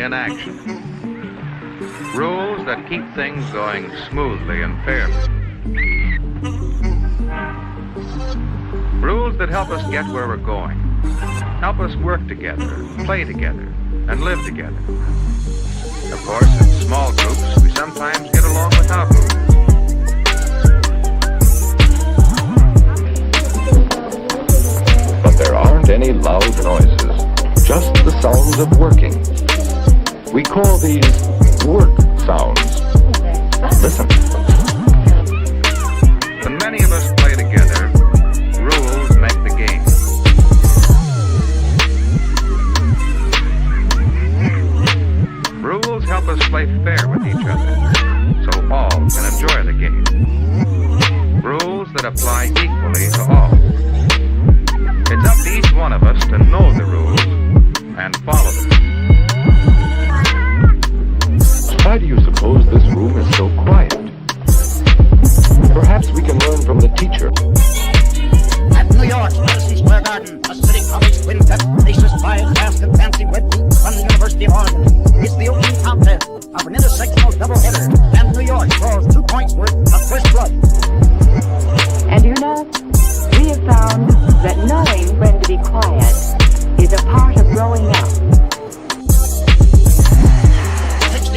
in action. Rules that keep things going smoothly and fairly. Rules that help us get where we're going, help us work together, play together, and live together. Of course, in small groups, we sometimes get along without rules. But there aren't any loud noises, just the sounds of working. We call these work sounds. Listen. When many of us play together, rules make the game. Rules help us play fair with each other, so all can enjoy the game. Rules that apply equally to all. It's up to each one of us to know the rules and follow them. Why do you suppose this room is so quiet? Perhaps we can learn from the teacher. At New York's Madison Square Garden, a city college quintet faces five fast and fancy web boots from the University of Oregon. It's the opening contest of an intersectional doubleheader, and New York draws 2 points worth of first blood. And you know, we have found that knowing when to be quiet is a part of growing up.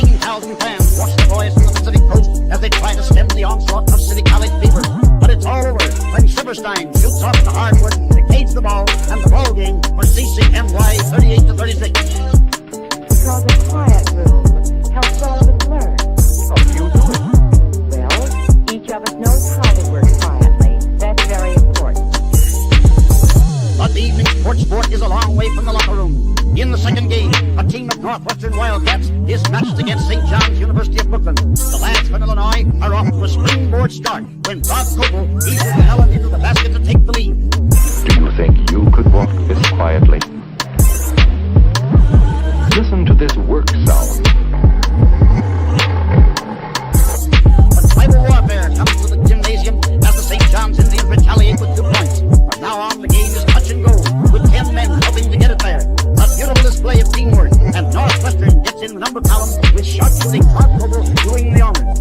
16,000 fans watch the boys from the Pacific Coast as they try to stem the onslaught of City College fever. But it's all over when Silverstein shoots off the hardwood, vacates the ball, and the ball game for CCNY 38-36. Because a quiet room helps all of us learn. How do you do it? Well, each of us knows how to work quietly. That's very important. But the evening sports sport is a long way from the locker room. In the second game, a team of Northwestern Wildcats is matched against St. John's University of Brooklyn. The lads from Illinois are off to a springboard start when Bob Coble eases the Helen into the basket to take the lead. Do you think you could walk this quietly? Listen to this work sound. But tribal warfare comes to the gymnasium as the St. John's Indians retaliate with 2 points. From now on, the game is touch and go, with 10 men helping to get it there. A beautiful display of teamwork, and Northwestern gets in the number column with sharpshooting Bob Coble doing the honors.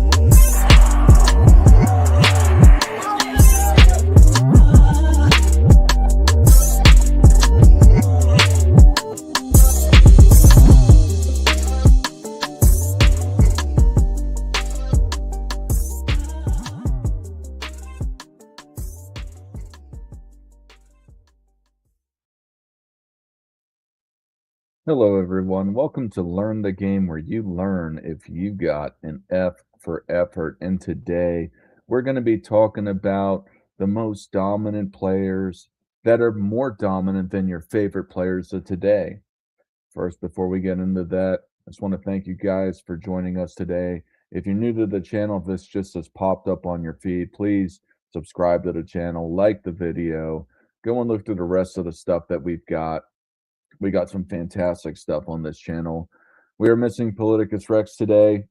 Hello, everyone. Welcome to Learn the Game, where you learn if you got an F for effort. And today, we're going to be talking about the most dominant players that are more dominant than your favorite players of today. First, before we get into that, I just want to thank you guys for joining us today. If you're new to the channel, if this just has popped up on your feed, please subscribe to the channel, like the video, go and look through the rest of the stuff that we've got. We got some fantastic stuff on this channel. We are missing Politicus Rex today.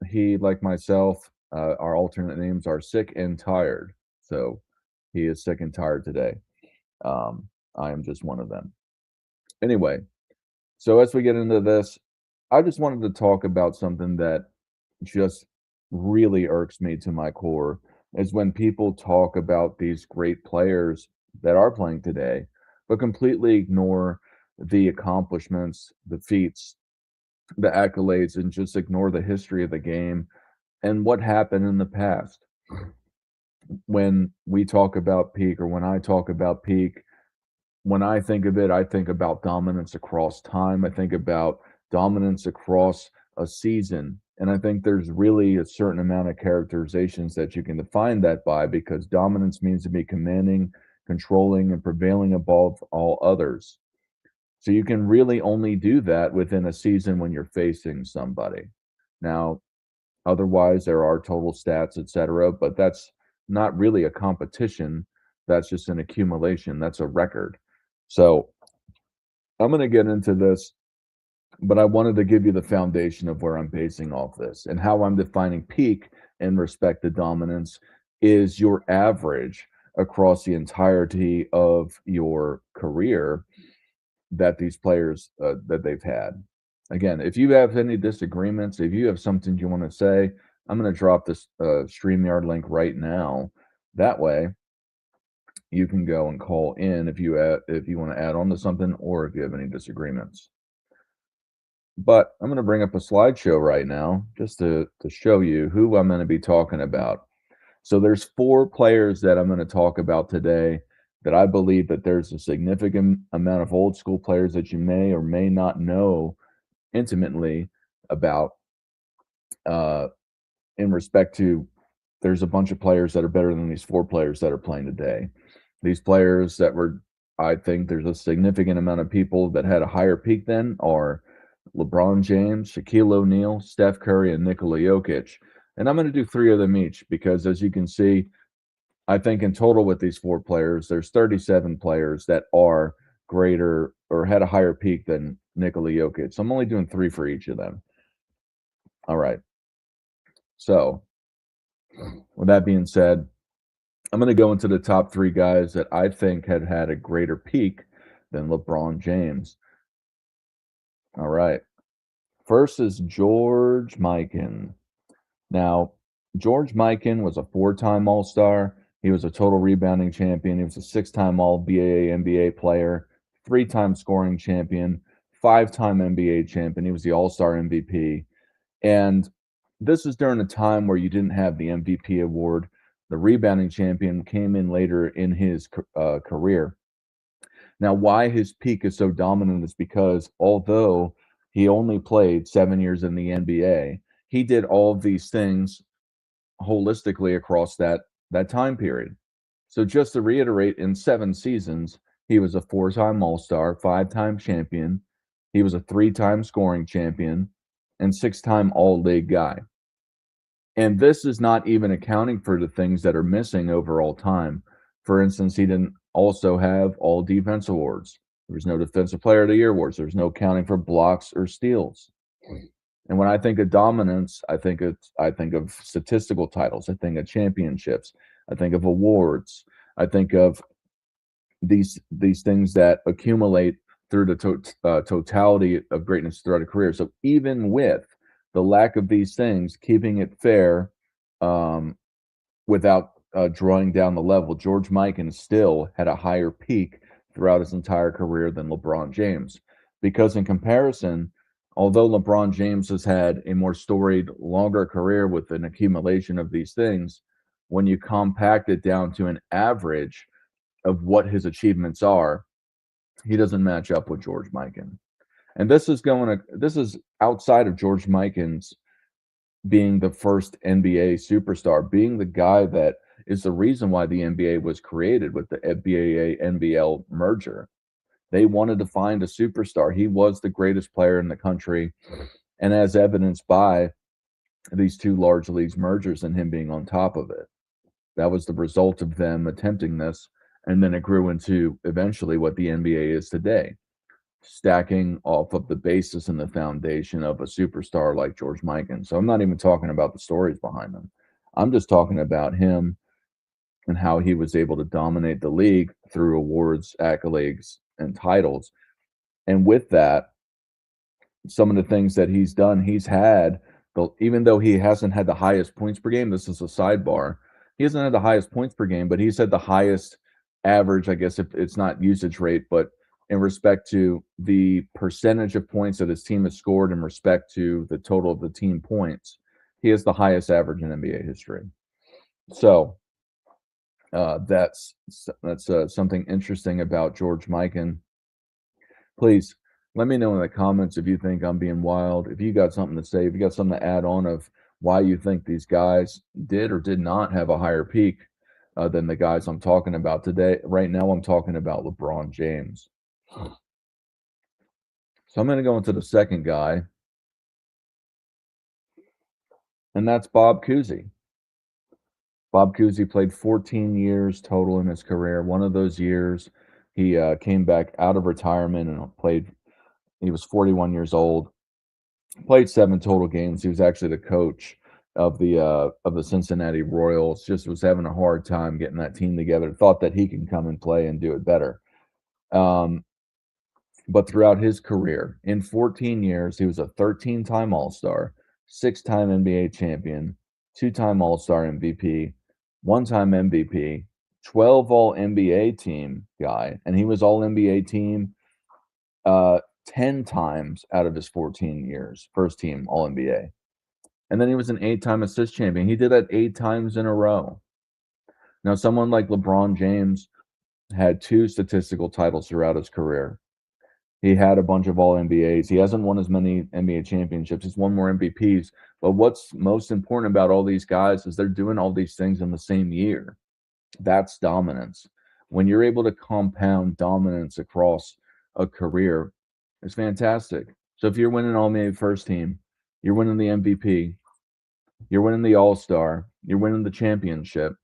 He, like myself, our alternate names are sick and tired. So he is sick and tired today. I am just one of them. Anyway, so as we get into this, I just wanted to talk about something that just really irks me to my core, is when people talk about these great players that are playing today, but completely ignore the accomplishments, the feats, the accolades, and just ignore the history of the game and what happened in the past. When we talk about peak, or when I talk about peak, when I think of it, I think about dominance across time. I think about dominance across a season. And I think there's really a certain amount of characterizations that you can define that by, because dominance means to be commanding, controlling, and prevailing above all others. So you can really only do that within a season when you're facing somebody. Now, otherwise, there are total stats, etc., but that's not really a competition. That's just an accumulation. That's a record. So I'm going to get into this, but I wanted to give you the foundation of where I'm basing off this, and how I'm defining peak in respect to dominance is your average across the entirety of your career that these players that they've had. Again, if you have any disagreements, if you have something you want to say, I'm going to drop this StreamYard link right now. That way, you can go and call in if you want to add on to something or if you have any disagreements. But I'm going to bring up a slideshow right now just to show you who I'm going to be talking about. So there's 4 players that I'm going to talk about today that I believe that there's a significant amount of old school players that you may or may not know intimately about in respect to there's a bunch of players that are better than these 4 players that are playing today. These players that were, I think there's a significant amount of people that had a higher peak than are LeBron James, Shaquille O'Neal, Steph Curry, and Nikola Jokic. And I'm going to do 3 of them each because, as you can see, I think in total with these 4 players, there's 37 players that are greater or had a higher peak than Nikola Jokic. So I'm only doing 3 for each of them. All right. So with that being said, I'm going to go into the top 3 guys that I think had a greater peak than LeBron James. All right. First is George Mikan. Now, George Mikan was a 4-time All-Star. He was a total rebounding champion. He was a 6-time All-BAA NBA player, 3-time scoring champion, 5-time NBA champion. He was the All-Star MVP. And this is during a time where you didn't have the MVP award. The rebounding champion came in later in his career. Now, why his peak is so dominant is because although he only played 7 years in the NBA, he did all of these things holistically across that time period. So just to reiterate, in 7 seasons, he was a 4-time All-Star, 5-time champion. He was a 3-time scoring champion and 6-time All-League guy. And this is not even accounting for the things that are missing overall time. For instance, he didn't also have all defense awards. There was no Defensive Player of the Year awards. There's no counting for blocks or steals. And when I think of dominance, I think of statistical titles. I think of championships. I think of awards. I think of these things that accumulate through the totality of greatness throughout a career. So even with the lack of these things, keeping it fair without drawing down the level, George Mikan still had a higher peak throughout his entire career than LeBron James. Because in comparison, although LeBron James has had a more storied, longer career with an accumulation of these things, when you compact it down to an average of what his achievements are, he doesn't match up with George Mikan. And this is outside of George Mikan's being the first NBA superstar, being the guy that is the reason why the NBA was created with the BAA-NBL merger. They wanted to find a superstar. He was the greatest player in the country, and as evidenced by these 2 large leagues mergers and him being on top of it. That was the result of them attempting this, and then it grew into eventually what the NBA is today, stacking off of the basis and the foundation of a superstar like George Mikan. So I'm not even talking about the stories behind them. I'm just talking about him and how he was able to dominate the league through awards, accolades, and titles. And with that, some of the things that he's done, he's had, even though he hasn't had the highest points per game, this is a sidebar, he hasn't had the highest points per game, but he's had the highest average, I guess, if it's not usage rate, but in respect to the percentage of points that his team has scored in respect to the total of the team points, he has the highest average in NBA history. So that's something interesting about George Mikan. Please let me know in the comments if you think I'm being wild, if you got something to say, if you got something to add on of why you think these guys did or did not have a higher peak than the guys I'm talking about today. Right now, I'm talking about LeBron James. So I'm going to go into the second guy, and that's Bob Cousy. Bob Cousy played 14 years total in his career. One of those years, he came back out of retirement and played. He was 41 years old. Played 7 total games. He was actually the coach of the Cincinnati Royals. Just was having a hard time getting that team together. Thought that he can come and play and do it better. But throughout his career, in 14 years, he was a 13-time All-Star, 6-time NBA champion, 2-time All-Star MVP, 1-time MVP, 12 All-NBA team guy, and he was All-NBA team 10 times out of his 14 years, first team All-NBA. And then he was an 8-time assist champion. He did that 8 times in a row. Now, someone like LeBron James had 2 statistical titles throughout his career. He had a bunch of All-NBAs. He hasn't won as many NBA championships. He's won more MVPs. But what's most important about all these guys is they're doing all these things in the same year. That's dominance. When you're able to compound dominance across a career, it's fantastic. So if you're winning All-NBA first team, you're winning the MVP, you're winning the All-Star, you're winning the championship,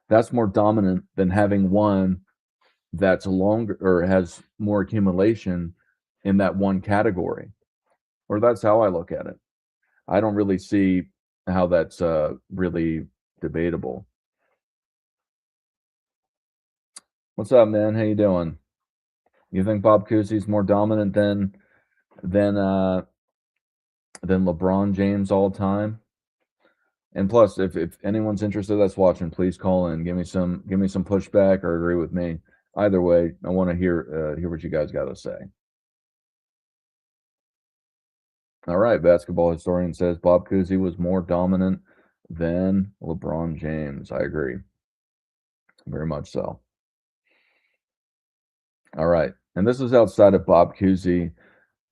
that's more dominant than having one that's longer or has more accumulation in that one category. Or that's how I look at it. I don't really see how that's really debatable. What's up, man? How you doing? You think Bob Cousy's more dominant than LeBron James all time? And plus, if anyone's interested that's watching, please call in. Give me some pushback or agree with me. Either way, I want to hear what you guys got to say. All right, basketball historian says Bob Cousy was more dominant than LeBron James. I agree. Very much so. All right. And this is outside of Bob Cousy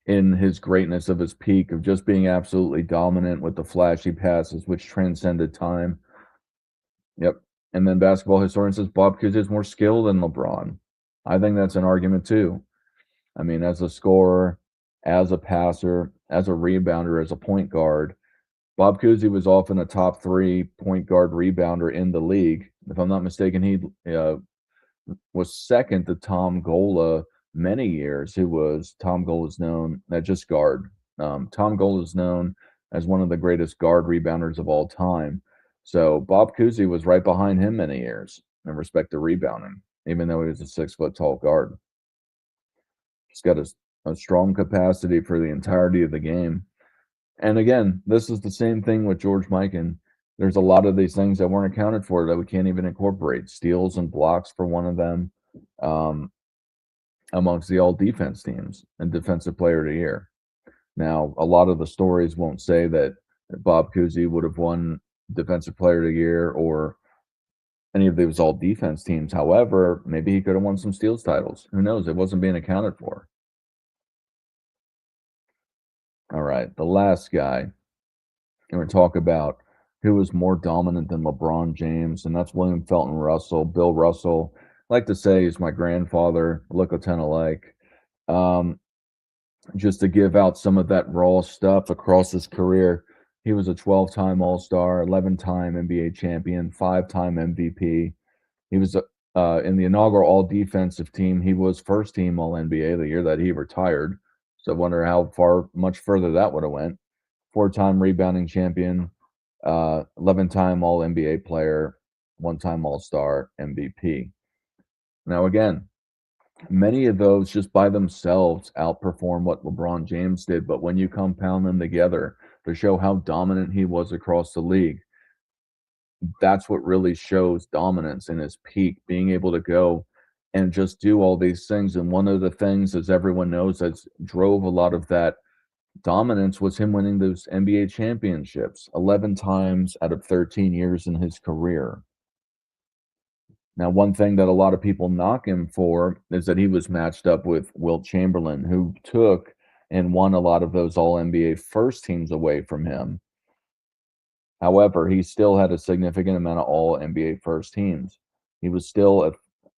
in his greatness of his peak of just being absolutely dominant with the flashy passes, which transcended time. Yep. And then basketball historian says Bob Cousy is more skilled than LeBron. I think that's an argument too. I mean, as a scorer, as a passer, as a rebounder, as a point guard, Bob Cousy was often a top 3 point guard rebounder in the league. If I'm not mistaken, he was second to Tom Gola many years. Tom Gola is known as just guard. Tom Gola is known as one of the greatest guard rebounders of all time. So Bob Cousy was right behind him many years in respect to rebounding, even though he was a 6-foot tall guard. He's got a strong capacity for the entirety of the game. And again, this is the same thing with George Mikan. There's a lot of these things that weren't accounted for that we can't even incorporate. Steals and blocks for one of them amongst the all-defense teams and defensive player of the year. Now, a lot of the stories won't say that Bob Cousy would have won defensive player of the year or any of those all-defense teams. However, maybe he could have won some steals titles. Who knows? It wasn't being accounted for. All right, the last guy. And we're talk about who was more dominant than LeBron James, and that's William Felton Russell. Bill Russell, I like to say he's my grandfather, look a ton alike. Just to give out some of that raw stuff across his career, he was a 12-time All-Star, 11-time NBA champion, 5-time MVP. He was in the inaugural All-Defensive team. He was first-team All-NBA the year that he retired. So I wonder how much further that would have went. 4-time rebounding champion, 11-time All-NBA player, 1-time All-Star MVP. Now, again, many of those just by themselves outperform what LeBron James did, but when you compound them together to show how dominant he was across the league, that's what really shows dominance in his peak, being able to go and just do all these things. And one of the things, as everyone knows, that drove a lot of that dominance was him winning those NBA championships 11 times out of 13 years in his career. Now, one thing that a lot of people knock him for is that he was matched up with Wilt Chamberlain, who took and won a lot of those All-NBA first teams away from him. However, he still had a significant amount of All-NBA first teams. He was still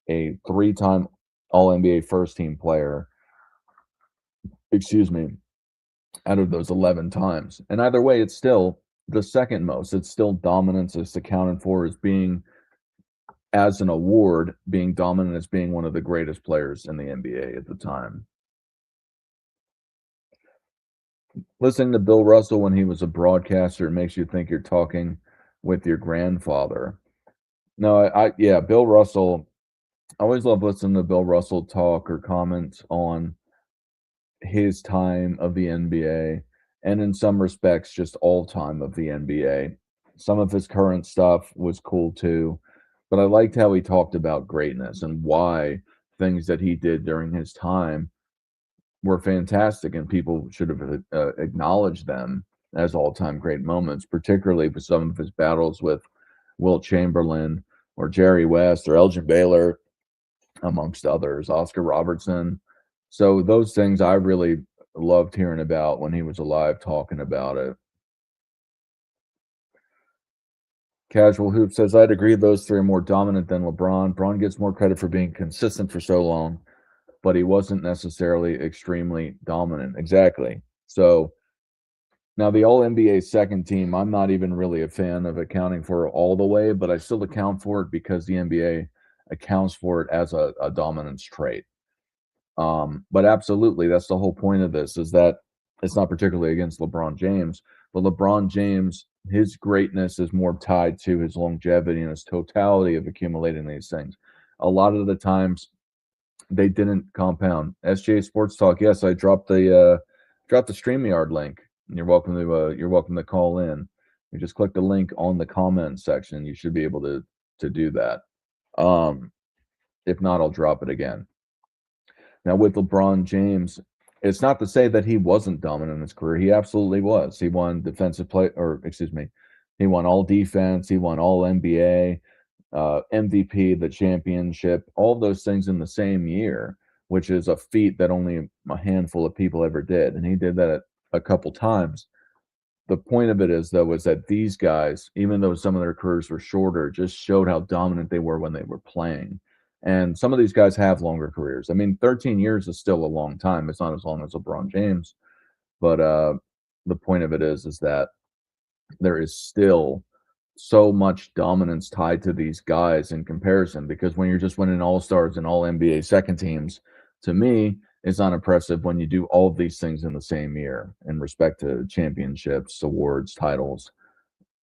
a 3-time All-NBA first team player, out of those 11 times. And either way, it's still the second most. It's still dominance is accounted for as being, as an award, being dominant as being one of the greatest players in the NBA at the time. Listening to Bill Russell when he was a broadcaster, it makes you think you're talking with your grandfather. No, Bill Russell. I always love listening to Bill Russell talk or comment on his time of the NBA, and in some respects, just all time of the NBA. Some of his current stuff was cool too, but I liked how he talked about greatness and why things that he did during his time were fantastic, and people should have acknowledged them as all-time great moments, particularly with some of his battles with Wilt Chamberlain or Jerry West or Elgin Baylor, amongst others, Oscar Robertson. So those things I really loved hearing about when he was alive, talking about it. Casual Hoop says, I'd agree those three are more dominant than LeBron. Bron gets more credit for being consistent for so long, but he wasn't necessarily extremely dominant. Exactly. So now the All NBA second team, I'm not even really a fan of accounting for all the way, but I still account for it because the NBA accounts for it as a dominance trait. But absolutely, that's the whole point of this, is that it's not particularly against LeBron James, but LeBron James, his greatness is more tied to his longevity and his totality of accumulating these things. A lot of the times they didn't compound. SGA Sports Talk, yes, I dropped the StreamYard link. You're welcome to call in. You just click the link on the comment section. You should be able to do that. If not, I'll drop it again. Now, with LeBron James, it's not to say that he wasn't dominant in his career. He absolutely was. He won he won all defense. He won all NBA, MVP, the championship, all those things in the same year, which is a feat that only a handful of people ever did. And he did that a couple times. The point of it is, though, is that these guys, even though some of their careers were shorter, just showed how dominant they were when they were playing. And some of these guys have longer careers. I mean, 13 years is still a long time. It's not as long as LeBron James. But the point of it is that there is still so much dominance tied to these guys in comparison, because when you're just winning all-stars and all NBA second teams, to me, it's not impressive when you do all of these things in the same year in respect to championships, awards, titles,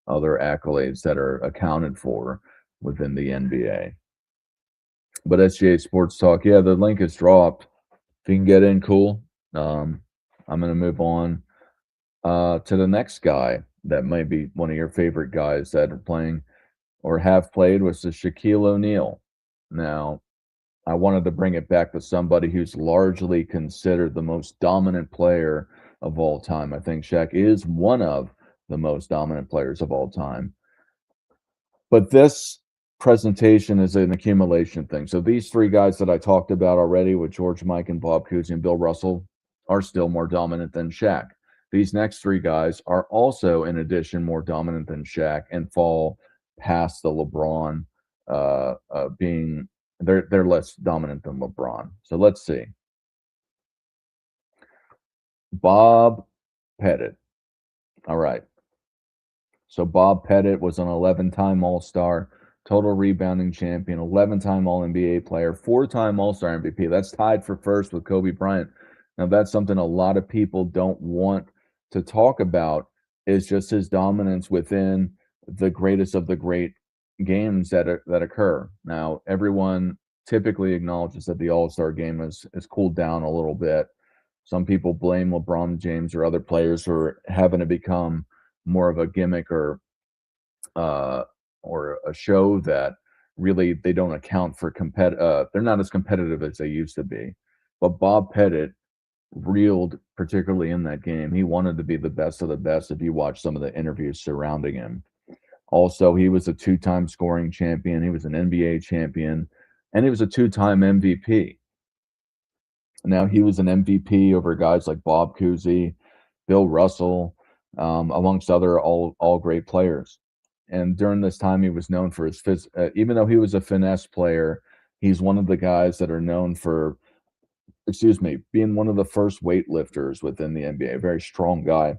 other accolades that are accounted for within the NBA. But SGA Sports Talk, yeah, the link is dropped. If you can get in, cool. I'm going to move on to the next guy that might be one of your favorite guys that are playing or have played, was the Shaquille O'Neal. Now, I wanted to bring it back to somebody who's largely considered the most dominant player of all time. I think Shaq is one of the most dominant players of all time. But this presentation is an accumulation thing. So these three guys that I talked about already with George, Mike, and Bob Cousy and Bill Russell are still more dominant than Shaq. These next three guys are also, in addition, more dominant than Shaq and fall past the LeBron being they're less dominant than LeBron. So let's see. Bob Pettit. All right. So Bob Pettit was an 11-time All-Star, total rebounding champion, 11-time All-NBA player, 4-time All-Star MVP. That's tied for first with Kobe Bryant. Now, that's something a lot of people don't want to talk about, is just his dominance within the greatest of the great games that occur. Now, everyone typically acknowledges that the All-Star game has cooled down a little bit. Some people blame LeBron James or other players for having to become more of a gimmick or a show that really they don't account for they're not as competitive as they used to be. But Bob Pettit reeled, particularly in that game. He wanted to be the best of the best if you watch some of the interviews surrounding him. Also, he was a 2-time scoring champion. He was an NBA champion, and he was a 2-time MVP. Now, he was an MVP over guys like Bob Cousy, Bill Russell, amongst other all great players. And during this time, he was known for his even though he was a finesse player, he's one of the guys that are known for, being one of the first weightlifters within the NBA. A very strong guy.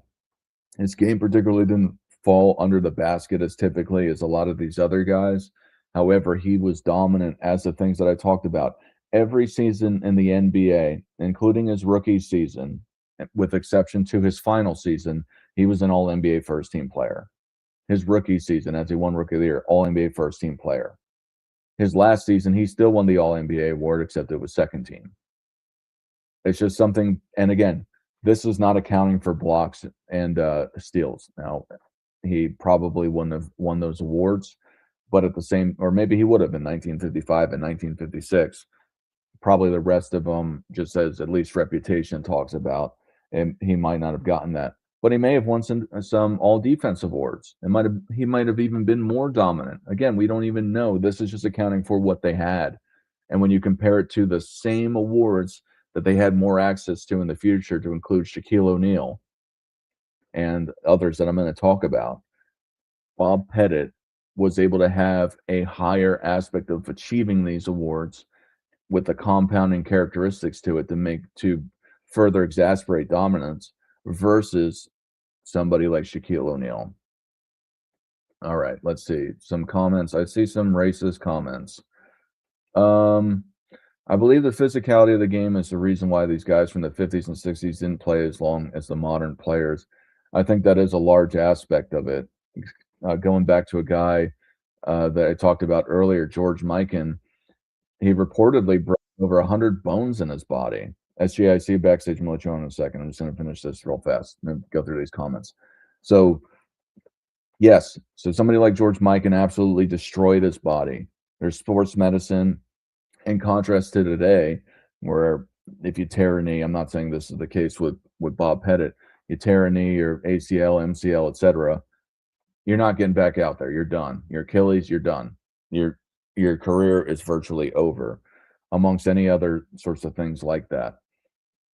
His game particularly didn't fall under the basket as typically as a lot of these other guys. However, he was dominant as the things that I talked about. Every season in the NBA, including his rookie season, with exception to his final season, he was an All-NBA first-team player. His rookie season, as he won Rookie of the Year, All-NBA first-team player. His last season, he still won the All-NBA award, except it was second team. It's just something. And again, this is not accounting for blocks and steals. Now, he probably wouldn't have won those awards, but at the same, or maybe he would have in 1955 and 1956. Probably the rest of them, just as at least reputation talks about, and he might not have gotten that. But he may have won some all defense awards. He might have even been more dominant. Again, we don't even know. This is just accounting for what they had. And when you compare it to the same awards that they had more access to in the future, to include Shaquille O'Neal and others that I'm going to talk about, Bob Pettit was able to have a higher aspect of achieving these awards with the compounding characteristics to it to further exasperate dominance versus somebody like Shaquille O'Neal. All right, let's see some comments. I see some racist comments. I believe the physicality of the game is the reason why these guys from the 50s and 60s didn't play as long as the modern players. I think that is a large aspect of it. Going back to a guy that I talked about earlier, George Mikan, he reportedly broke over 100 bones in his body. SGIC backstage, I'm going to let you on in a second. I'm just going to finish this real fast and go through these comments. So, yes, so somebody like George Mikan absolutely destroyed his body. There's sports medicine, in contrast to today, where if you tear a knee, I'm not saying this is the case with Bob Pettit, you tear a knee or ACL, MCL, etc., you're not getting back out there. You're done. Your Achilles, you're done. Your career is virtually over, amongst any other sorts of things like that.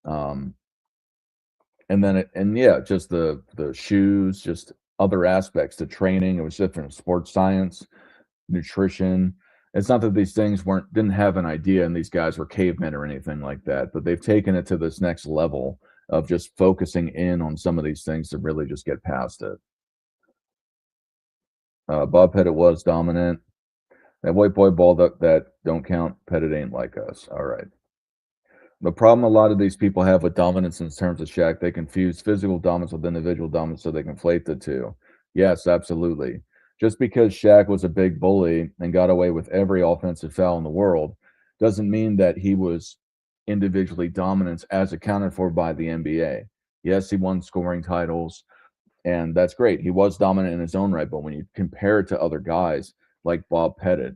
And then just the shoes, just other aspects to training. It was different. Sports science, nutrition. It's not that these things didn't have an idea and these guys were cavemen or anything like that, but they've taken it to this next level of just focusing in on some of these things to really just get past it. Bob Pettit was dominant. That white boy ball that don't count. Pettit ain't like us. All right. The problem a lot of these people have with dominance in terms of Shaq, they confuse physical dominance with individual dominance, so they conflate the two. Yes, absolutely. Just because Shaq was a big bully and got away with every offensive foul in the world doesn't mean that he was individually dominant as accounted for by the NBA. Yes, he won scoring titles, and that's great. He was dominant in his own right, but when you compare it to other guys like Bob Pettit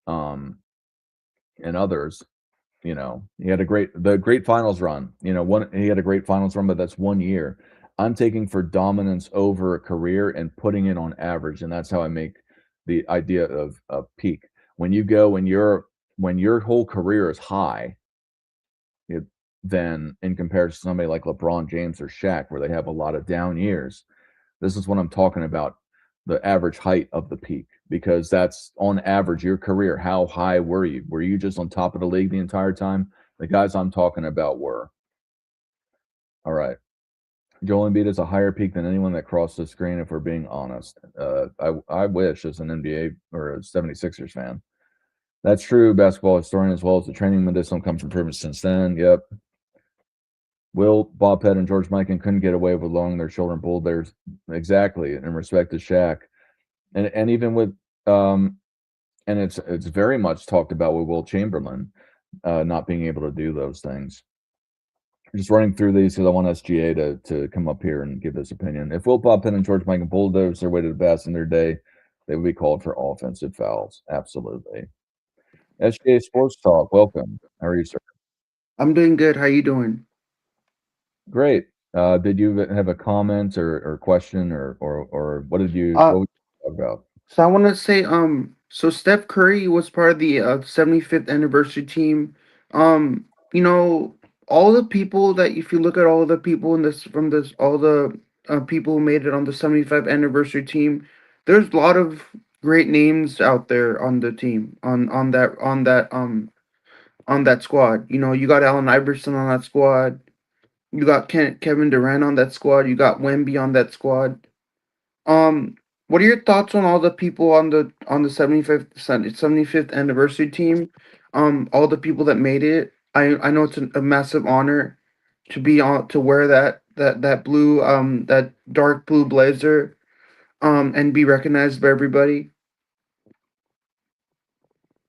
and others, he had the great finals run. He had a great finals run, but that's 1 year. I'm taking for dominance over a career and putting it on average, and that's how I make the idea of peak. When your whole career is high, then in comparison to somebody like LeBron James or Shaq, where they have a lot of down years, this is what I'm talking about, the average height of the peak, because that's on average your career. How high were you? Were you just on top of the league the entire time? The guys I'm talking about were. All right. Joel Embiid is a higher peak than anyone that crossed the screen, if we're being honest. I wish, as an NBA or a 76ers fan. That's true, basketball historian, as well as the training medicinal comes improvements since then. Yep. Will Bob Pettit and George Mikan couldn't get away with lowering their shoulder and bull bears? Exactly, in respect to Shaq. And even with and it's very much talked about with Will Chamberlain not being able to do those things. Just running through these because I want SGA to come up here and give his opinion. If Will, Bob Pettit and George Mikan bulldoze their way to the basket in their day, they would be called for offensive fouls. Absolutely. SGA Sports Talk, welcome. How are you, sir? I'm doing good. How you doing? Great. Did you have a comment or question or what did you Uh, what would you talk about? so I want to say, so Steph Curry was part of the 75th anniversary team. You know, all the people that, if you look at all the people in this, from this, all the people who made it on the 75th anniversary team, there's a lot of great names out there on the team, on that squad. You know, you got Allen Iverson on that squad. You got Kevin Durant on that squad. You got Wemby on that squad. Um, what are your thoughts on all the people on the 75th anniversary team? All the people that made it. I know it's a massive honor to be on, to wear that blue, that dark blue blazer, and be recognized by everybody.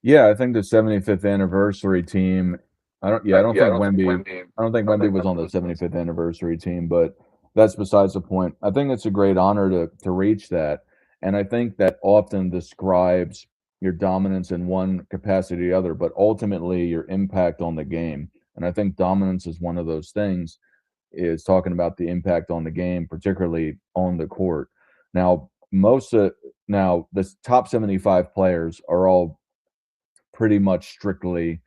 Yeah, I think the 75th anniversary team I don't think Wemby was on the 75th anniversary team, but that's besides the point. I think it's a great honor to reach that, and I think that often describes your dominance in one capacity or the other, but ultimately your impact on the game. And I think dominance is one of those things, is talking about the impact on the game, particularly on the court. Now, the top 75 players are all pretty much strictly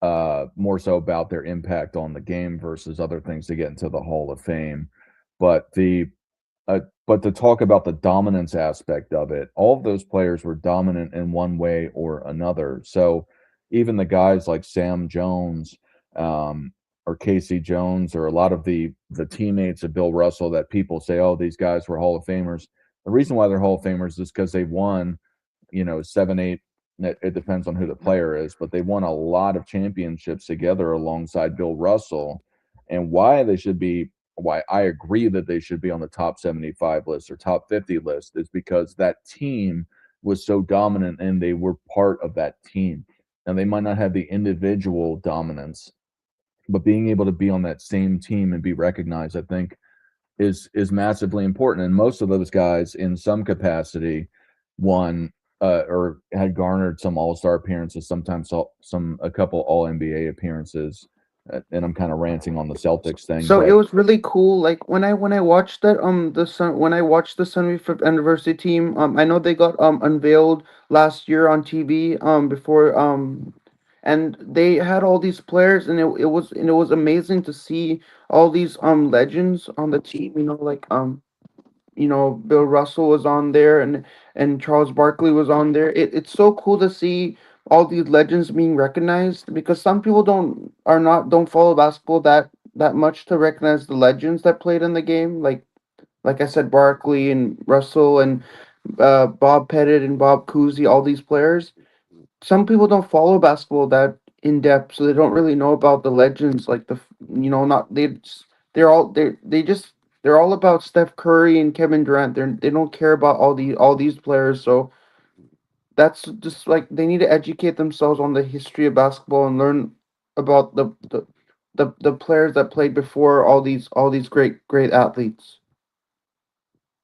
more so about their impact on the game versus other things to get into the Hall of Fame. But but to talk about the dominance aspect of it, all of those players were dominant in one way or another. So even the guys like Sam Jones, or Casey Jones, or a lot of the teammates of Bill Russell that people say, oh, these guys were Hall of Famers. The reason why they're Hall of Famers is because they won, 7, 8. It depends on who the player is, but they won a lot of championships together alongside Bill Russell. And why I agree that they should be on the top 75 list or top 50 list is because that team was so dominant and they were part of that team. And they might not have the individual dominance, but being able to be on that same team and be recognized, I think, is massively important. And most of those guys, in some capacity, won or had garnered some All-Star appearances, sometimes a couple All-NBA appearances. And I'm kind of ranting on the Celtics thing. So but it was really cool. Like when I watched that when I watched the 75th anniversary team, I know they got unveiled last year on TV before and they had all these players, and it was amazing to see all these legends on the team. Like Bill Russell was on there, and Charles Barkley was on there. It's so cool to see all these legends being recognized, because some people don't follow basketball that much to recognize the legends that played in the game. Like I said, Barkley and Russell and Bob Pettit and Bob Cousy, all these players. Some people don't follow basketball that in depth, so they don't really know about the legends. Like not they're all about Steph Curry and Kevin Durant. They don't care about all these players. So that's just like they need to educate themselves on the history of basketball and learn about the players that played before all these great athletes.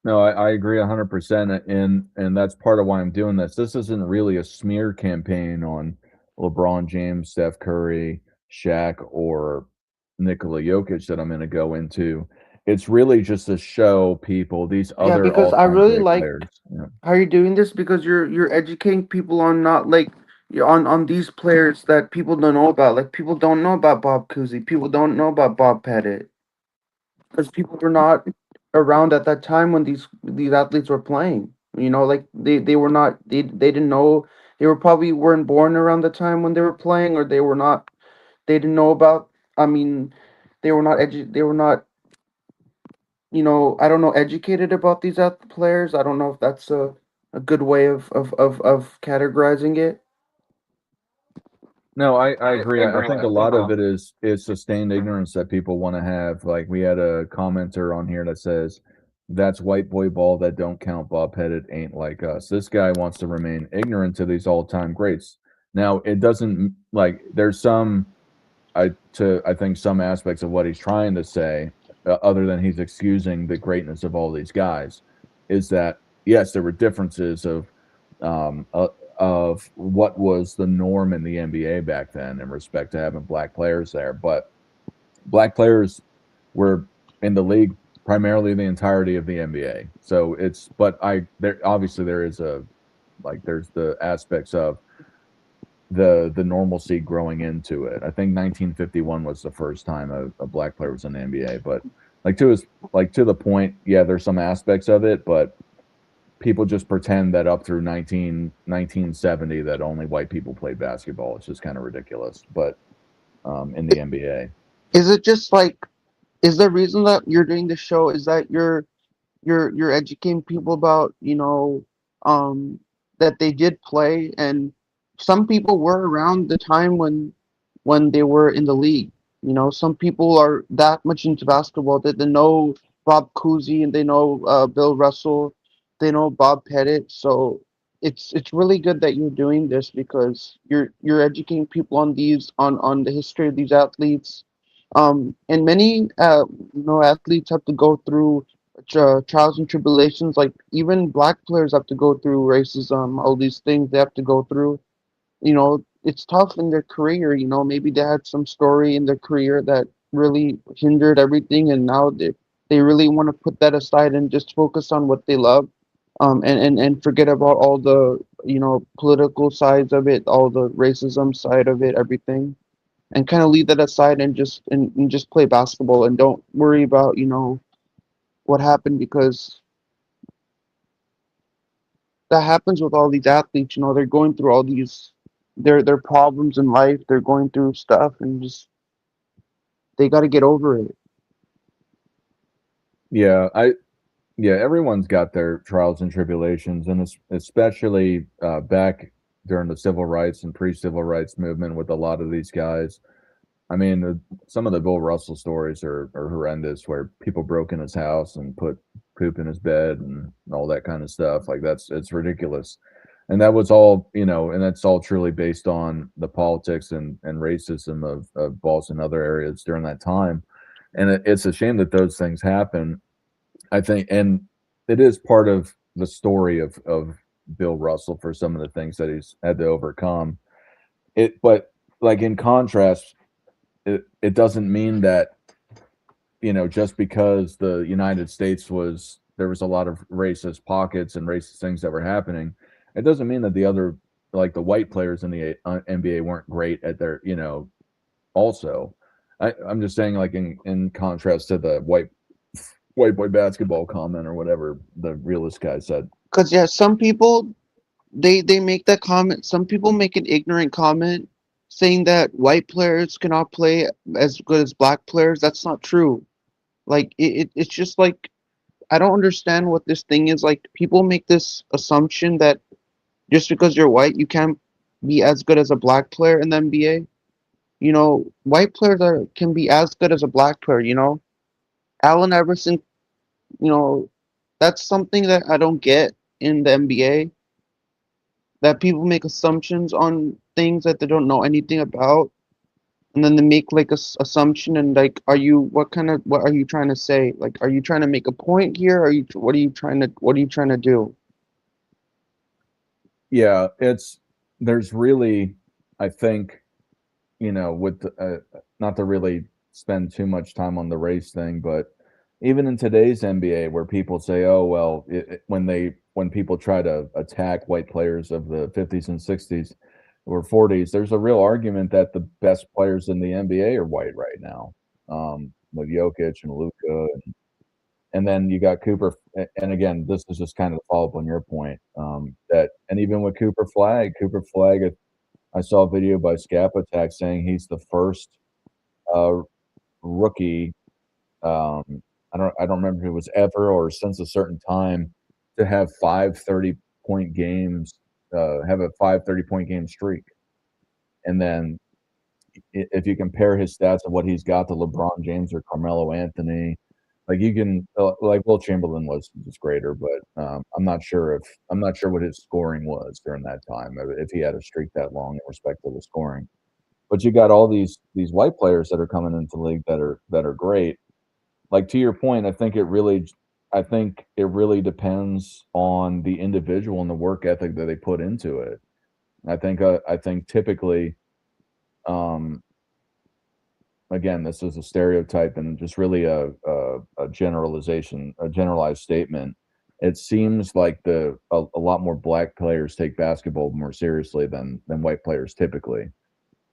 No, I agree 100%, and that's part of why I'm doing this. This isn't really a smear campaign on LeBron James, Steph Curry, Shaq, or Nikola Jokic that I'm going to go into. It's really just to show people these Yeah, other because I all-time really great like players. Yeah. how you're doing this, because you're educating people on not like on these players that people don't know about. Like people don't know about Bob Cousy. People don't know about Bob Pettit, because people were not around at that time when these athletes were playing. Like they were not they didn't know, they were probably weren't born around the time when they were playing, or they didn't know about. I mean, they were not, I don't know, educated about these players. I don't know if that's a good way of categorizing it. No, I agree. I think a lot of it is sustained ignorance that people want to have. Like we had a commenter on here that says, "That's white boy ball that don't count. Bob Pettit ain't like us." This guy wants to remain ignorant to these all-time greats. Now, it doesn't like there's I think some aspects of what he's trying to say, other than he's excusing the greatness of all these guys, is that yes, there were differences um, uh, of what was the norm in the NBA back then in respect to having black players there, but black players were in the league primarily the entirety of the NBA. So there obviously there is there's the aspects of the normalcy growing into it. I think 1951 was the first time a black player was in the NBA, but to the point, yeah, there's some aspects of it, but people just pretend that up through 1970 that only white people played basketball. It's just kind of ridiculous. But in the NBA, Is it just like, is the reason that you're doing the show is that you're educating people about, um that they did play, and some people were around the time when they were in the league. Some people are that much into basketball that they know Bob Cousy, and they know Bill Russell, they know Bob Pettit. So it's really good that you're doing this because you're educating people on these on the history of these athletes. And many athletes have to go through trials and tribulations. Like even black players have to go through racism, all these things they have to go through. It's tough in their career. Maybe they had some story in their career that really hindered everything, and now they really want to put that aside and just focus on what they love, and forget about all the political sides of it, all the racism side of it, everything, and kind of leave that aside and just play basketball and don't worry about what happened, because that happens with all these athletes. They're going through all these their problems in life. They're going through stuff, and just they got to get over it. Yeah, everyone's got their trials and tribulations, and especially back during the civil rights and pre-civil rights movement with a lot of these guys. I mean, some of the Bill Russell stories are horrendous, where people broke in his house and put poop in his bed and all that kind of stuff. Like it's ridiculous. And that was all, and that's all truly based on the politics and racism of Boston and other areas during that time. And it's a shame that those things happen, I think. And it is part of the story of Bill Russell for some of the things that he's had to overcome. But like in contrast, it doesn't mean that, just because the United States there was a lot of racist pockets and racist things that were happening, it doesn't mean that the other, like the white players in the NBA weren't great at their, also. I'm just saying, like in contrast to the white boy basketball comment or whatever the realist guy said. Because yeah, some people they make that comment. Some people make an ignorant comment saying that white players cannot play as good as black players. That's not true. Like it's just like, I don't understand what this thing is. Like people make this assumption that just because you're white, you can't be as good as a black player in the NBA. White players can be as good as a black player. Allen Iverson. That's something that I don't get in the NBA. That people make assumptions on things that they don't know anything about, and then they make like a assumption, and like, what are you trying to say? Like, are you trying to make a point here? What are you trying to do? Yeah, there's really, I think, with not to really spend too much time on the race thing, but even in today's NBA, where people say, "Oh, well," when people try to attack white players of the 50s and 60s or 40s, there's a real argument that the best players in the NBA are white right now, with Jokic and Luka, and then you got Cooper. And again, this is just kind of a follow up on your point, and even with Cooper Flag, I saw a video by Scap Attack saying he's the first rookie. I don't remember if it was ever or since a certain time to have 5 30-point games, have a 5 30-point game streak. And then if you compare his stats of what he's got to LeBron James or Carmelo Anthony, like you can, like Will Chamberlain was just greater, but I'm not sure what his scoring was during that time, if he had a streak that long in respect to the scoring. But you got all these white players that are coming into the league that are great. Like to your point, I think it really depends on the individual and the work ethic that they put into it. I think typically, again, this is a stereotype and just really a generalization, a generalized statement. It seems like a lot more black players take basketball more seriously than white players typically.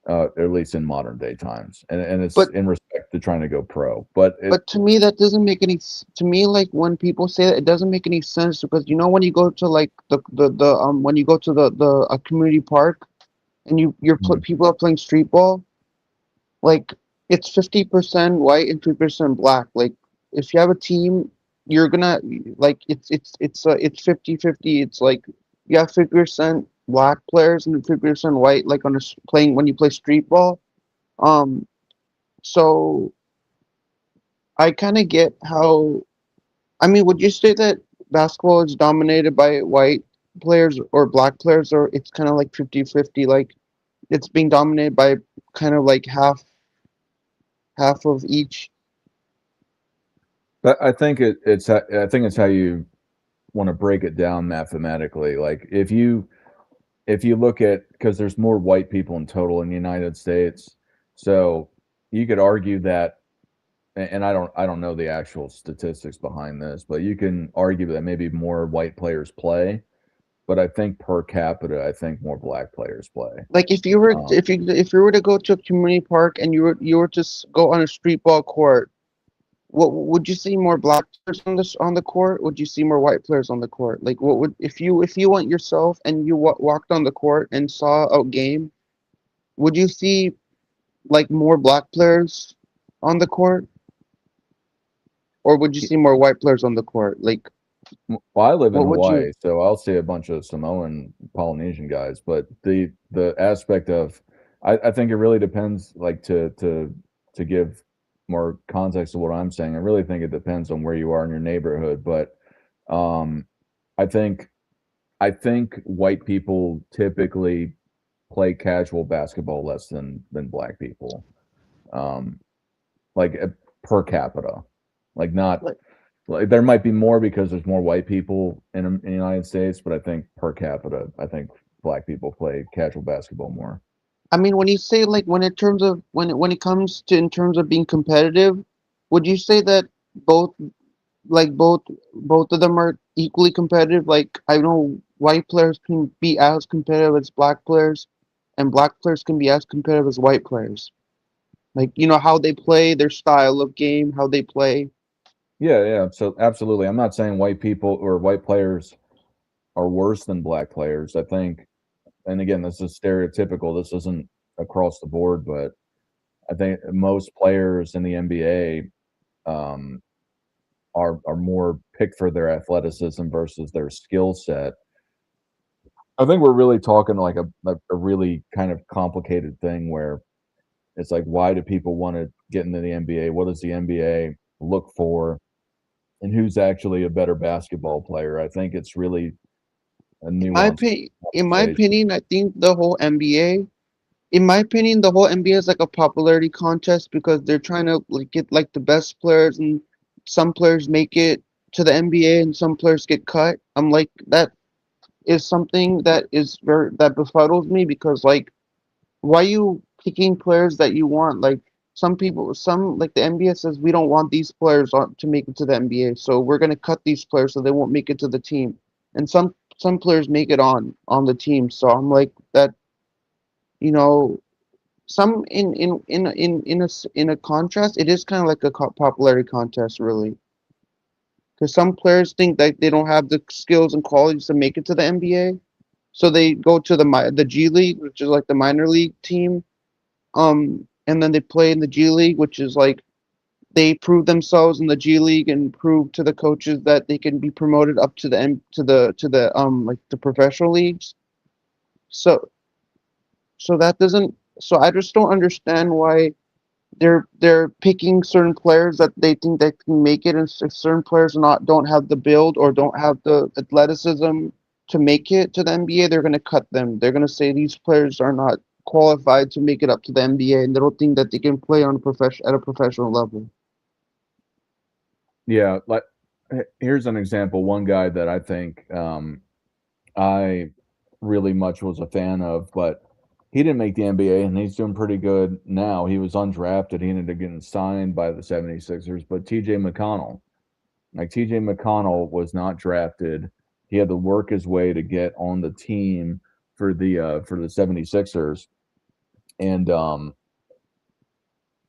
At least in modern day times, and it's in respect to trying to go pro. But to me, that doesn't make any. To me, like when people say that, it doesn't make any sense, because when you go to like when you go to the community park, and people are playing street ball, like it's 50% white and 50% black. Like if you have a team, you're gonna like it's 50-50. It's like you have 50% black players and 50% white, like when you play street ball. So I kind of get how. I mean, would you say that basketball is dominated by white players or black players, or it's kind of like 50-50, like it's being dominated by kind of like half of each. But I think I think it's how you want to break it down mathematically. Like if you look at, because there's more white people in total in the United States, so you could argue that, and I don't know the actual statistics behind this, but you can argue that maybe more white players play, but I think per capita, I think more black players play. Like if you were Um, if you were to go to a community park and you were to go on a street ball court, what would you see more black players on the court? Would you see more white players on the court? Like what would if you went yourself and you walked on the court and saw a game, would you see like more black players on the court, or would you see more white players on the court? Like Well, I live in what would you? Hawaii, so I'll see a bunch of Samoan, Polynesian guys, but the aspect of I think it really depends. Like to give more context to what I'm saying, I really think it depends on where you are in your neighborhood. But um, I think white people typically play casual basketball less than black people, um, like per capita, like not Like, like there might be more because there's more white people in the United States, but I think per capita, I think black people play casual basketball more. I mean, when you say like when in terms of when it comes to in terms of being competitive, would you say that both like both of them are equally competitive? Like I know white players can be as competitive as black players, and black players can be as competitive as white players. Like you know how they play, their style of game, how they play. Yeah, yeah. So absolutely, I'm not saying white people or white players are worse than black players. I think, and again, this is stereotypical. This isn't across the board, but I think most players in the NBA um, are more picked for their athleticism versus their skill set. I think we're really talking like a really kind of complicated thing where it's like, why do people want to get into the NBA? What does the NBA look for? And who's actually a better basketball player? I think it's really a nuanced In my conversation. opinion, I think the whole NBA. In my opinion, the whole NBA is like a popularity contest because they're trying to like get like the best players, and some players make it to the NBA and some players get cut. I'm like that is something that is very that befuddles me because like why you picking players that you want? Like some like the NBA says we don't want these players to make it to the NBA, so we're gonna cut these players so they won't make it to the team. And some players make it on the team, so I'm like that. You know, some in a contrast, it is kind of like a popularity contest, really, because some players think that they don't have the skills and qualities to make it to the NBA, so they go to the G League, which is like the minor league team, and then they play in the G League, which is like they prove themselves in the G League and prove to the coaches that they can be promoted up to the to the like the professional leagues. So that doesn't. So I just don't understand why they're picking certain players that they think they can make it, and if certain players don't have the build or don't have the athleticism to make it to the NBA, they're going to cut them. They're going to say these players are not qualified to make it up to the NBA, and they don't think that they can play on a at a professional level. Yeah, like here's an example. One guy that I think I really much was a fan of, but he didn't make the NBA and he's doing pretty good now. He was undrafted. He ended up getting signed by the 76ers, but TJ McConnell. Like TJ McConnell was not drafted. He had to work his way to get on the team for the 76ers. And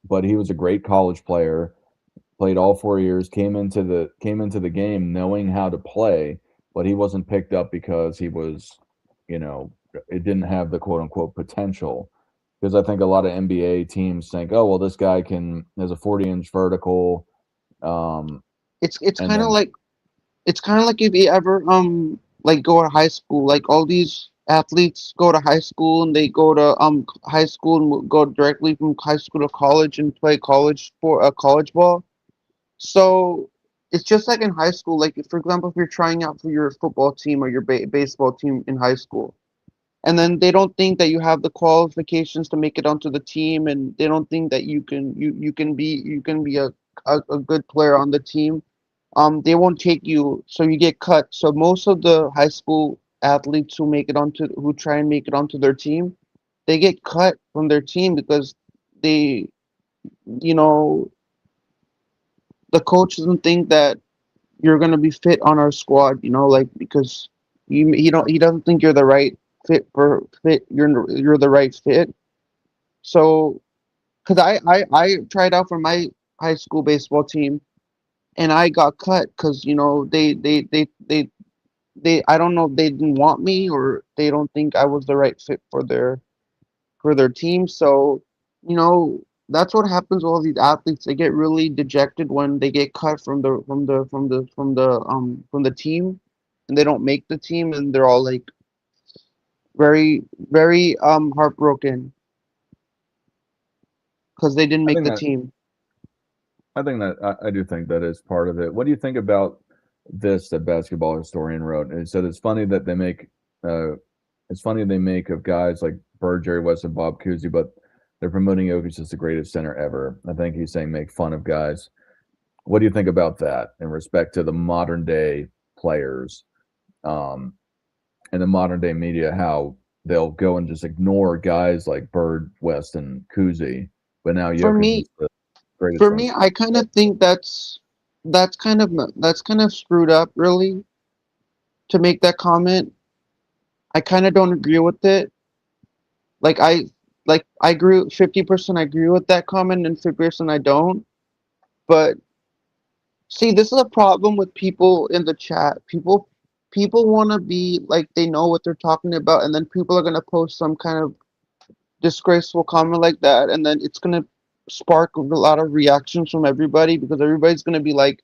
but he was a great college player, played all 4 years, came into the game knowing how to play, but he wasn't picked up because he was, you know, it didn't have the quote unquote potential. Because I think a lot of NBA teams think, oh well, this guy has a 40-inch vertical, It's and kind of then like if you ever like go to high school, like all these athletes go to high school and they go to high school and go directly from high school to college and play college for college ball. So it's just like in high school. Like, for example, if you're trying out for your football team or your baseball team in high school, and then they don't think that you have the qualifications to make it onto the team, and they don't think that you can be a good player on the team. They won't take you, so you get cut. So most of the high school athletes who try and make it onto their team, they get cut from their team because they, you know, the coach doesn't think that you're gonna be fit on our squad. Like, because he doesn't think you're the right fit. You're the right fit. So, because I tried out for my high school baseball team, and I got cut because they I don't know if they didn't want me, or they don't think I was the right fit for their team. So, that's what happens with all these athletes. They get really dejected when they get cut from the team, and they don't make the team, and they're all like very, very heartbroken because they didn't I make think the that team. I do think that is part of it. What do you think about this that Basketball Historian wrote? And he said it's funny they make of guys like Bird, Jerry West, and Bob Cousy, but they're promoting Jokic as the greatest center ever. I think he's saying make fun of guys. What do you think about that in respect to the modern day players, um, and the modern day media? How they'll go and just ignore guys like Bird, West, and Cousy, but now For Jokic me, is the greatest for center. me, I kind of think that's kind of screwed up, really, to make that comment. I kind of don't agree with it. Like I agree 50%. I agree with that comment, and 50% I don't. But see, this is a problem with people in the chat. People want to be like they know what they're talking about, and then people are gonna post some kind of disgraceful comment like that, and then it's gonna spark a lot of reactions from everybody, because everybody's gonna be like,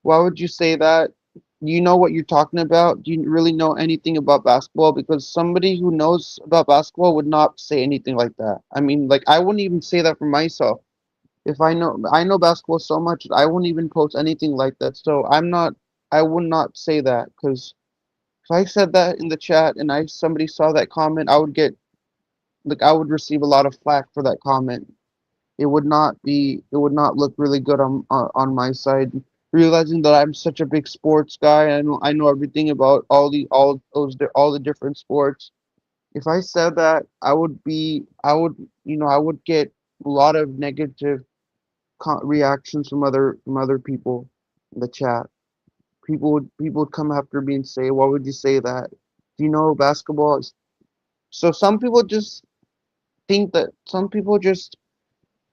"Why would you say that? Do you know what you're talking about? Do you really know anything about basketball?" Because somebody who knows about basketball would not say anything like that. I mean, like, I wouldn't even say that for myself. If I know basketball so much, I wouldn't even post anything like that. So I would not say that, because if I said that in the chat and I somebody saw that comment, I would receive a lot of flack for that comment. It would not look really good on my side, realizing that I'm such a big sports guy. I know everything about all the different sports. If I said that, I would get a lot of negative reactions from other people in the chat. People would come after me and say, "Why would you say that? Do you know basketball?" So some people just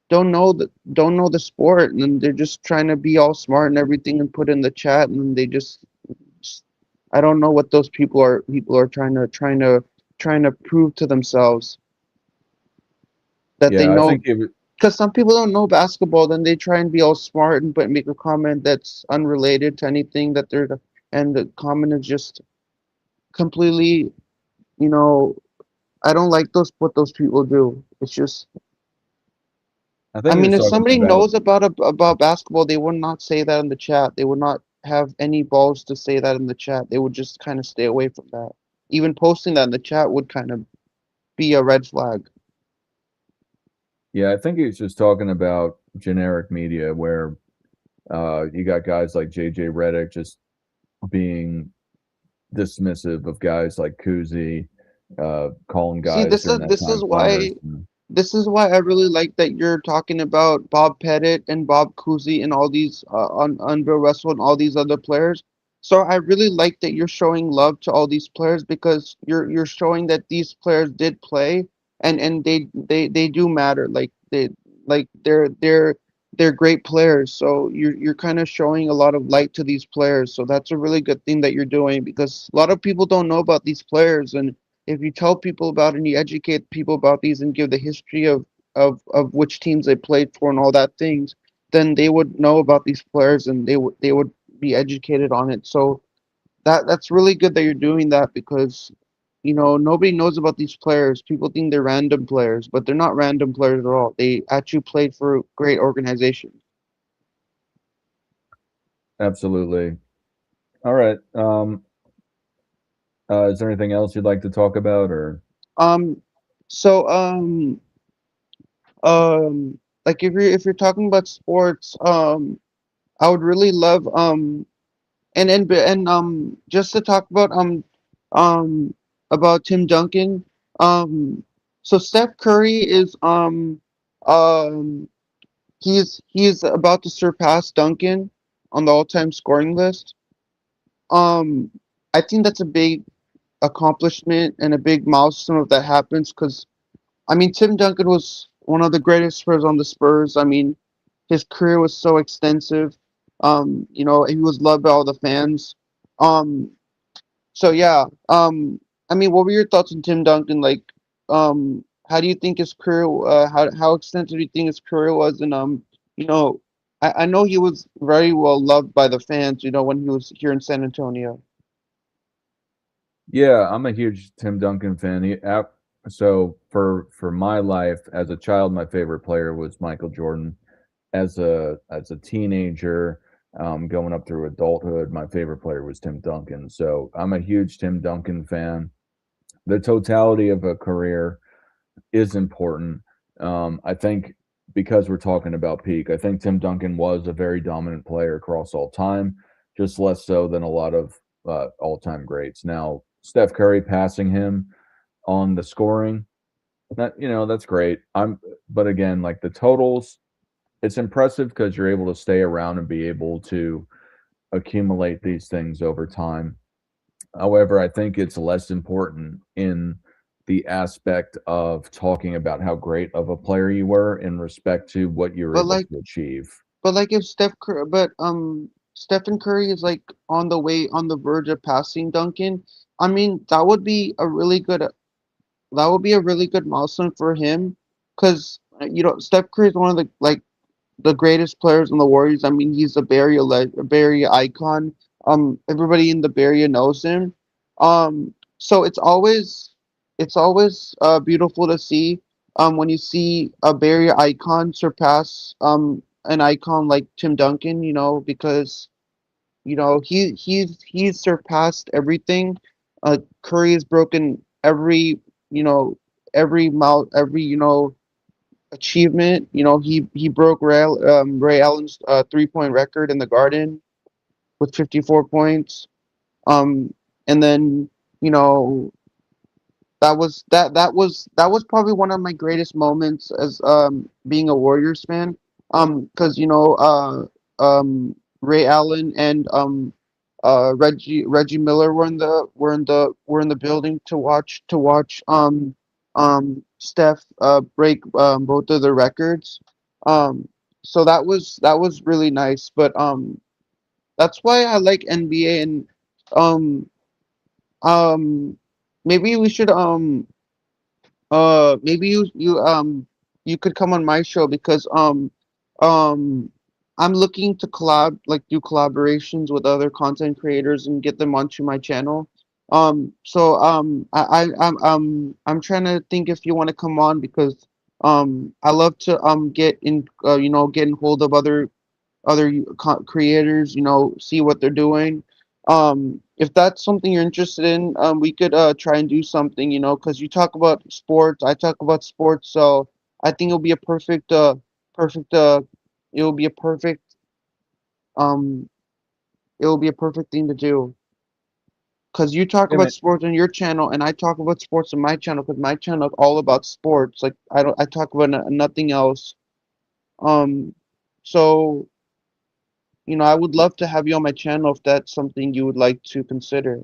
don't know the sport, and they're just trying to be all smart and everything and put in the chat, and just- I don't know what those people are trying to prove to themselves that they Yeah, I know. think it, Because some people don't know basketball, then they try and be all smart and make a comment that's unrelated to anything and the comment is just completely, you know, I don't like what those people do. It's just, I I think he mean, was if talking somebody about. knows about basketball, they would not say that in the chat. They would not have any balls to say that in the chat. They would just kind of stay away from that. Even posting that in the chat would kind of be a red flag. Yeah, I think he was just talking about generic media where you got guys like JJ Redick just being dismissive of guys like Kuzi, calling See, guys during that time plumbers. this is why I really like that you're talking about Bob Pettit and Bob Cousy and all these on Bill Russell and all these other players. So I really like that you're showing love to all these players, because you're showing that these players did play, and they do matter. Like they're great players. So you're kind of showing a lot of light to these players. So that's a really good thing that you're doing, because a lot of people don't know about these players. And if you tell people about it and you educate people about these and give the history of which teams they played for and all that things, then they would know about these players, and they would be educated on it. So that's really good that you're doing that, because nobody knows about these players. People think they're random players, but they're not random players at all. They actually played for great organizations. Absolutely. All right. Is there anything else you'd like to talk about, or Um, so like if you're talking about sports, I would really love and just to talk um about Tim Duncan. Um, so Steph Curry is um he's about to surpass Duncan on the all-time scoring list. Um, I think that's a big accomplishment and a big milestone if that happens because I mean Tim Duncan was one of the greatest Spurs on the Spurs. I mean his career was so extensive. He was loved by all the fans. Um, so yeah. I mean, what were your thoughts on Tim Duncan? Like, how do you think his career? How extensive do you think his career was? And you know, I know he was very well loved by the fans. You know, when he was here in San Antonio. yeah, I'm a huge Tim Duncan fan. So for my life as a child, my favorite player was Michael Jordan. As a teenager, going up through adulthood, my favorite player was Tim Duncan. So I'm a huge Tim Duncan fan. The totality of a career is important. I think because we're talking about peak, I think Tim Duncan was a very dominant player across all time, just less so than a lot of all-time greats. Now, Steph Curry passing him on the scoring, that's great. But again, like the totals, it's impressive because you're able to stay around and be able to accumulate these things over time. However, I think it's less important in the aspect of talking about how great of a player you were in respect to what you were But able like, to achieve. if Stephen Curry is like on the verge of passing Duncan. I mean, that would be a really good milestone for him, because Steph Curry is one of the greatest players in the Warriors. I mean, he's a Bay Area icon. Everybody in the Bay Area knows him. So it's always beautiful to see when you see a Bay Area icon surpass an icon like Tim Duncan. Because he's surpassed everything. Curry has broken you know every achievement. He broke Ray Allen's 3-point record in the Garden with 54 points. Um, and then you know that was probably one of my greatest moments as being a Warriors fan. Because Ray Allen and Reggie Miller were in the building to watch Steph break both of the records. Um, so that was really nice. But that's why I like NBA. And um um maybe we should maybe you could come on my show, because um I'm looking to do collaborations with other content creators and get them onto my channel. So I'm trying to think if you want to come on, because I love to get in hold of other creators, see what they're doing. If that's something you're interested in, we could try and do something, because you talk about sports, I talk about sports. So I think perfect, it will be a perfect, um, it will be a perfect thing to do. Because you talk Yeah, about man. sports on your channel, and I talk about sports on my channel, because my channel is all about sports. Like, I talk about nothing else. Um, so I would love to have you on my channel if that's something you would like to consider.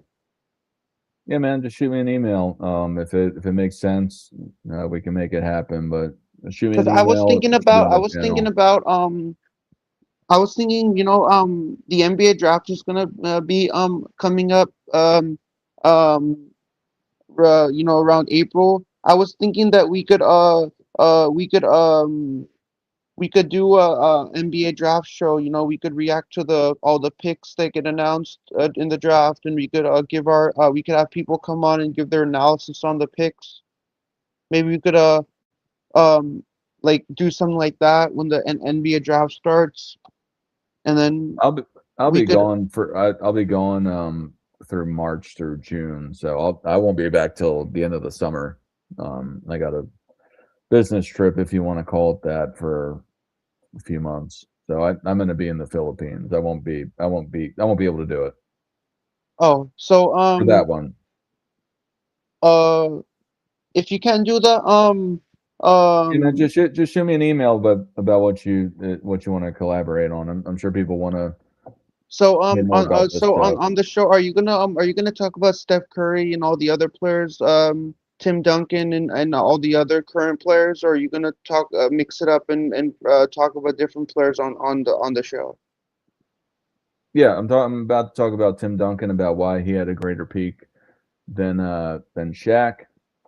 Yeah, man, just shoot me an email. If it makes sense, we can make it happen. But shoot me Because an email. Shoot me on I my was thinking channel. about, I was thinking, the NBA draft is gonna be coming up um around April. I was thinking that uh we could um we could do a NBA draft show. We could react to the all the picks that get announced in the draft, and we could have people come on and give their analysis on the picks. Maybe we could um like do something like that when the NBA draft starts, and then I'll be I'll We be could. gone I'll be gone through March through June, so I won't be back till the end of the summer. I got a business trip, if you want to call it that, for a few months. So I'm going to be in the Philippines. I won't be able to do it Oh, so for that one. uh, if you can do that, Just shoot me an email about what you want to collaborate on. I'm sure people want to so hear more about this stuff. on the show, are you gonna talk about Steph Curry and all the other players, Tim Duncan and all the other current players, or are you gonna talk mix it up and talk about different players on the show? Yeah, I'm about to talk about Tim Duncan, about why he had a greater peak than Shaq,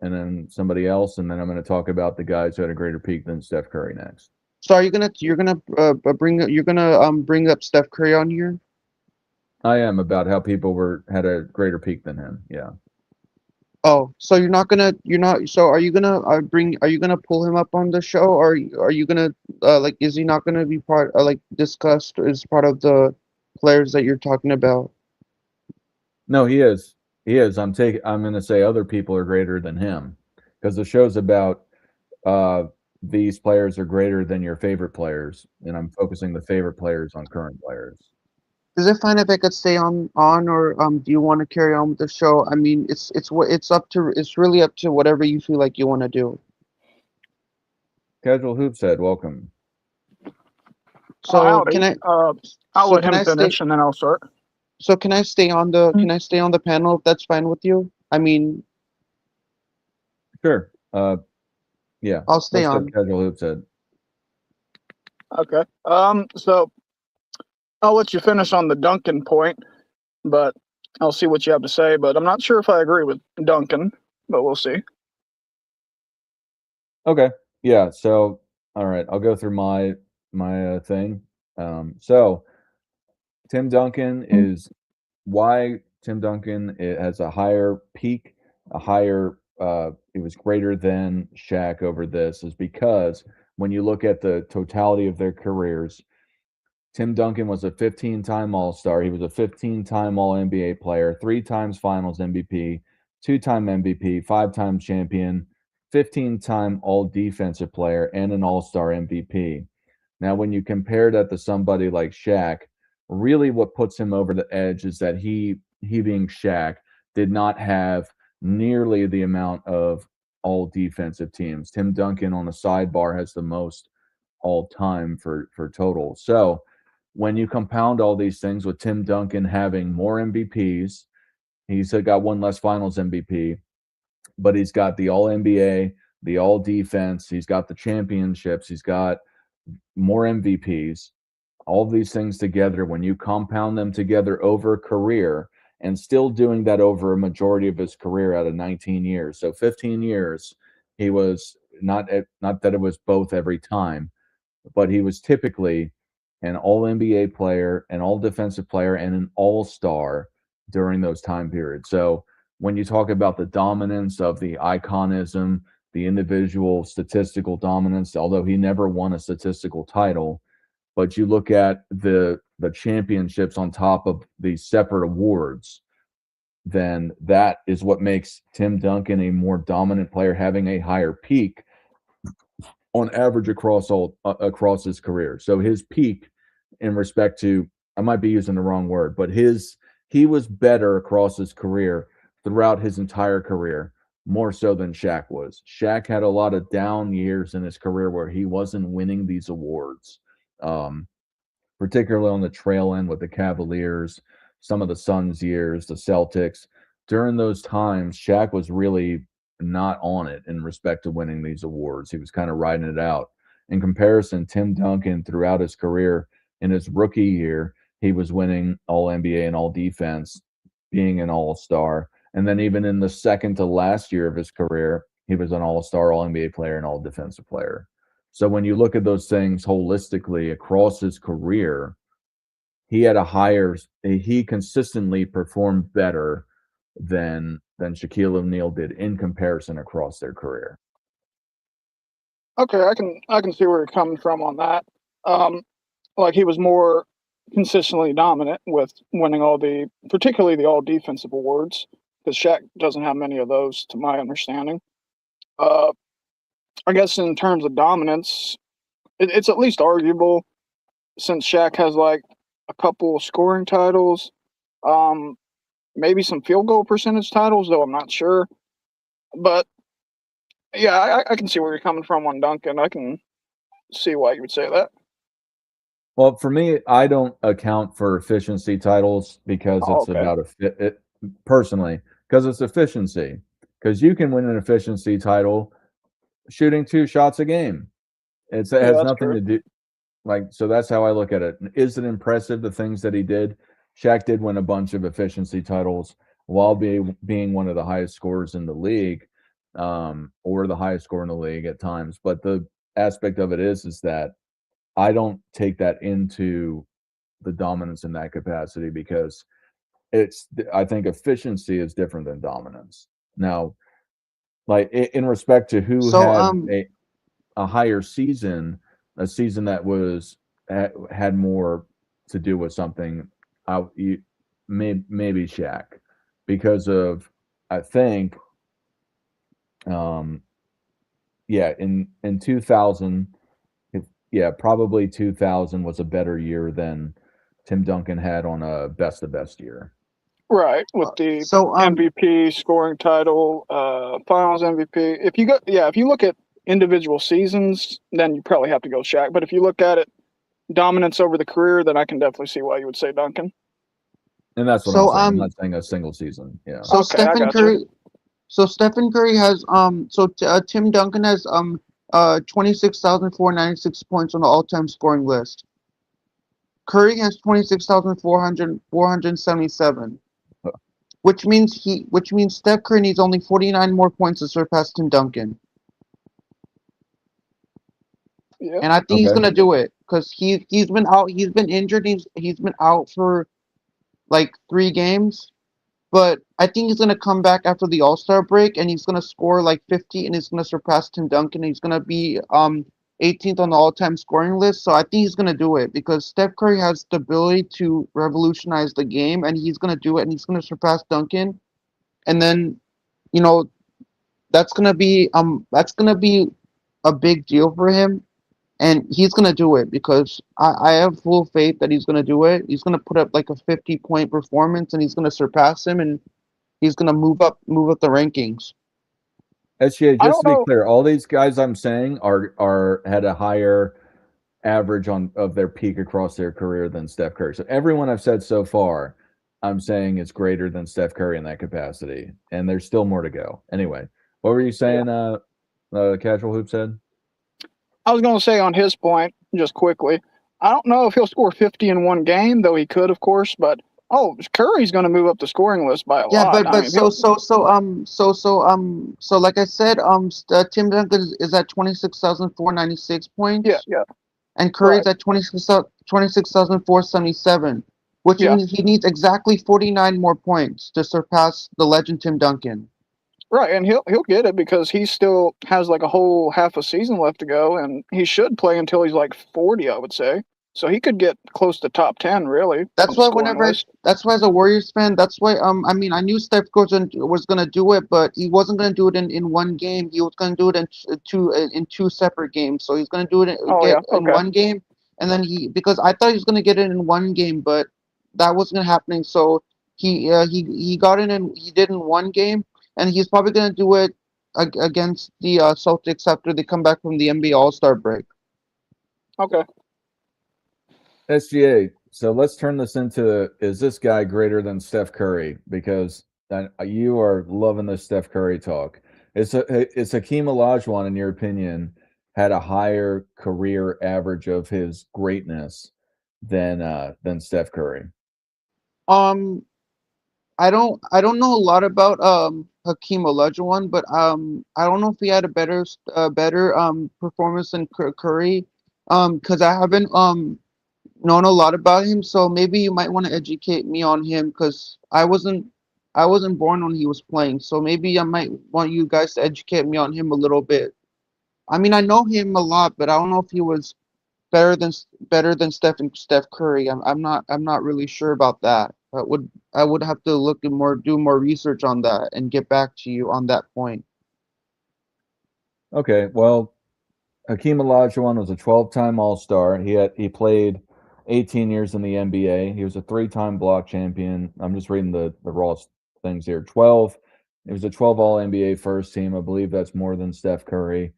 and then somebody else, and then I'm going to talk about the guys who had a greater peak than Steph Curry next. So are you're gonna bring up Steph Curry on here? I am, about how people had a greater peak than him. Yeah. Oh, so so are you gonna are you gonna pull him up on the show, or are you gonna like, is he not gonna be part like discussed as part of the players that you're talking about? No, he is. He is. I'm going to say other people are greater than him, because the show's about these players are greater than your favorite players, and I'm focusing the favorite players on current players. Is it fine if I could stay on, or do you want to carry on with the show? I mean, it's really up to whatever you feel like you want to do. Casual Hoops Head, welcome. So howdy. can I? I'll so let can him I stay? finish and then I'll start. So can I stay on the panel if that's fine with you? I mean, Sure. Yeah. I'll stay Let's on. let Casual Hoops Head. Okay. So I'll let you finish on the Duncan point, but I'll see what you have to say. But I'm not sure if I agree with Duncan, but we'll see. Okay. Yeah. So, all right, I'll go through my thing. So Tim Duncan is why Tim Duncan has a higher peak, it was greater than Shaq over this, is because when you look at the totality of their careers, Tim Duncan was a 15-time All-Star. He was a 15-time All-NBA player, 3 times Finals MVP, 2-time MVP, 5-time champion, 15-time All-Defensive player, and an All-Star MVP. Now, when you compare that to somebody like Shaq, really what puts him over the edge is that he being Shaq, did not have nearly the amount of all-defensive teams. Tim Duncan, on the sidebar, has the most all-time for total. So when you compound all these things with Tim Duncan having more MVPs, he's got one less Finals MVP, but he's got the All-NBA, the All-Defense, he's got the championships, he's got more MVPs. All of these things together, when you compound them together over a career, and still doing that over a majority of his career out of 19 years. So 15 years, he was not that it was both every time, but he was typically an All-NBA player, an All-Defensive player, and an All-Star during those time periods. So when you talk about the dominance of the iconism, the individual statistical dominance, although he never won a statistical title, but you look at the championships on top of these separate awards, then that is what makes Tim Duncan a more dominant player, having a higher peak on average across his career. So his peak, in respect to, I might be using the wrong word, but he was better across his career throughout his entire career, more so than Shaq was. Shaq had a lot of down years in his career where he wasn't winning these awards, particularly on the trail end with the Cavaliers, some of the Suns years, the Celtics. During those times, Shaq was really not on it in respect to winning these awards. He was kind of riding it out. In comparison, Tim Duncan, throughout his career, in his rookie year, he was winning All-NBA and All-Defense, being an All-Star. And then even in the second to last year of his career, he was an All-Star, All-NBA player, and All-Defensive player. So when you look at those things holistically across his career, he consistently performed better than Shaquille O'Neal did in comparison across their career. Okay, I can see where you're coming from on that. Like, he was more consistently dominant with winning particularly the all defensive awards, because Shaq doesn't have many of those, to my understanding. Uh, I guess in terms of dominance, it's at least arguable since Shaq has like a couple scoring titles, um, maybe some field goal percentage titles, though I'm not sure. But yeah, I can see where you're coming from on Duncan. I can see why you would say that. Well, for me, I don't account for efficiency titles because Oh, it's okay. about personally, because it's efficiency. Because you can win an efficiency title shooting 2 shots a game. It Yeah, has that's nothing true. to do so that's how I look at it. Is it impressive, the things that he did? Shaq did win a bunch of efficiency titles while being one of the highest scorers in the league, or the highest scorer in the league at times. But the aspect of it is that I don't take that into the dominance in that capacity because I think efficiency is different than dominance. Now, like in respect to who So had a higher season, a season that had more to do with something, maybe Shaq, because of I think, in 2000, probably 2000 was a better year than Tim Duncan had on a best of best year. Right, with the so MVP, scoring title, Finals MVP. If you look at individual seasons, then you probably have to go Shaq. But if you look at it dominance over the career, then I can definitely see why you would say Duncan. And that's what I'm saying. I'm not saying a single season. Yeah. So Okay, I Stephen gotcha. Curry. So Stephen Curry has Tim Duncan has 26,496 points on the all-time scoring list. Curry has 26,477, which means Steph Curry needs only 49 more points to surpass Tim Duncan. Yeah. And I think he's gonna do it because he's been out. He's been injured. He's been out for like 3 games. But I think he's going to come back after the All-Star break, and he's going to score like 50, and he's going to surpass Tim Duncan. He's going to be 18th on the all-time scoring list. So I think he's going to do it because Steph Curry has the ability to revolutionize the game, and he's going to do it, and he's going to surpass Duncan. And then, that's going to be a big deal for him. And he's going to do it because I have full faith that he's going to do it. He's going to put up like a 50-point performance, and he's going to surpass him, and he's going to move up the rankings. SGA, just to be clear, all these guys I'm saying are had a higher average of their peak across their career than Steph Curry. So everyone I've said so far, I'm saying is greater than Steph Curry in that capacity, and there's still more to go. Anyway, what were you saying? Casual Hoop said. I was going to say on his point, just quickly, I don't know if he'll score 50 in one game, though he could, of course. But Curry's going to move up the scoring list by a lot. Yeah, but like I said, Tim Duncan is at 26,496 points. Yeah. And Curry's at 26,477, which means he needs exactly 49 more points to surpass the legend Tim Duncan. Right, and he'll get it because he still has like a whole half a season left to go, and he should play until he's like 40, I would say. So he could get close to top 10, really. That's why that's why as a Warriors fan, that's why I knew Steph was gonna do it, but he wasn't gonna do it in one game. He was gonna do it in two separate games. So he's gonna do it in one game, and then because I thought he was gonna get it in one game, but that wasn't happening. So he got it and he did in one game. And he's probably going to do it against the Celtics after they come back from the NBA All-Star break. Okay. SGA, so let's turn this into, is this guy greater than Steph Curry? Because you are loving this Steph Curry talk. Is Hakeem Olajuwon, in your opinion, had a higher career average of his greatness than Steph Curry? I don't know a lot about Hakeem Olajuwon, but I don't know if he had a better performance than Curry, because I haven't known a lot about him. So maybe you might want to educate me on him because I wasn't born when he was playing. So maybe I might want you guys to educate me on him a little bit. I mean, I know him a lot, but I don't know if he was better than Steph Curry. I'm not really sure about that. I would have to do more research on that and get back to you on that point. Okay, well, Hakeem Olajuwon was a 12-time All-Star. He played 18 years in the NBA. He was a 3-time block champion. I'm just reading the raw things here. 12. He was a 12 All-NBA first team. I believe that's more than Steph Curry.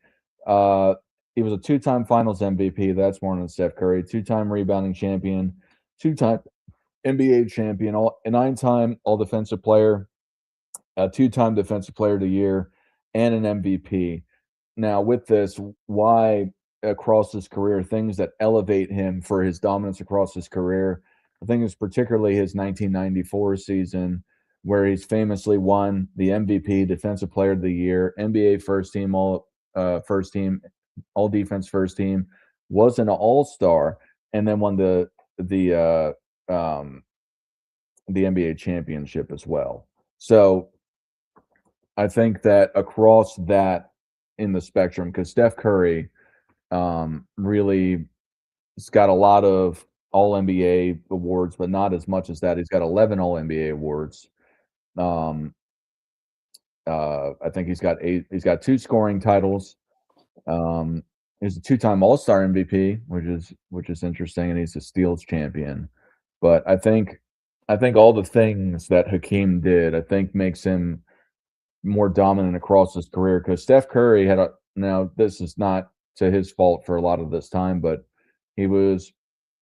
He was a 2-time Finals MVP. That's more than Steph Curry. 2-time rebounding champion. 2-time NBA champion. A 9-time All-Defensive Player. A 2-time Defensive Player of the Year, and an MVP. Now, with this, why across his career, things that elevate him for his dominance across his career, I think it's particularly his 1994 season, where he's famously won the MVP, Defensive Player of the Year, NBA First Team, All Defense First Team, was an All Star, and then won the NBA championship as well. So I think that across that in the spectrum, because Steph Curry really has got a lot of All NBA awards, but not as much as that. He's got 11 All NBA awards. I think he's got 8. He's got 2 scoring titles. He's a 2-time All-Star MVP, which is interesting, and he's a steals champion. But I think all the things that Hakeem did, I think makes him more dominant across his career, because Steph Curry now this is not to his fault for a lot of this time, but he was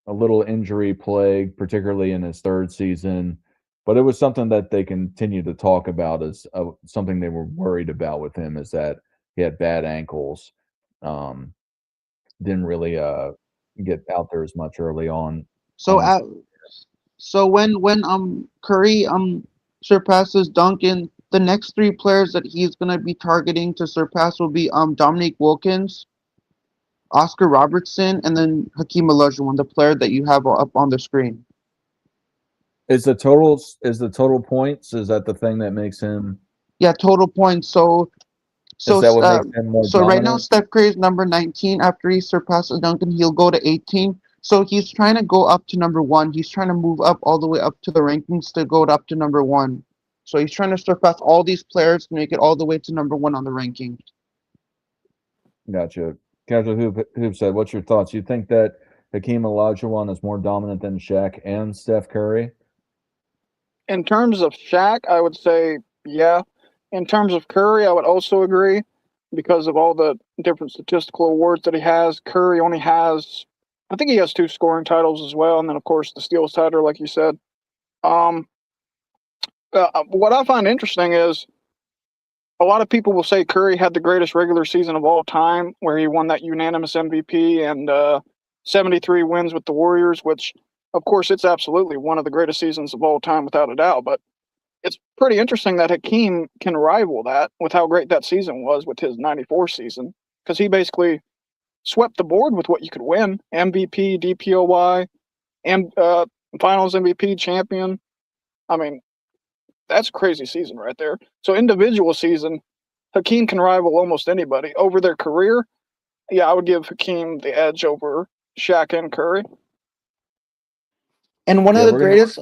a little injury plagued, particularly in his 3rd season. But it was something that they continue to talk about as something they were worried about with him, is that he had bad ankles. Didn't really get out there as much early on. So when Curry surpasses Duncan, the next 3 players that he's gonna be targeting to surpass will be Dominique Wilkins, Oscar Robertson, and then Hakeem Olajuwon, the player that you have up on the screen. Is the total points? Is that the thing that makes him? Yeah, total points. So Is that what makes him more right now dominant? Steph Curry is number 19. After he surpasses Duncan, he'll go to 18. So he's trying to go up to number 1. He's trying to move up all the way up to the rankings to go up to number 1. So he's trying to surpass all these players to make it all the way to number 1 on the rankings. Gotcha. Casual Hoop said, "What's your thoughts? You think that Hakeem Olajuwon is more dominant than Shaq and Steph Curry?" In terms of Shaq, I would say yeah. In terms of Curry, I would also agree because of all the different statistical awards that he has. Curry only has, I think he has 2 scoring titles as well, and then of course the steals title, like you said. What I find interesting is a lot of people will say Curry had the greatest regular season of all time, where he won that unanimous MVP and 73 wins with the Warriors, which, of course, it's absolutely one of the greatest seasons of all time, without a doubt. But it's pretty interesting that Hakeem can rival that with how great that season was with his 94 season, because he basically swept the board with what you could win: MVP, DPOY, and Finals MVP, champion. I mean, that's a crazy season right there. So individual season, Hakeem can rival almost anybody. Over their career, yeah, I would give Hakeem the edge over Shaq and Curry. And one Yeah, of the we're gonna. greatest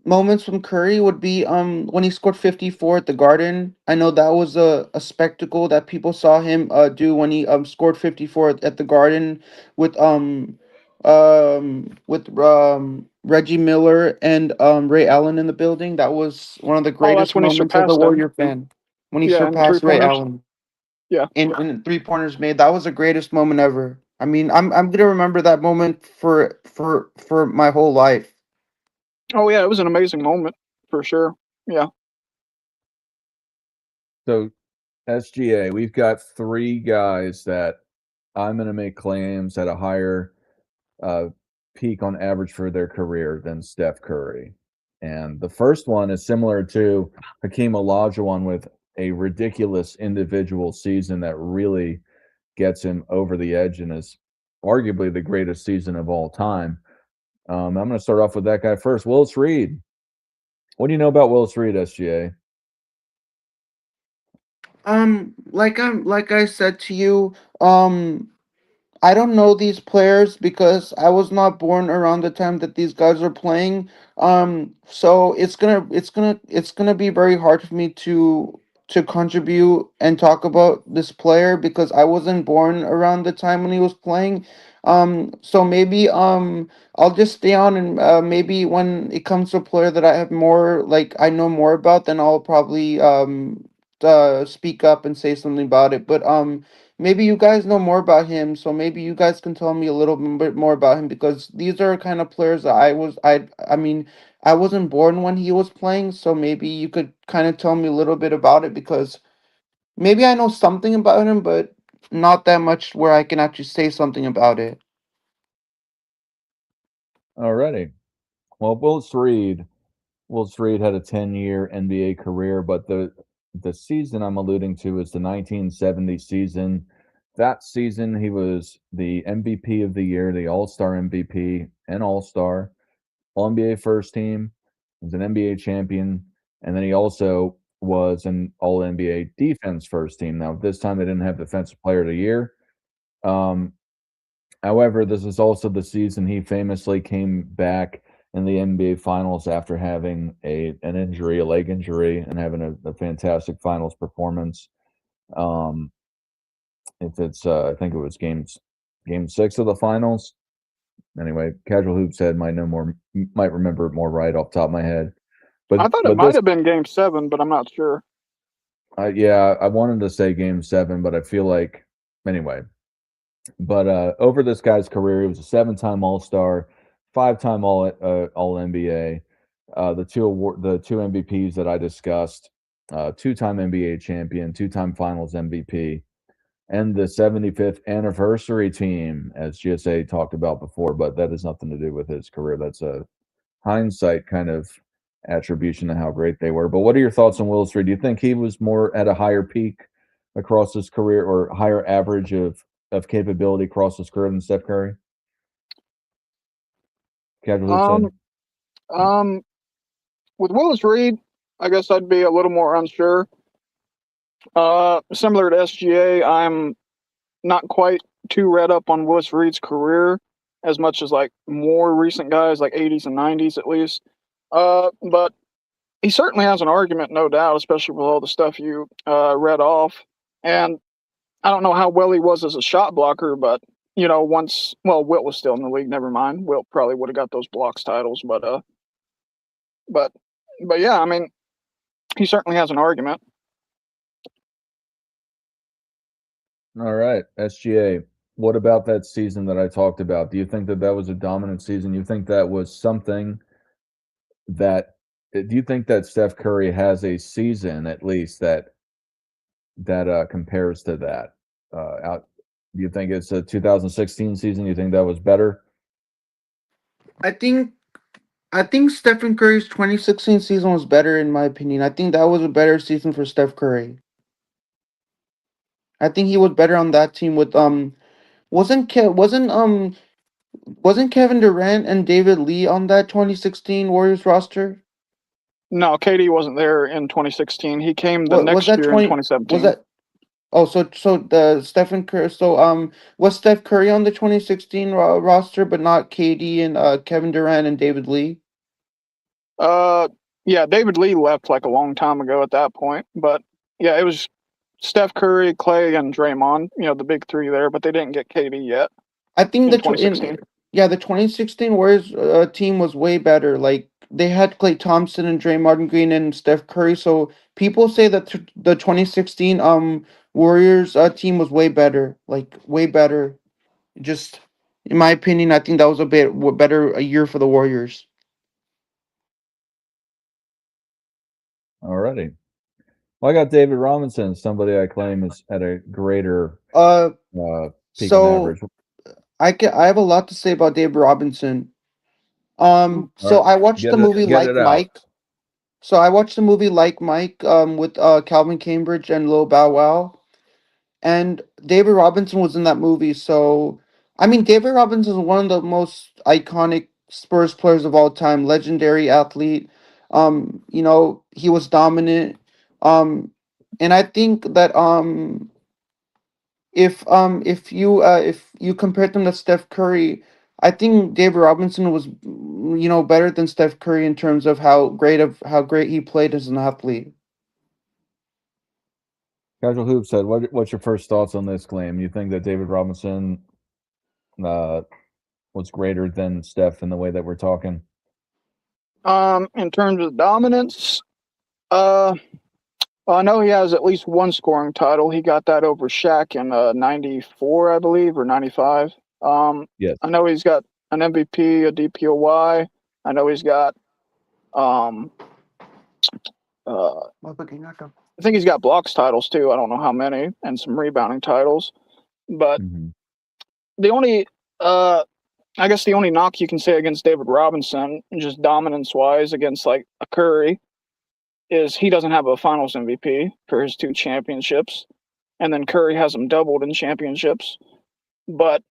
moments from Curry would be when he scored 54 at the Garden. I know that was a spectacle that people saw him do when he scored 54 at the Garden with Reggie Miller and Ray Allen in the building. That was one of the Oh, that's greatest when he moments as a surpassed them. Warrior fan. When he Yeah, and surpassed Ray 3-pointers. Allen Yeah. in 3-pointers made. That was the greatest moment ever. I mean, I'm gonna remember that moment for my whole life. Oh, yeah, it was an amazing moment for sure. Yeah. So, SGA, we've got 3 guys that I'm going to make claims at a higher peak on average for their career than Steph Curry. And the first one is similar to Hakeem Olajuwon, with a ridiculous individual season that really gets him over the edge and is arguably the greatest season of all time. I'm going to start off with that guy first, Willis Reed. What do you know about Willis Reed, SGA? Like I said to you, I don't know these players because I was not born around the time that these guys are playing. So it's gonna be very hard for me to contribute and talk about this player because I wasn't born around the time when he was playing. So maybe I'll just stay on and maybe when it comes to a player that I have more like I know more about, then I'll probably speak up and say something about it. But maybe you guys know more about him, so maybe you guys can tell me a little bit more about him because these are kind of players that I mean I wasn't born when he was playing, so maybe you could kind of tell me a little bit about it because maybe I know something about him, but not that much where I can actually say something about it. Alrighty. Well, Willis Reed had a 10-year NBA career, but the season I'm alluding to is the 1970 season. That season, he was the MVP of the year, the All-Star MVP and All-Star, All-NBA first team, was an NBA champion, and then he also was an All-NBA defense first team. Now, this time they didn't have Defensive Player of the Year. However, this is also the season he famously came back in the NBA Finals after having an injury, a leg injury, and having a fantastic Finals performance. Um, if it's, I think it was game 6 of the Finals. Anyway, Casual Hoops Head might know more, might remember it more right off the top of my head. I thought it might have been Game 7, but I'm not sure. Yeah, I wanted to say game 7, but I feel like anyway. But over this guy's career, he was a 7-time All-Star, 5-time All NBA. The two MVPs that I discussed, 2-time NBA champion, 2-time Finals MVP, and the 75th anniversary team, as GSA talked about before. But that has nothing to do with his career. That's a hindsight kind of attribution to how great they were. But what are your thoughts on Willis Reed? Do you think he was more at a higher peak across his career or higher average of capability across his career than Steph Curry? Casual Hoops Um, Head? um, with Willis Reed, I guess I'd be a little more unsure. Similar to SGA, I'm not quite too read up on Willis Reed's career as much as like more recent guys, like 80s and 90s at least. But he certainly has an argument, no doubt, especially with all the stuff you read off. And I don't know how well he was as a shot blocker, but once Wilt was still in the league. Never mind, Wilt probably would have got those blocks titles, but yeah, I mean, he certainly has an argument. All right, SGA. What about that season that I talked about? Do you think that was a dominant season? You think that was something that? Do you think that Steph Curry has a season at least that compares to that? Do you think it's a 2016 season? You think that was better? I think Stephen Curry's 2016 season was better in my opinion. I think that was a better season for Steph Curry. I think he was better on that team with wasn't Kevin Durant and David Lee on that 2016 Warriors roster? No, KD wasn't there in 2016. He came the What next year in 2017. was that so the Stephen Curry was Steph Curry on the 2016 roster but not KD and Kevin Durant and David Lee? Yeah, David Lee left like a long time ago at that point, but yeah, it was Steph Curry, Clay, and Draymond. The big three there, but they didn't get KD yet. I think in 2016. The 2016 Warriors team was way better. Like they had Klay Thompson and Draymond Green and Steph Curry. So people say that the 2016 Warriors team was way better. Like way better. Just in my opinion, I think that was a bit better a year for the Warriors. Alrighty. Well, I got David Robinson, somebody I claim is at a greater peak So average. I have a lot to say about David Robinson. So Alright, I watched the movie get Like it out. Mike. So I watched the movie Like Mike with Calvin Cambridge and Lil Bow Wow. And David Robinson was in that movie. So I mean David Robinson is one of the most iconic Spurs players of all time, legendary athlete. He was dominant. And I think that if you compared them to Steph Curry, I think David Robinson was better than Steph Curry in terms of how great he played as an athlete. Casual Hoop said, what's your first thoughts on this claim? You think that David Robinson uh, was greater than Steph in the way that we're talking? In terms of dominance, I know he has at least one scoring title. He got that over Shaq in '94, I believe, or '95. Yes. I know he's got an MVP, a DPOY. I know he's got I think he's got blocks titles too. I don't know how many, and some rebounding titles. But the only, I guess, the only knock you can say against David Robinson, just dominance wise, against like a Curry, is he doesn't have a Finals MVP for his 2 championships, and then Curry has him doubled in championships. But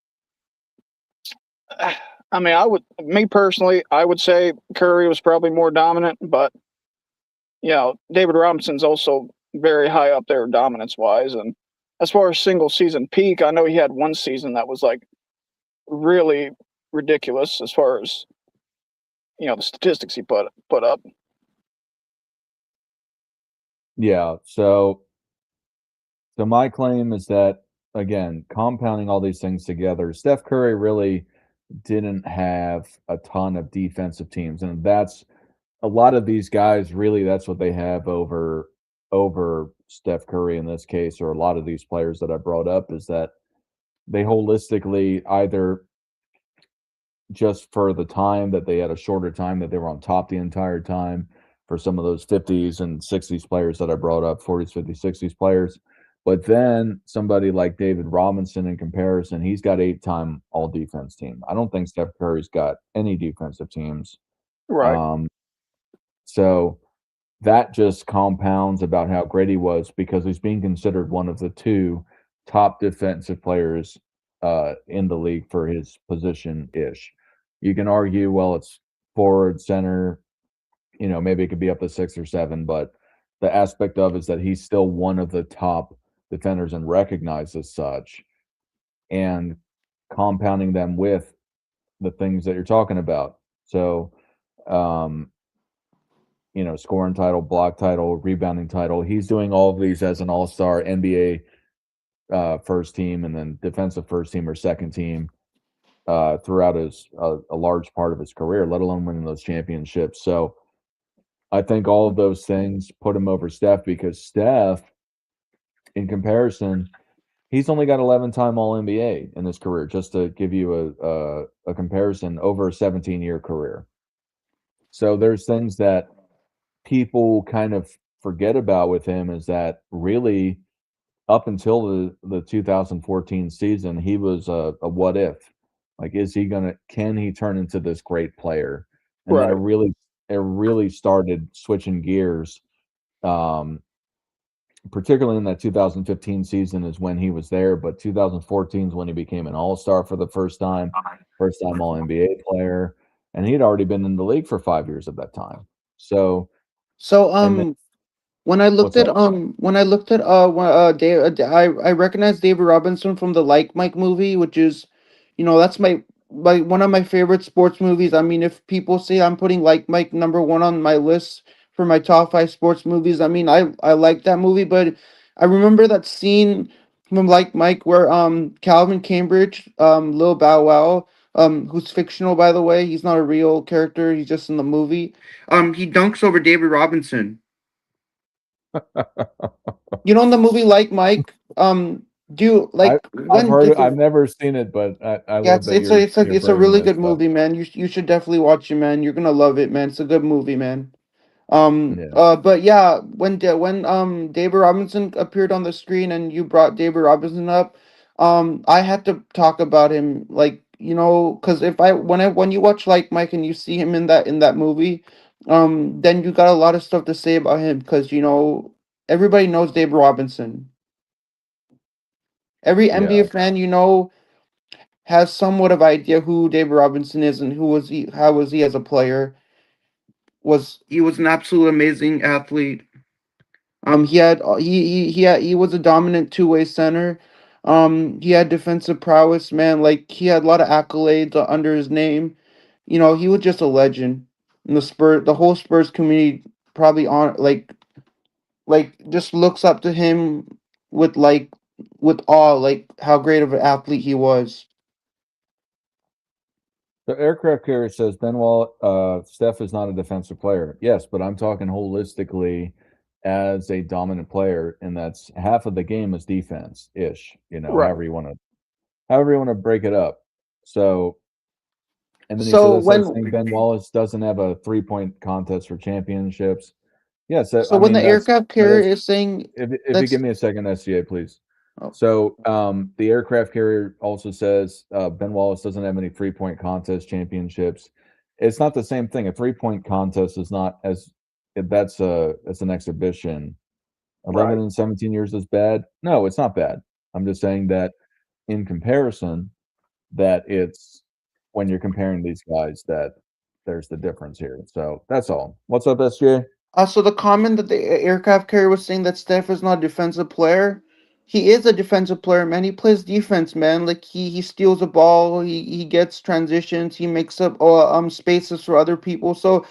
I mean, me personally, I would say Curry was probably more dominant, but David Robinson's also very high up there dominance wise. And as far as single season peak, I know he had one season that was like really ridiculous as far as the statistics he put up. Yeah. So my claim is that, again, compounding all these things together, Steph Curry really didn't have a ton of defensive teams, and that's a lot of these guys. Really, that's what they have over Steph Curry in this case, or a lot of these players that I brought up, is that they holistically, either just for the time that they had a shorter time that they were on top the entire time, for some of those 50s and 60s players that I brought up, 40s, 50s, 60s players. But then somebody like David Robinson, in comparison, he's got 8-time all defense team. I don't think Steph Curry's got any defensive teams. Right. So that just compounds about how great he was, because he's being considered one of the 2 top defensive players in the league for his position-ish. You can argue, well, it's forward, center, maybe it could be up to 6 or 7, but the aspect of is that he's still one of the top defenders and recognized as such, and compounding them with the things that you're talking about. So, scoring title, block title, rebounding title. He's doing all of these as an all-star NBA first team, and then defensive first team or second team throughout a large part of his career, let alone winning those championships. So I think all of those things put him over Steph, because Steph, in comparison, he's only got 11-time All-NBA in his career, just to give you a comparison, over a 17-year career. So there's things that people kind of forget about with him, is that really up until the 2014 season, he was a what if. Like, can he turn into this great player? And Right. then it really started switching gears, particularly in that 2015 season is when he was there, but 2014 is when he became an all-star for the first time All-NBA player, and he'd already been in the league for 5 years at that time. So, and then when I looked what's at up? I recognized David Robinson from the Like Mike movie, which is, that's my one of my favorite sports movies. I mean, if people say I'm putting Like Mike #1 on my list for my top 5 sports movies, I mean, I like that movie, but I remember that scene from Like Mike where Calvin Cambridge, Lil Bow Wow, who's fictional, by the way, he's not a real character, he's just in the movie. He dunks over David Robinson. In the movie Like Mike, I've heard it. I've never seen it, but I yeah, love that you're it's a bringing really this good up. movie, man. You should definitely watch it, man. You're gonna love it, man. It's a good movie, man. Yeah. But yeah, when David Robinson appeared on the screen and you brought David Robinson up, I had to talk about him, like, because when you watch Like Mike and you see him in that movie, then you got a lot of stuff to say about him, because everybody knows David Robinson. Every Yeah. NBA fan has somewhat of idea who David Robinson is and how was he as a player. He was an absolute amazing athlete. He was a dominant two-way center. He had defensive prowess, man. Like he had a lot of accolades under his name. He was just a legend. And the whole Spurs community probably on like just looks up to him with with awe, like how great of an athlete he was. The aircraft carrier says Steph is not a defensive player. Yes, but I'm talking holistically as a dominant player, and that's half of the game is defense ish. Right. However you want to break it up. So, and then he So says when Ben Wallace doesn't have a 3-point contest for championships. Yes, so I when mean the aircraft that carrier is. is saying If you that's give me a second, SCA, please. oh, So the aircraft carrier also says Ben Wallace doesn't have any 3-point contest championships. It's not the same thing. A 3-point contest is not as that's an exhibition. 11 Right. and 17 years is bad. No, it's not bad. I'm just saying that in comparison, that it's when you're comparing these guys that there's the difference here. So that's all. What's up, SJ? so the comment that the aircraft carrier was saying that Steph is not a defensive player, he is a defensive player, man. He plays defense, man. Like he steals the ball, he gets transitions, he makes up spaces for other people. So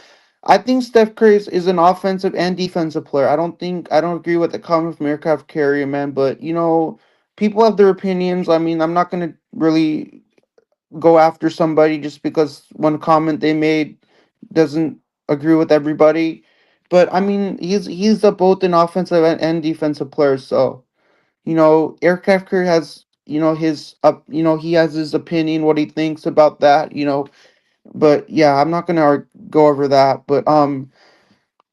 I think Steph Curry is an offensive and defensive player. I don't agree with the comment from aircraft carrier, man. But people have their opinions. I mean, I'm not gonna really go after somebody just because one comment they made doesn't agree with everybody. But I mean, he's a both an offensive and defensive player. So aircraft carrier has his up. He has his opinion, what he thinks about that. But yeah, I'm not gonna go over that. But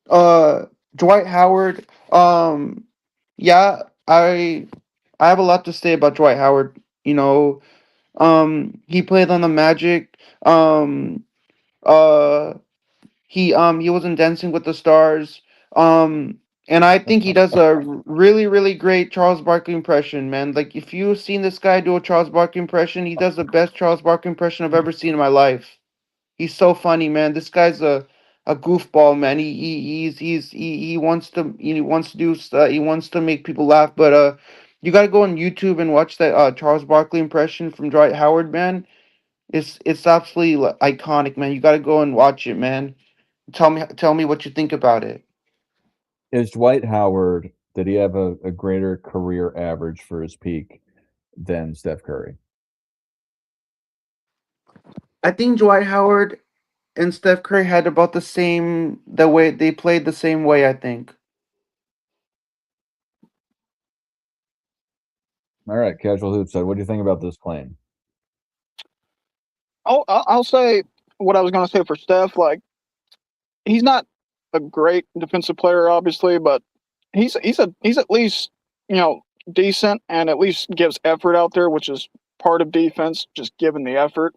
uh, Dwight Howard. Yeah, I have a lot to say about Dwight Howard. He played on the Magic. Uh, he was in Dancing with the Stars. And I think he does a really, really great Charles Barkley impression, man. Like if you've seen this guy do a Charles Barkley impression, he does the best Charles Barkley impression I've ever seen in my life. He's so funny, man. This guy's a goofball, man. He wants to do he wants to make people laugh, but you gotta go on YouTube and watch that Charles Barkley impression from Dwight Howard, man. It's absolutely iconic, man. You gotta go and watch it, man. Tell me what you think about it. Is Dwight Howard, did he have a greater career average for his peak than Steph Curry? I think Dwight Howard and Steph Curry had about the way they played the same way, I think. All right, Casual Hoop said, what do you think about this claim? I'll say what I was going to say for Steph. Like, he's not a great defensive player, obviously, but he's at least decent and at least gives effort out there, which is part of defense. Just giving the effort.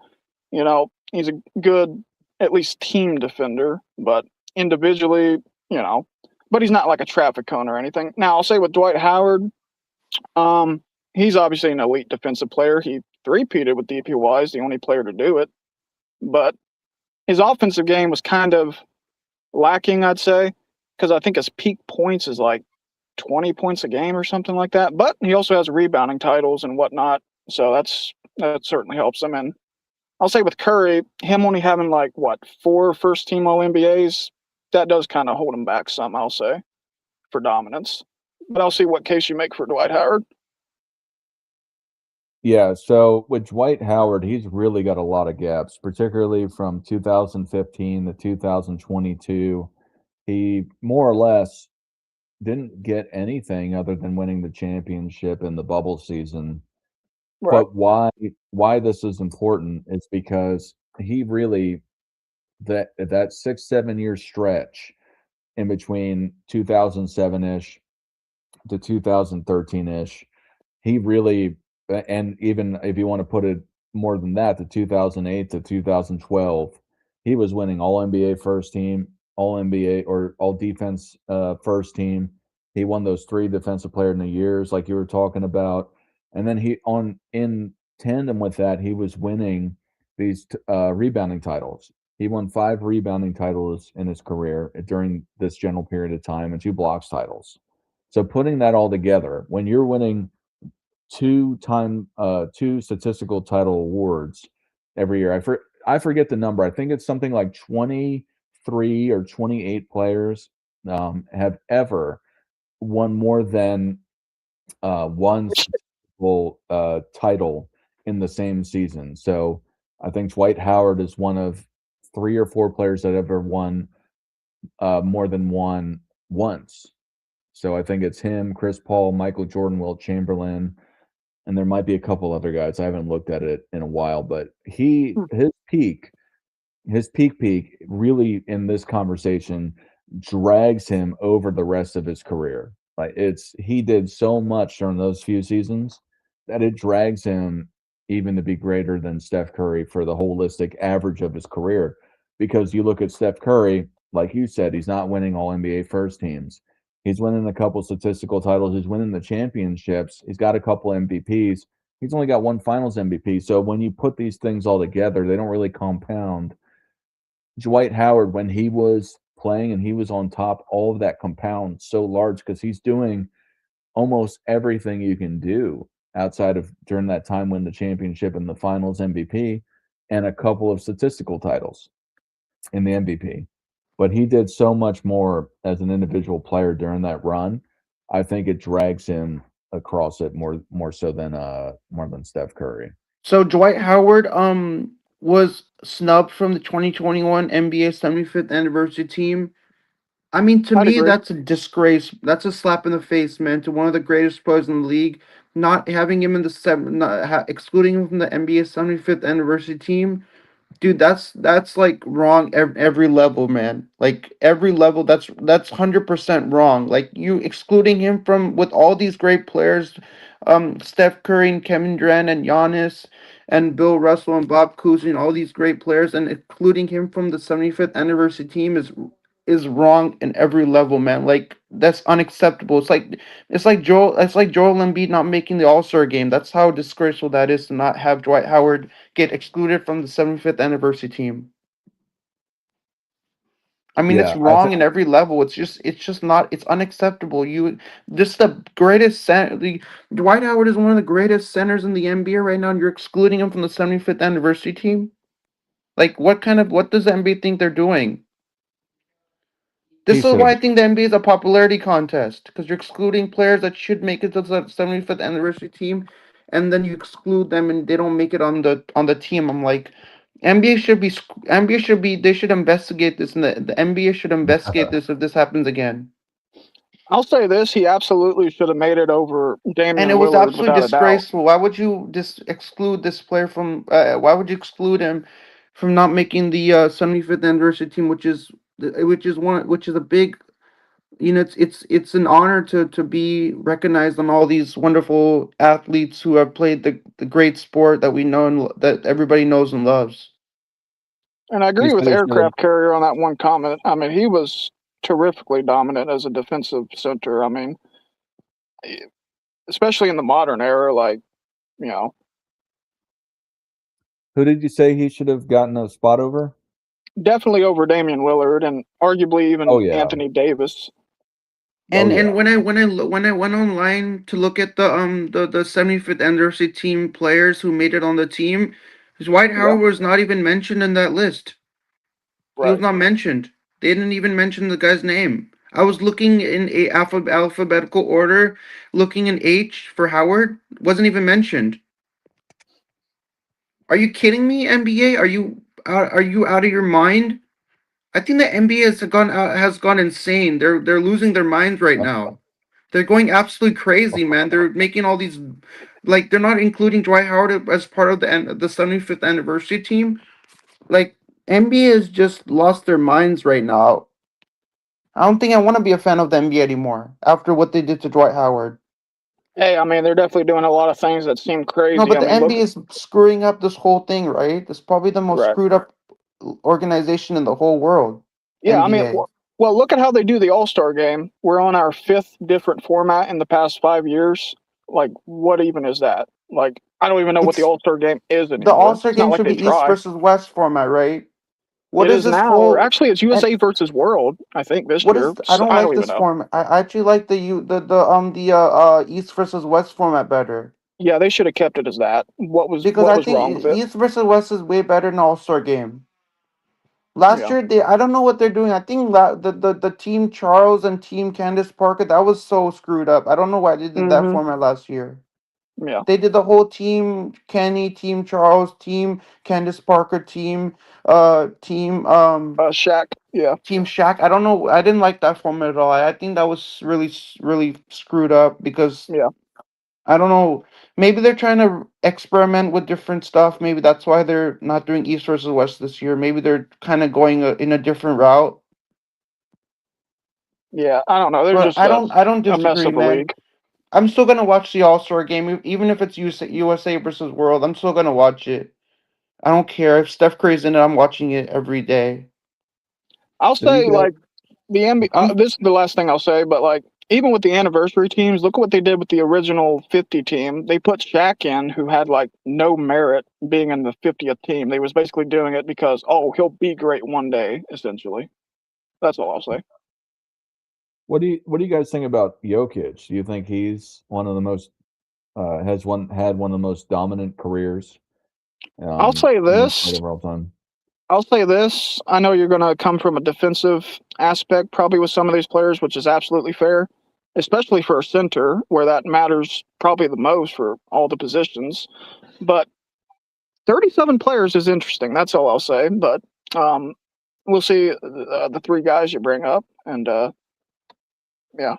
He's a good at least team defender, but individually, but he's not like a traffic cone or anything. Now I'll say with Dwight Howard, he's obviously an elite defensive player. He three-peated with DPY, is the only player to do it, but his offensive game was kind of lacking, I'd say, because I think his peak points is like 20 points a game or something like that. But he also has rebounding titles and whatnot, so that certainly helps him. And I'll say with Curry, him only having like 4 first-team All-NBAs, that does kind of hold him back some, I'll say, for dominance. But I'll see what case you make for Dwight Howard. Yeah, so with Dwight Howard, he's really got a lot of gaps, particularly from 2015 to 2022. He more or less didn't get anything other than winning the championship in the bubble season. Right. But why this is important is because he really that 6-7 year stretch in between 2007-ish to 2013-ish, he really, and even if you want to put it more than that, to 2008 to 2012, he was winning all NBA first team, all NBA or all defense first team. He won those 3 defensive player in the years like you were talking about. And then in tandem with that, he was winning these rebounding titles. He won 5 rebounding titles in his career during this general period of time and 2 blocks titles. So putting that all together, when you're winning two statistical title awards every year. I forget the number. I think it's something like 23 or 28 players have ever won more than one statistical title in the same season. So I think Dwight Howard is one of 3 or 4 players that ever won more than one once. So I think it's him, Chris Paul, Michael Jordan, Wilt Chamberlain, and there might be a couple other guys. I haven't looked at it in a while, but his peak really in this conversation drags him over the rest of his career. Like he did so much during those few seasons that it drags him even to be greater than Steph Curry for the holistic average of his career. Because you look at Steph Curry, like you said, he's not winning all NBA first teams. He's winning a couple statistical titles. He's winning the championships. He's got a couple MVPs. He's only got one finals MVP. So when you put these things all together, they don't really compound. Dwight Howard, when he was playing and he was on top, all of that compounds so large because he's doing almost everything you can do outside of during that time when the championship and the finals MVP and a couple of statistical titles in the MVP. But he did so much more as an individual player during that run. I think it drags him across it more so than Steph Curry. So Dwight Howard was snubbed from the 2021 NBA 75th anniversary team. I mean, to I'd me, agree. that's a disgrace. That's a slap in the face, man, to one of the greatest players in the league. Not having him in the excluding him from the NBA 75th anniversary team. Dude, that's like wrong every level, man. Like every level, that's 100% wrong. Like you excluding him from with all these great players, Steph Curry and Kevin Durant and Giannis and Bill Russell and Bob Cousy and all these great players, and including him from the 75th anniversary team is wrong in every level, man. Like that's unacceptable. Joel Embiid not making the All-Star game. That's how disgraceful that is to not have Dwight Howard get excluded from the 75th anniversary team. I mean, it's wrong in every level. It's just not. It's unacceptable. Dwight Howard is one of the greatest centers in the NBA right now, and you're excluding him from the 75th anniversary team. Like, what does the NBA think they're doing? This is why I think the NBA is a popularity contest, because you're excluding players that should make it to the 75th anniversary team, and then you exclude them and they don't make it on the team. I'm like, they should investigate this, and the NBA should investigate this if this happens again. I'll say this: he absolutely should have made it over Damian Lillard. And it was absolutely without a doubt. disgraceful. Why would you exclude this player from? Why would you exclude him from not making the 75th anniversary team, which is a big, it's an honor to be recognized on all these wonderful athletes who have played the great sport that we know and that everybody knows and loves. And I agree with Aircraft Carrier on that one comment. I mean, he was terrifically dominant as a defensive center. I mean, especially in the modern era, like, Who did you say he should have gotten a spot over? Definitely over Damian Lillard and arguably even Anthony Davis. And when I went online to look at the 75th anniversary team players who made it on the team, Dwight Howard was not even mentioned in that list. Right. He was not mentioned. They didn't even mention the guy's name. I was looking in a alphabetical order, looking in H for Howard, wasn't even mentioned. Are you kidding me, NBA? Are you out of your mind? I think the NBA has gone insane. They're losing their minds right now. They're going absolutely crazy, man. They're making all these, like, they're not including Dwight Howard as part of the 75th anniversary team. Like, NBA has just lost their minds right now. I don't think I want to be a fan of the NBA anymore after what they did to Dwight Howard. Hey, I mean, they're definitely doing a lot of things that seem crazy. No, but the NBA is screwing up this whole thing, right? It's probably the most screwed up organization in the whole world. Yeah, NBA. I mean, well, look at how they do the All-Star game. We're on our 5th different format in the past 5 years. Like, what even is that? Like, I don't even know what the All-Star game is anymore. The All-Star game should be East versus West format, right? What is this now? Actually, it's USA versus World. I think this year. I don't like this format. I actually like the East versus West format better. Yeah, they should have kept it as that. What was because what I was wrong think with it? East versus West is way better than All Star Game. Last Yeah. year, I don't know what they're doing. I think the team Charles and team Candace Parker, that was so screwed up. I don't know why they did that Mm-hmm. format last year. Yeah. They did the whole team Kenny, team Charles, team Candace Parker, team Shaq. Yeah. team Shaq. I don't know. I didn't like that format at all. I think that was really screwed up because Yeah. I don't know. Maybe they're trying to experiment with different stuff. Maybe that's why they're not doing East versus West this year. Maybe they're kind of going in a different route. Yeah. I don't know. They're But just I don't a mess disagree, of a man. league. I'm still gonna watch the All Star game, even if it's USA versus World. I'm still gonna watch it. I don't care if Steph Curry's in it. I'm watching it every day. I'll So you say got like the NBA. I'm This is the last thing I'll say, but like even with the anniversary teams, look what they did with the original 50 team. They put Shaq in, who had like no merit being in the 50th team. They was basically doing it because he'll be great one day. Essentially, that's all I'll say. what do you guys think about Jokic? Do you think he's one of the most had one of the most dominant careers? I'll say in the this. sport of all time. I'll say this. I know you're going to come from a defensive aspect, probably with some of these players, which is absolutely fair, especially for a center, where that matters probably the most for all the positions. But 37 players is interesting. That's all I'll say. But we'll see the three guys you bring up, and yeah.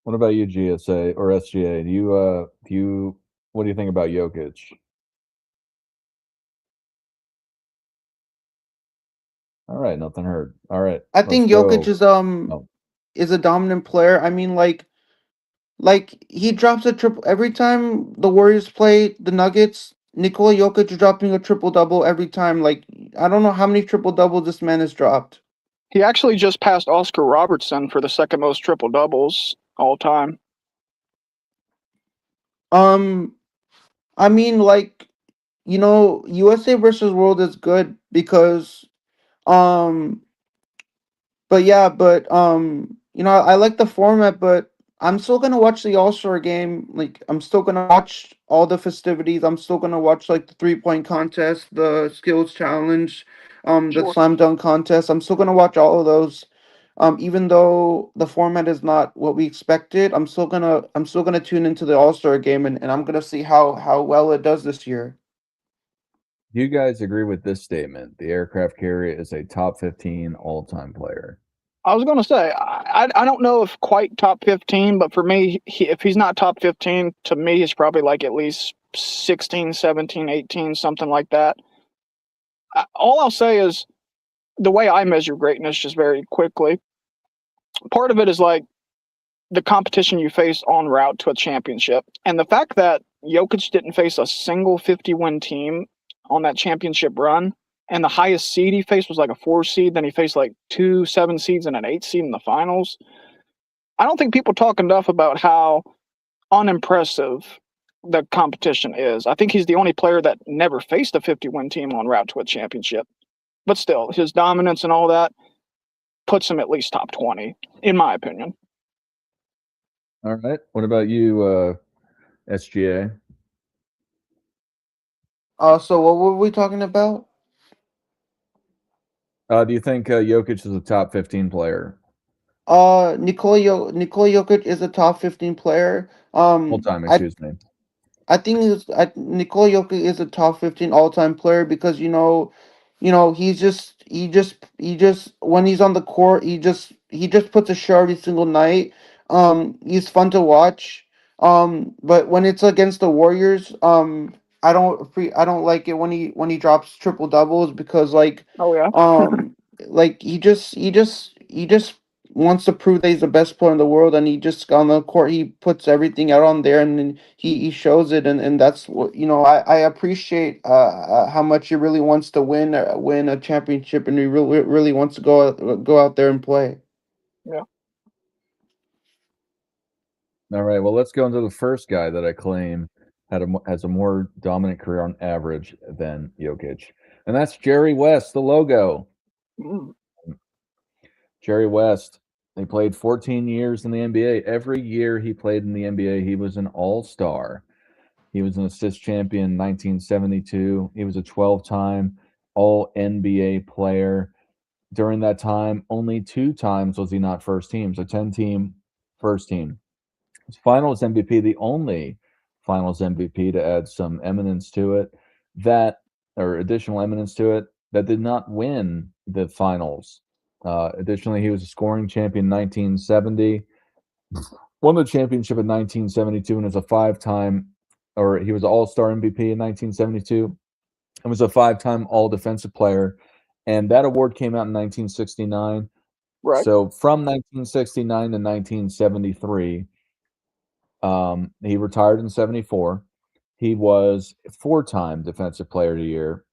What about you, GSA or SGA? What do you think about Jokic? All right, nothing heard. All right, I let's think go. Jokic is a dominant player. I mean, like he drops a triple every time the Warriors play the Nuggets. Nikola Jokic is dropping a triple double every time. Like I don't know how many triple doubles this man has dropped. He actually just passed Oscar Robertson for the second most triple doubles all time. I mean, like USA versus World is good because um but yeah, but I like the format, but I'm still gonna watch the All Star game. Like I'm still gonna watch all the festivities. I'm still gonna watch like the 3-point contest, the skills challenge, the Sure. slam dunk contest. I'm still gonna watch all of those. Even though the format is not what we expected, I'm still gonna tune into the All Star game and I'm gonna see how well it does this year. Do you guys agree with this statement? The aircraft carrier is a top 15 all-time player. I was going to say, I don't know if quite top 15, but for me, if he's not top 15, to me, he's probably like at least 16, 17, 18, something like that. All I'll say is the way I measure greatness, just very quickly, part of it is like the competition you face en route to a championship. And the fact that Jokic didn't face a single 50-win team on that championship run, and the highest seed he faced was like a 4 seed, then he faced like 2 7 seeds and an 8 seed in the finals. I don't think people talk enough about how unimpressive the competition is. I think he's the only player that never faced a 50-win team on route to a championship. But still, his dominance and all that puts him at least top 20, in my opinion. All right. What about you, SGA? So what were we talking about? Do you think Jokic is a top 15 player? Nikola Jokic is a top 15 player. All time, excuse me. I think Nikola Jokic is a top 15 all-time player because he just when he's on the court he just puts a show every single night. He's fun to watch. But when it's against the Warriors, I don't like it when he drops triple doubles because Oh, yeah. like he just wants to prove that he's the best player in the world, and he just on the court he puts everything out on there, and then he shows it, and that's what I appreciate how much he really wants to win a championship, and he really wants to go out there and play. Yeah. All right. Well, let's go into the first guy that I claim has a more dominant career on average than Jokic, and that's Jerry West, the logo. Mm. Jerry West He played 14 years in the NBA. Every year he played in the NBA, he was an all-star. He was an assist champion in 1972. He was a 12-time All-NBA player. During that time, only 2 times was he not first team, so 10-team, first team. His Finals MVP, the only Finals MVP to add some eminence to it, or additional eminence to it, that did not win the Finals. Additionally, he was a scoring champion in 1970, won the championship in 1972, and is a 5-time, or he was All-Star MVP in 1972, and was a 5-time All-Defensive Player. And that award came out in 1969. Right. So from 1969 to 1973, he retired in 74. He was 4-time Defensive Player of the Year,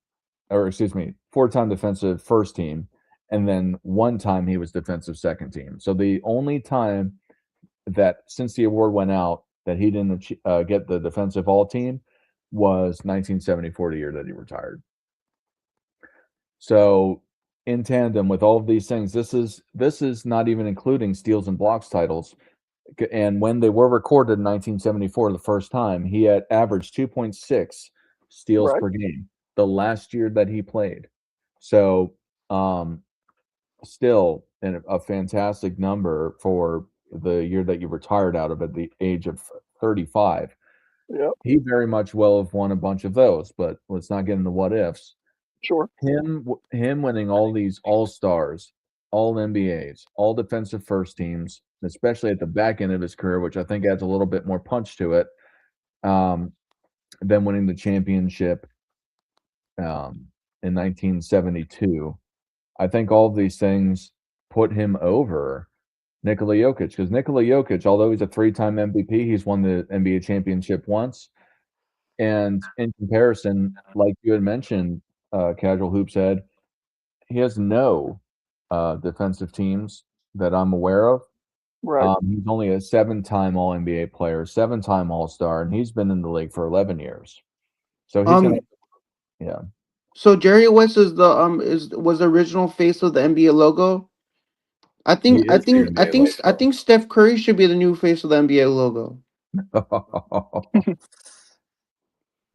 or excuse me, 4-time Defensive First Team, and then 1 time he was Defensive Second Team. So the only time that since the award went out that he didn't get the Defensive All Team was 1974, the year that he retired. So in tandem with all of these things, this is not even including steals and blocks titles. And when they were recorded in 1974 the first time, he had averaged 2.6 steals Right. per game the last year that he played. So still a fantastic number for the year that you retired out of at the age of 35. Yep. He very much will have won a bunch of those, but let's not get into what ifs. Sure. Him winning all these all-stars, all NBAs, all defensive first teams, especially at the back end of his career, which I think adds a little bit more punch to it, than winning the championship in 1972. I think all of these things put him over Nikola Jokic, because Nikola Jokic, although he's a 3-time MVP, he's won the NBA championship once. And in comparison, like you had mentioned, Casual Hoops Head, he has no defensive teams that I'm aware of. Right. He's only a 7-time All-NBA player, 7-time All-Star, and he's been in the league for 11 years. So he's gonna, yeah. So Jerry West was the original face of the NBA logo. I think He is the NBA I think Steph Curry should be the new face of the NBA logo.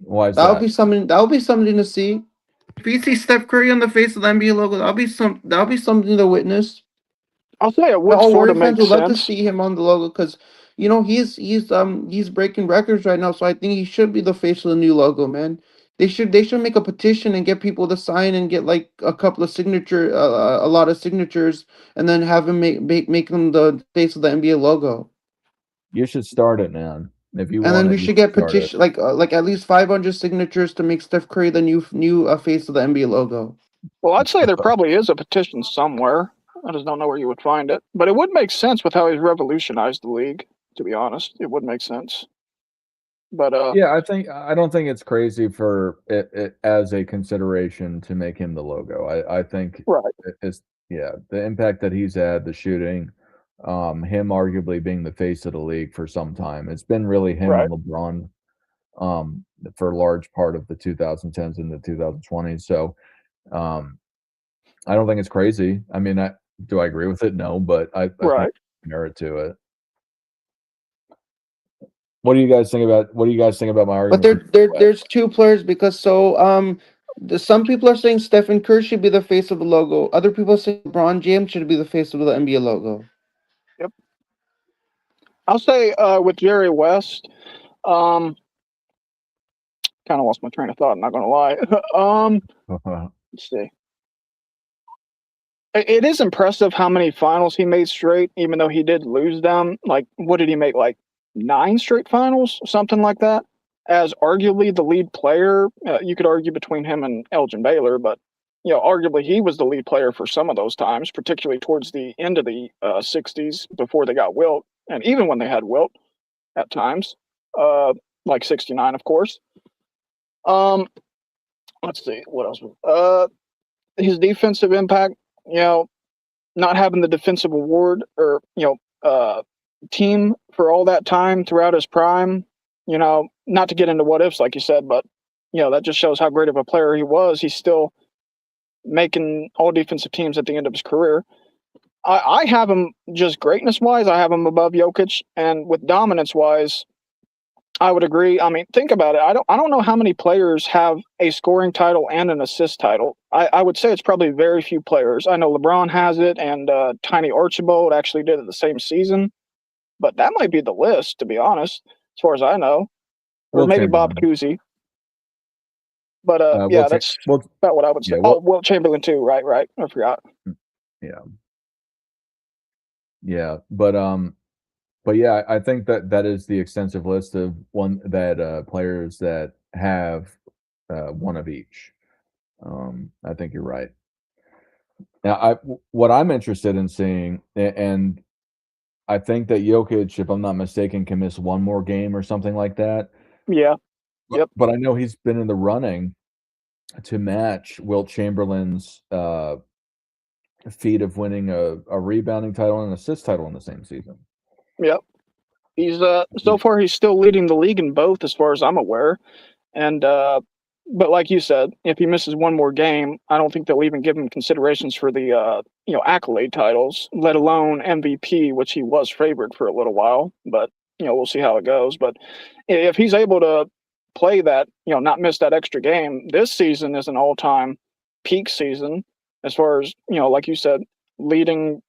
Why is That would that? be something. That would be something to see. If you see Steph Curry on the face of the NBA logo, that'll be something to witness. I'll say it would All sort of Warrior fans make would love to sense. see him on the logo because he's breaking records right now. So I think he should be the face of the new logo, man. They should make a petition and get people to sign and get like a couple of a lot of signatures, and then have him make him the face of the NBA logo. You should start it, man. If you And want then it, we you should get start it. petition like at least 500 signatures to make Steph Curry the new face of the NBA logo. Well, I'd say there probably is a petition somewhere. I just don't know where you would find it. But it would make sense with how he's revolutionized the league, to be honest. It would make sense. But Yeah, I don't think it's crazy for it as a consideration to make him the logo. I think right. it's the impact that he's had, the shooting, him arguably being the face of the league for some time. It's been really him Right. and LeBron for a large part of the 2010s and the 2020s. So I don't think it's crazy. I mean, do I agree with it? No, but I think Right. there's merit to it. What do you guys think about my argument? But there's 2 players because some people are saying Stephen Curry should be the face of the logo. Other people say LeBron James should be the face of the NBA logo. Yep. I'll say with Jerry West, kind of lost my train of thought. I'm not going to lie. Let's see. It is impressive how many finals he made straight, even though he did lose them. Like, what did he make? Like 9 straight finals, something like that. As arguably the lead player, you could argue between him and Elgin Baylor, but arguably he was the lead player for some of those times, particularly towards the end of the 60s before they got Wilt, and even when they had Wilt at times, like 69, of course. Let's see what else. His defensive impact, not having the defensive award or team for all that time throughout his prime. Not to get into what ifs, like you said, but that just shows how great of a player he was. He's still making all defensive teams at the end of his career. I have him just greatness wise. I have him above Jokic, and with dominance wise, I would agree. I mean, think about it. I don't know how many players have a scoring title and an assist title. I would say it's probably very few players. I know LeBron has it, and Tiny Archibald actually did it the same season. But that might be the list, to be honest, as far as I know, or Wilt maybe Bob Chamberlain. Cousy. But Wilt yeah, Cha- that's Wilt- about what I would say. yeah, Oh, Wilt- Wilt Chamberlain too. Right. I forgot. yeah, but yeah, I think that is the extensive list of players that have one of each. I think you're right. Now, what I'm interested in seeing, and I think that Jokic, if I'm not mistaken, can miss one more game or something like that. Yeah. Yep. But I know he's been in the running to match Wilt Chamberlain's feat of winning a rebounding title and assist title in the same season. Yep. He's so far he's still leading the league in both, as far as I'm aware. And but like you said, if he misses one more game, I don't think they'll even give him considerations for the accolade titles, let alone MVP, which he was favored for a little while. But we'll see how it goes. But if he's able to play that, not miss that extra game, this season is an all-time peak season as far as like you said, leading.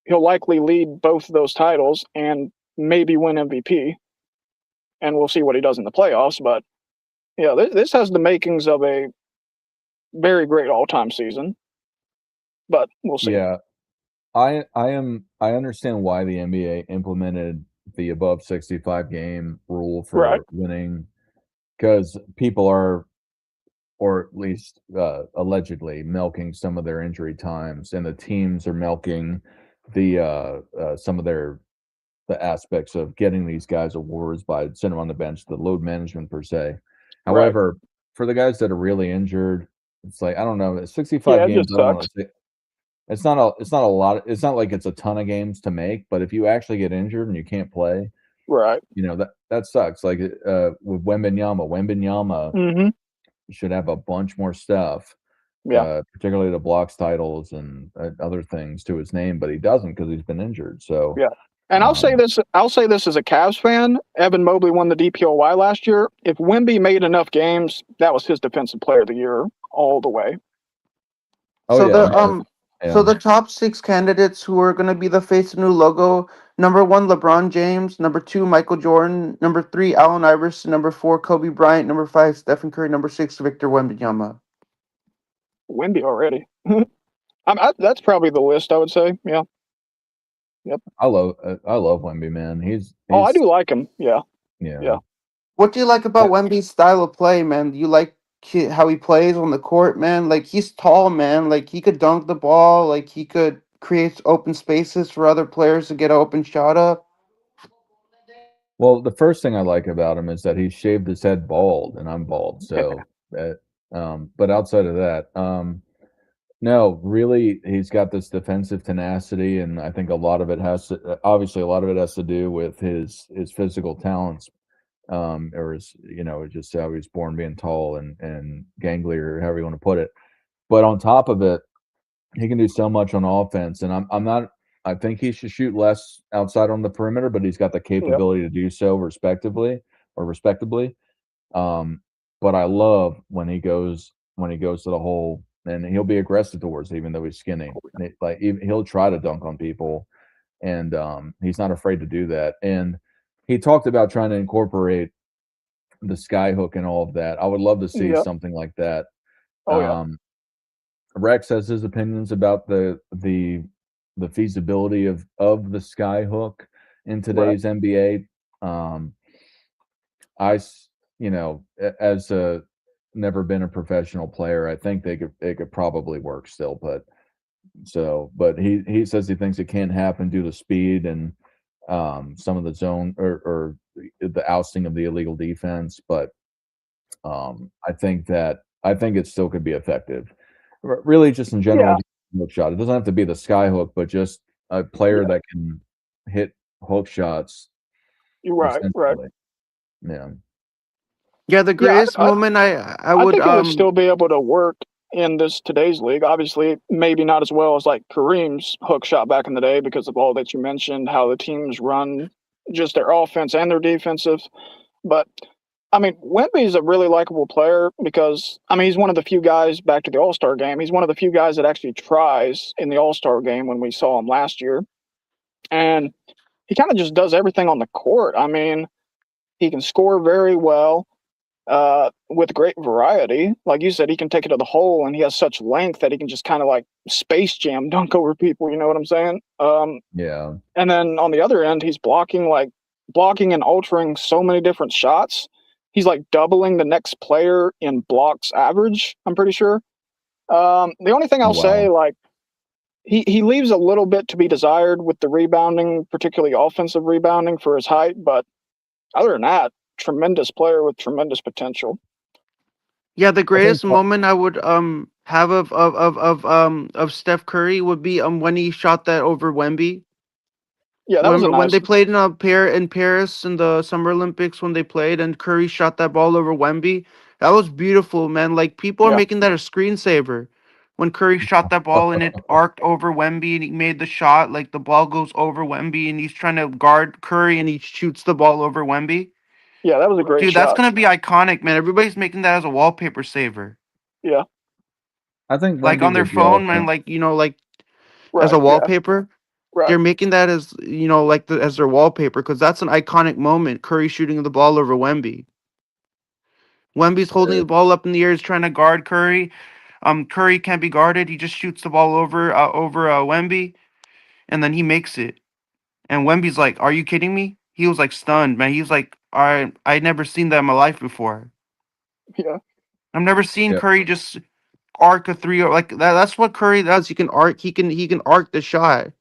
He'll likely lead both of those titles and maybe win MVP. And we'll see what he does in the playoffs. But yeah, this has the makings of a very great all-time season, but we'll see. Yeah, I understand why the NBA implemented the above 65 game rule for Right. winning, because people are, or at least allegedly, milking some of their injury times, and the teams are milking the some of the aspects of getting these guys awards by sending them on the bench, the load management per se. However, for the guys that are really injured, it's like, I don't know, 65 Yeah, it games. just I don't sucks. know, it's not a lot. It's not like it's a ton of games to make, but if you actually get injured and you can't play, Right. that sucks. Like with Wembanyama Mm-hmm. should have a bunch more stuff, Yeah. particularly the blocks titles and other things to his name, but he doesn't because he's been injured. So Yeah. And I'll say this as a Cavs fan. Evan Mobley won the DPOY last year. If Wemby made enough games, that was his defensive player of the year all the way. So yeah. the top 6 candidates who are going to be the face of new logo: number 1, LeBron James; number 2, Michael Jordan; number 3, Allen Iverson; number 4, Kobe Bryant; number 5, Stephen Curry; number 6, Victor Wembanyama. Wemby already. That's probably the list, I would say. Yeah. Yep. I love Wemby, man. He's I do like him. Yeah. Yeah. What do you like about Wemby's style of play, man? Do you like how he plays on the court, man? Like, he's tall, man. Like, he could dunk the ball. Like, he could create open spaces for other players to get an open shot up. Well, the first thing I like about him is that he shaved his head bald, and I'm bald. So but outside of that, no, really, he's got this defensive tenacity, and I think a lot of it has to do with his physical talents, or his, just how he was born being tall and gangly, or however you want to put it. But on top of it, he can do so much on offense, and I think he should shoot less outside on the perimeter, but he's got the capability to do so respectably. But I love when he goes to the hole, and he'll be aggressive towards it, even though he's skinny. He'll try to dunk on people, and he's not afraid to do that. And he talked about trying to incorporate the sky hook and all of that. I would love to see something like that. Rex has his opinions about the feasibility of the sky hook in today's NBA. As a never been a professional player, I think they could probably work still, but he says he thinks it can't happen due to speed and some of the zone or the ousting of the illegal defense, but I think it still could be effective. Really, just in general, hook shot. It doesn't have to be the sky hook, but just a player that can hit hook shots. Right. Yeah. Yeah, the greatest moment I would think it would still be able to work in today's league. Obviously, maybe not as well as like Kareem's hook shot back in the day because of all that you mentioned, how the teams run just their offense and their defensive. But I mean, Wemby's a really likable player because I mean he's one of the few guys back to the All-Star game. He's one of the few guys that actually tries in the All-Star game when we saw him last year, and he kind of just does everything on the court. I mean, he can score very well with great variety. Like you said, he can take it to the hole, and he has such length that he can just kind of like Space Jam dunk over people. You know what I'm saying? Yeah. And then on the other end, he's blocking and altering so many different shots. He's like doubling the next player in blocks average, I'm pretty sure. The only thing I'll say, like, he leaves a little bit to be desired with the rebounding, particularly offensive rebounding for his height. But other than that, tremendous player with tremendous potential. Yeah, the greatest part- moment I would have of Steph Curry would be when he shot that over Wemby. Yeah, that was a When nice. they played in Paris in the Summer Olympics, when they played and Curry shot that ball over Wemby, that was beautiful, man. Like, people are Yeah. making that a screensaver. When Curry shot that ball and it arced over Wemby and he made the shot, like the ball goes over Wemby and he's trying to guard Curry and he shoots the ball over Wemby. Yeah, that was a great Dude, shot. that's gonna be iconic, man. Everybody's making that as a wallpaper saver. Yeah. I think Like Wemby on their would be phone, man, awesome. like, like Right. as a Yeah. wallpaper. Right. They're making that as like as their wallpaper because that's an iconic moment. Curry shooting the ball over Wemby. Wemby's holding the ball up in the air, is trying to guard Curry. Curry can't be guarded. He just shoots the ball over Wemby, and then he makes it. And Wemby's like, "Are you kidding me?" He was like stunned, man. He was like, I'd never seen that in my life before. Yeah. I've never seen Yeah. Curry just arc a three like that. That's what Curry does. He can arc. He can arc the shot.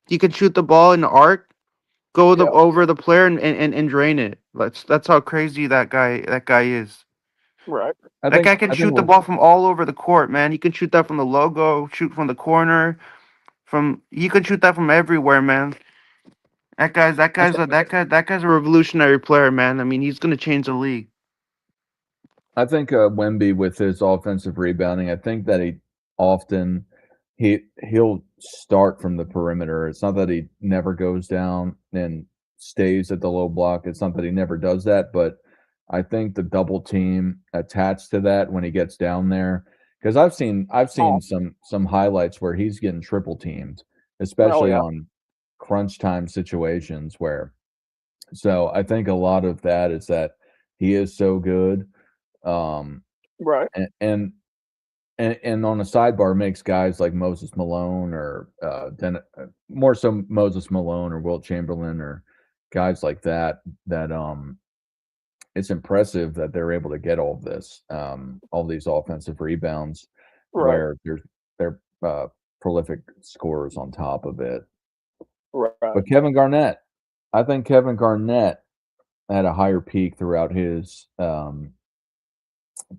He can shoot the ball in the arc, go Yeah. over the player and drain it. That's how crazy that guy is. Right. That guy can shoot the ball from all over the court, man. He can shoot that from the logo, shoot from the corner, he can shoot that from everywhere, man. That guy's a revolutionary player, man. I mean, he's gonna change the league. I think Wemby with his offensive rebounding, I think that he'll start from the perimeter. It's not that he never goes down and stays at the low block. It's not that he never does that, but I think the double team attached to that when he gets down there, because I've seen some highlights where he's getting triple teamed, especially yeah. on crunch time situations where. So I think a lot of that is that he is so good. Right. And on a sidebar makes guys like Moses Malone or more so Moses Malone or Wilt Chamberlain or guys like that it's impressive that they're able to get all this all these offensive rebounds Right. where they're prolific scorers on top of it. Right. But Kevin Garnett, I think Kevin Garnett had a higher peak throughout his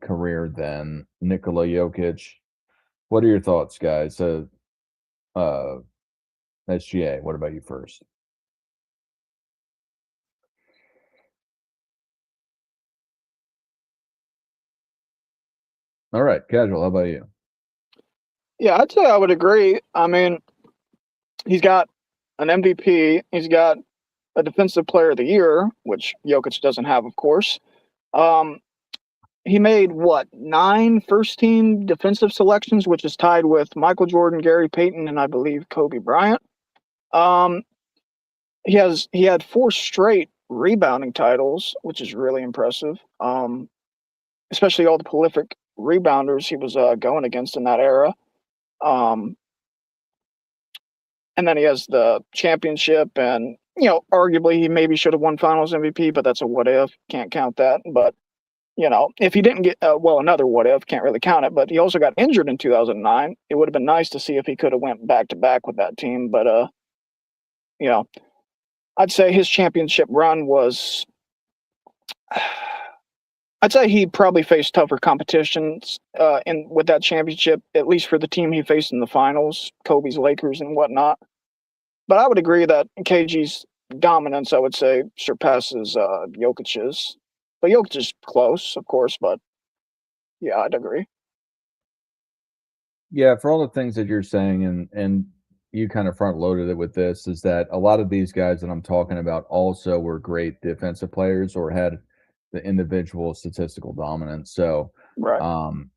career than Nikola Jokic. What are your thoughts, guys? SGA, what about you first? All right, Casual, how about you? Yeah, I'd say I would agree. I mean, he's got an MVP. He's got a Defensive Player of the Year, which Jokic doesn't have, of course. He made 9 first-team defensive selections, which is tied with Michael Jordan, Gary Payton, and I believe Kobe Bryant. He had 4 straight rebounding titles, which is really impressive. Especially all the prolific rebounders he was going against in that era. And then he has the championship, and arguably he maybe should have won Finals MVP, but that's a what if. Can't count that. But if he didn't get another what if, can't really count it. But he also got injured in 2009. It would have been nice to see if he could have went back to back with that team. But I'd say his championship run was. I'd say he probably faced tougher competitions with that championship, at least for the team he faced in the finals, Kobe's Lakers and whatnot. But I would agree that KG's dominance, I would say, surpasses Jokic's. But Jokic is close, of course, but yeah, I'd agree. Yeah, for all the things that you're saying, and you kind of front loaded it with this, is that a lot of these guys that I'm talking about also were great defensive players or had the individual statistical dominance. So, Right. um,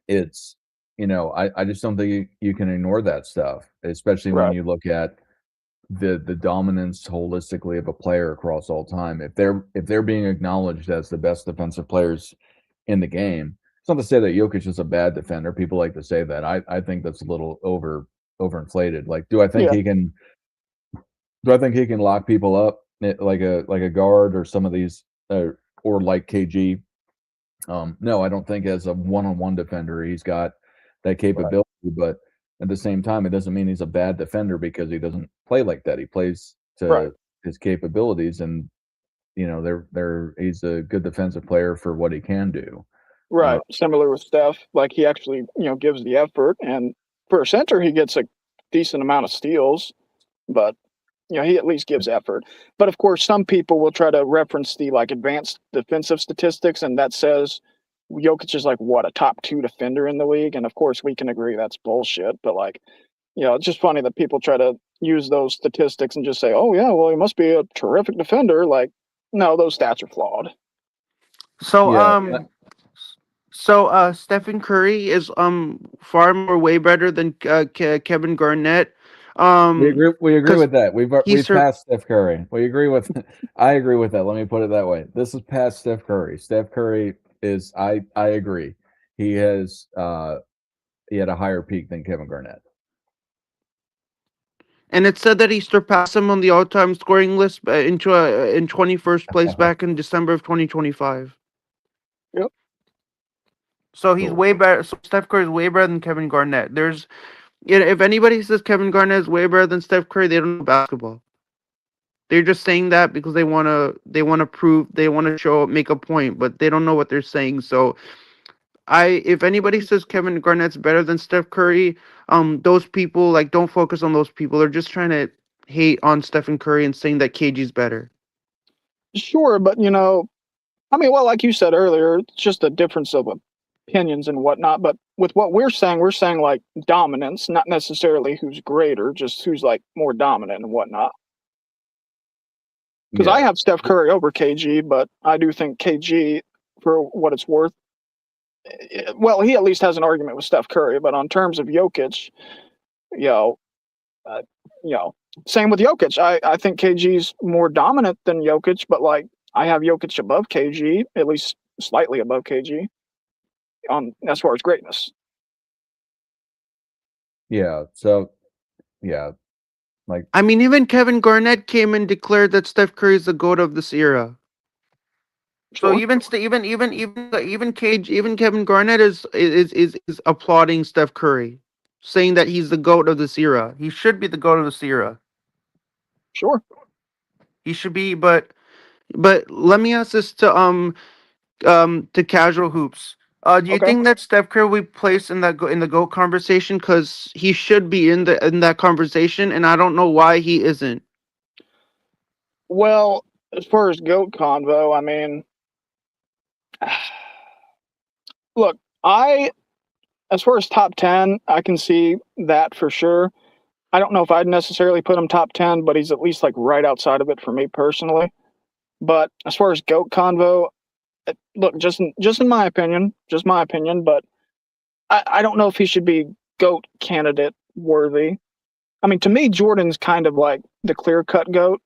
it's I just don't think you can ignore that stuff, especially when Right. you look at the dominance holistically of a player across all time. If they're being acknowledged as the best defensive players in the game, it's not to say that Jokic is a bad defender. People like to say that. I think that's a little overinflated. Like, Yeah. do I think he can lock people up like a guard or some of these or like KG? No, I don't think as a one-on-one defender he's got that Right. capability, but at the same time, it doesn't mean he's a bad defender because he doesn't play like that. He plays Right. to his capabilities, and he's a good defensive player for what he can do. Right. Similar with Steph, like he actually, gives the effort, and for a center, he gets a decent amount of steals, but he at least gives effort. But of course, some people will try to reference the like advanced defensive statistics, and that says Jokic is like what a top 2 defender in the league, and of course we can agree that's bullshit. But like, it's just funny that people try to use those statistics and just say, "Oh yeah, well he must be a terrific defender." Like, no, those stats are flawed. So Yeah, Stephen Curry is far more way better than Kevin Garnett. we Um, agree. We agree because with that. he's We've passed Steph Curry. We agree with. I agree with that. Let me put it that way. This is past Steph Curry. Steph Curry is. I agree. He has. He had a higher peak than Kevin Garnett. and it said that he surpassed him on the all-time scoring list in 21st place back in December of 2025. Yep. So he's Cool. way better. So Steph Curry is way better than Kevin Garnett. If anybody says Kevin Garnett is way better than Steph Curry, they don't know basketball. They're just saying that because they wanna prove, they wanna make a point, but they don't know what they're saying. So if anybody says Kevin Garnett's better than Steph Curry, those people, like, don't focus on those people. They're just trying to hate on Stephen Curry and saying that KG's better. Sure, but I mean, well, like you said earlier, it's just a difference of opinions and whatnot. But with what we're saying like dominance, not necessarily who's greater, just who's like more dominant and whatnot. Because Yeah. I have Steph Curry over KG, but I do think KG, for what it's worth, well, he at least has an argument with Steph Curry. But on terms of Jokic, you know, uh, same with Jokic. I think KG's more dominant than Jokic, but like I have Jokic above KG, at least slightly above KG, on as far as greatness. Yeah. So, yeah. Like, I mean, even Kevin Garnett came and declared that Steph Curry is the GOAT of this era. So Sure. even Kevin Garnett is applauding Steph Curry, saying that he's the GOAT of this era. He should be the GOAT of this era. Sure. He should be, but let me ask this to Casual Hoops. Do you Okay. think that Steph Curry will be placed in in the GOAT conversation? Because he should be in that conversation, and I don't know why he isn't. Well, as far as GOAT convo, I mean, look, as far as top 10, I can see that for sure. I don't know if I'd necessarily put him top 10, but he's at least like right outside of it for me personally. But as far as GOAT convo, look, just in my opinion, but I don't know if he should be GOAT candidate worthy. I mean, to me, Jordan's kind of like the clear cut GOAT,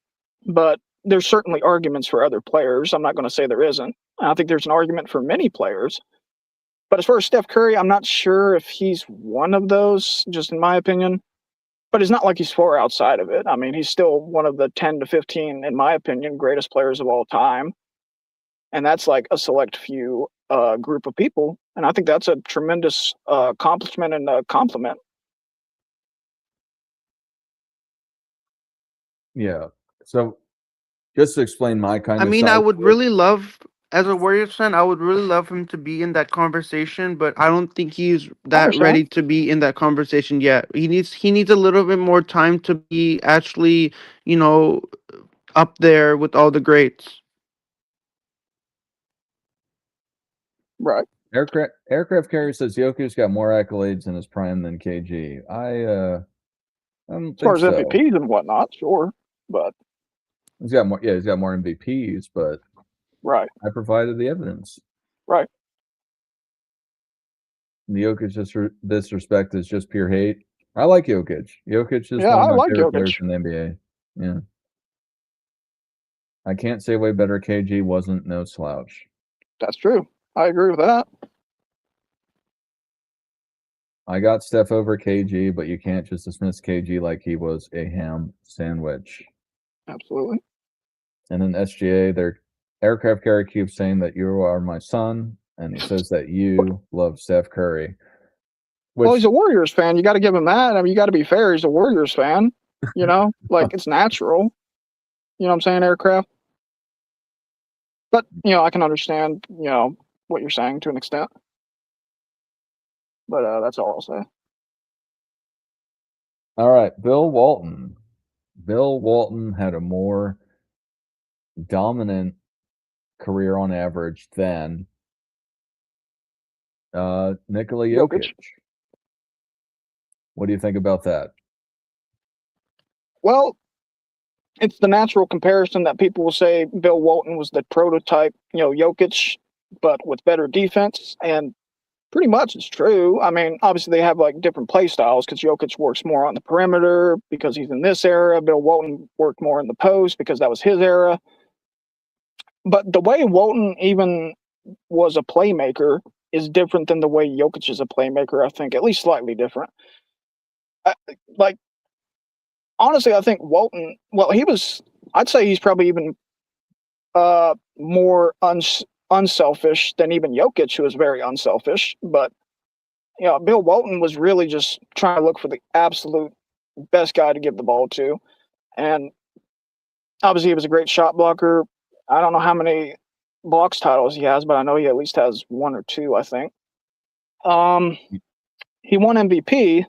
but there's certainly arguments for other players. I'm not going to say there isn't. I think there's an argument for many players. But as far as Steph Curry, I'm not sure if he's one of those, just in my opinion. But it's not like he's far outside of it. I mean, he's still one of the 10 to 15, in my opinion, greatest players of all time. And that's like a select few group of people. And I think that's a tremendous accomplishment and a compliment. yeah. So, just to explain my kind I of mean, side I of would it, really love, as a Warriors fan, I would really love him to be in that conversation, but I don't think he's I that understand. ready to be in that conversation yet. He needs a little bit more time to be actually, you know, up there with all the greats. Right. Aircraft carrier says Jokic's got more accolades in his prime than KG. I don't As far think as so. MVPs and whatnot, sure, but He's got more. Yeah, he's got more MVPs, but right, I provided the evidence. right. The Jokic disrespect is just pure hate. I like Jokic. Jokic is Yeah, one I of my like favorite Jokic. players in the NBA. Yeah. I can't say way better. KG wasn't no slouch. That's true. I agree with that. I got Steph over KG, but you can't just dismiss KG like he was a ham sandwich. Absolutely. And then SGA, their aircraft carrier keeps saying that you are my son, and he says that you love Steph Curry. Which, Well, he's a Warriors fan. You got to give him that. I mean, you got to be fair. He's a Warriors fan. You know, like it's natural. You know what I'm saying, Aircraft? But, you know, I can understand, you know, what you're saying to an extent. But that's all I'll say. all right, Bill Walton. Bill Walton had a more dominant career on average than Nikola Jokic. What do you think about that? Well, it's the natural comparison that people will say Bill Walton was the prototype, you know, Jokic, but with better defense. And pretty much it's true. I mean, obviously they have like different play styles because Jokic works more on the perimeter because he's in this era. Bill Walton worked more in the post because that was his era. But the way Walton even was a playmaker is different than the way Jokic is a playmaker, I think, at least slightly different. Like, honestly, I think Walton, well, I'd say he's probably even more unselfish than even Jokic, who is very unselfish. But, you know, Bill Walton was really just trying to look for the absolute best guy to give the ball to. And obviously, he was a great shot blocker. I don't know how many blocks titles he has, but I know he at least has one or two, I think. He won MVP.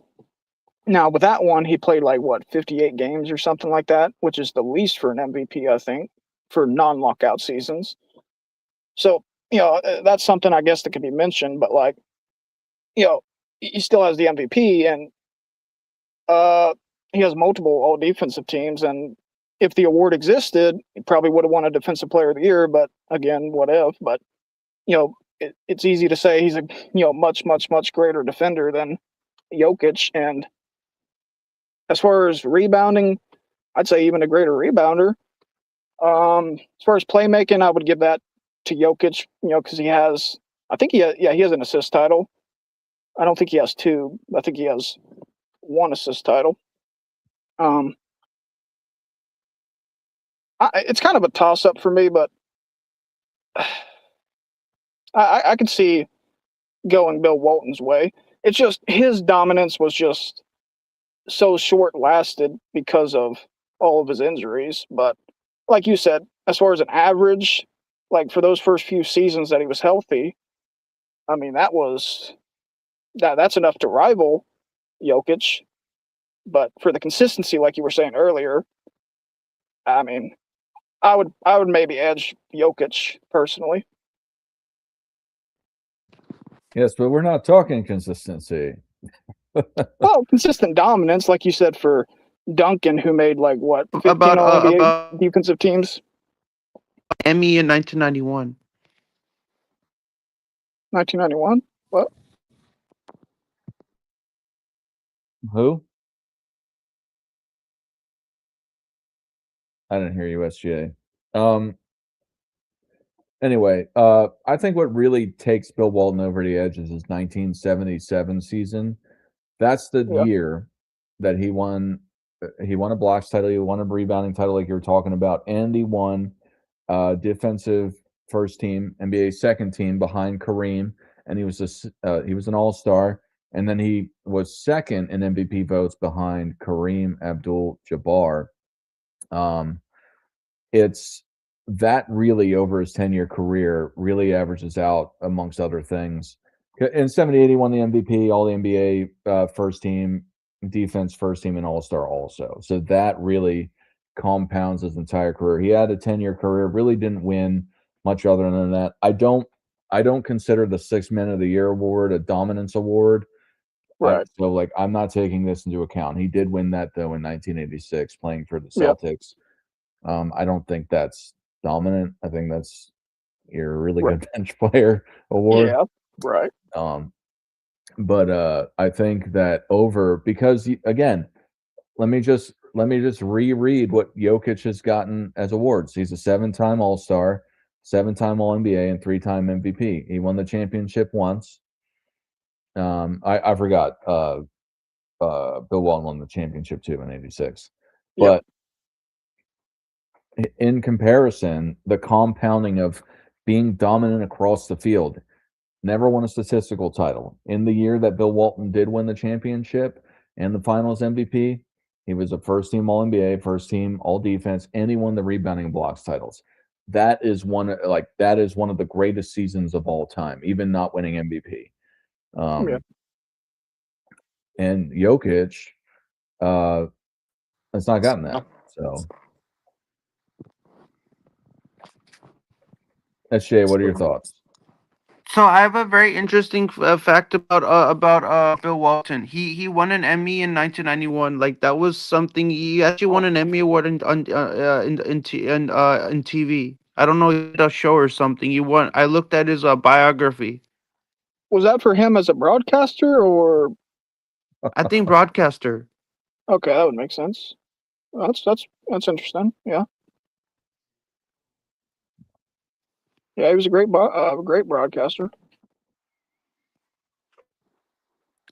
Now, with that one, he played like, 58 games or something like that, which is the least for an MVP, I think, for non-lockout seasons. So, you know, that's something I guess that could be mentioned, but like, you know, he still has the MVP and he has multiple all defensive teams. And if the award existed, he probably would have won a defensive player of the year, but again, what if? But, you know, it's easy to say he's a, you know, much, much, much greater defender than Jokic. And as far as rebounding, I'd say even a greater rebounder. As far as playmaking, I would give that to Jokic, you know, because he has an assist title. I don't think he has two. I think he has one assist title. It's kind of a toss-up for me, but I could see going Bill Walton's way. It's just his dominance was just so short-lasted because of all of his injuries. But like you said, as far as an average, like for those first few seasons that he was healthy, I mean, that's enough to rival Jokic. But for the consistency, like you were saying earlier, I mean, I would maybe edge Jokic personally. Yes, but we're not talking consistency. Well, consistent dominance, like you said, for Duncan, who made like 15 NBA defensive teams. Emmy in 1991. 1991? What? Who? I didn't hear you, SGA. Anyway, I think what really takes Bill Walton over the edge is his 1977 season. That's the year that he won. He won a blocks title. He won a rebounding title, like you were talking about, and he won defensive first team, NBA second team behind Kareem, and he was an all-star. And then he was second in MVP votes behind Kareem Abdul-Jabbar. It's that really over his 10-year career really averages out amongst other things. In 78, he won the MVP, all the NBA first team, defense first team, and all-star also. So that really compounds his entire career. He had a 10-year career, really didn't win much other than that. I don't I don't consider the 6 Men of the Year award a dominance award. Right. So, like, I'm not taking this into account. He did win that, though, in 1986, playing for the Yep. Celtics. I don't think that's dominant. I think that's you're a really Right. good bench player award. Yeah. Right. But I think that because again, let me just reread what Jokic has gotten as awards. He's a 7-time All-Star, 7-time All-NBA, and 3-time MVP. He won the championship once. I forgot. Bill Walton won the championship too in '86. Yep. But in comparison, the compounding of being dominant across the field, never won a statistical title. In the year that Bill Walton did win the championship and the Finals MVP, he was a first-team All-NBA, first-team All-Defense, and he won the rebounding and blocks titles. That is one of the greatest seasons of all time, even not winning MVP. Yeah. And Jokic has not gotten that. So, SJ, what are your thoughts? So I have a very interesting fact about Bill Walton. He won an Emmy in 1991. Like that was something. He actually won an Emmy award in TV. I don't know, a show or something. He won. I looked at his biography. Was that for him as a broadcaster or? I think broadcaster. Okay, that would make sense. That's interesting. Yeah. Yeah, he was a great broadcaster.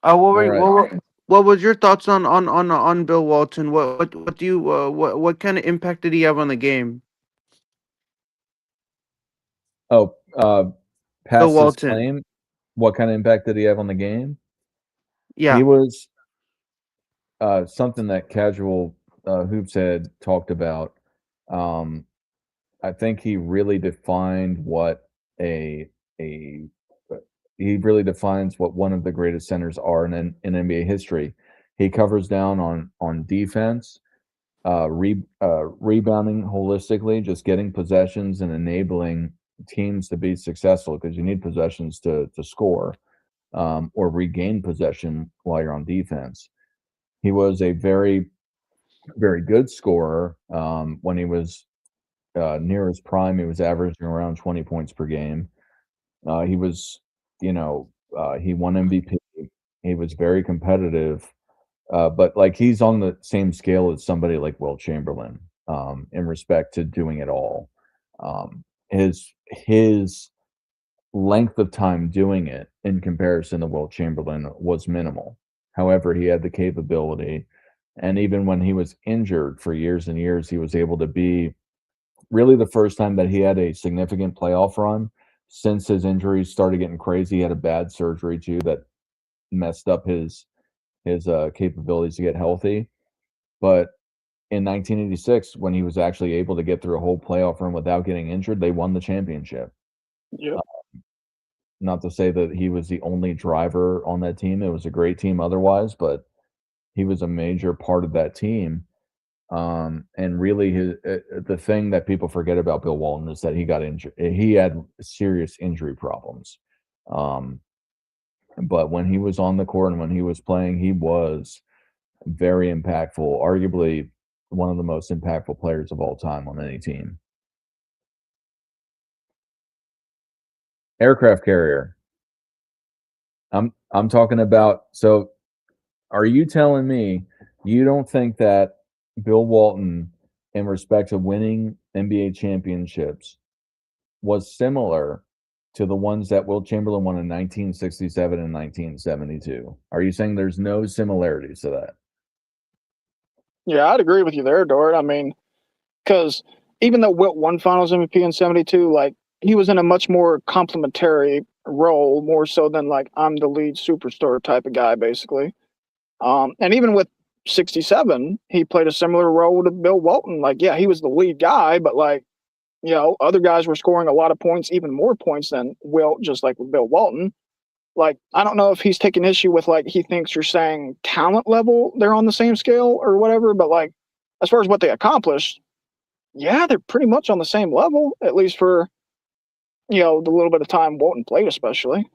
What was your thoughts on Bill Walton? What do you what kind of impact did he have on the game? Oh, Bill past this Walton. claim, what kind of impact did he have on the game? Yeah. He was something that Casual Hoops had talked about. I think he really defined what he really defines what one of the greatest centers are in NBA history. He covers down on defense, rebounding holistically, just getting possessions and enabling teams to be successful because you need possessions to score or regain possession while you're on defense. He was a very, very good scorer when he was near his prime. He was averaging around 20 points per game. He was, he won MVP. He was very competitive, but like he's on the same scale as somebody like Wilt Chamberlain in respect to doing it all. His length of time doing it in comparison to Wilt Chamberlain was minimal. However, he had the capability, and even when he was injured for years and years, he was able to be really the first time that he had a significant playoff run since his injuries started getting crazy. He had a bad surgery too that messed up his capabilities to get healthy. But in 1986, when he was actually able to get through a whole playoff run without getting injured, they won the championship. Yeah. Not to say that he was the only driver on that team. It was a great team otherwise, but he was a major part of that team. And really, the thing that people forget about Bill Walton is that he got injured. He had serious injury problems. But when he was on the court and when he was playing, he was very impactful, arguably one of the most impactful players of all time on any team. Aircraft carrier. I'm talking about. So, are you telling me you don't think that Bill Walton, in respect to winning NBA championships, was similar to the ones that Wilt Chamberlain won in 1967 and 1972? Are you saying there's no similarities to that? Yeah, I'd agree with you there, Dort. I mean, because even though Wilt won Finals MVP in '72, like he was in a much more complementary role, more so than like I'm the lead superstar type of guy, basically. And even with '67, he played a similar role to Bill Walton. Like, yeah, he was the lead guy, but like, other guys were scoring a lot of points, even more points than Wilt, just like with Bill Walton. Like, I don't know if he's taking issue with like he thinks you're saying talent level they're on the same scale or whatever, but like as far as what they accomplished, yeah, they're pretty much on the same level, at least for the little bit of time Walton played, especially.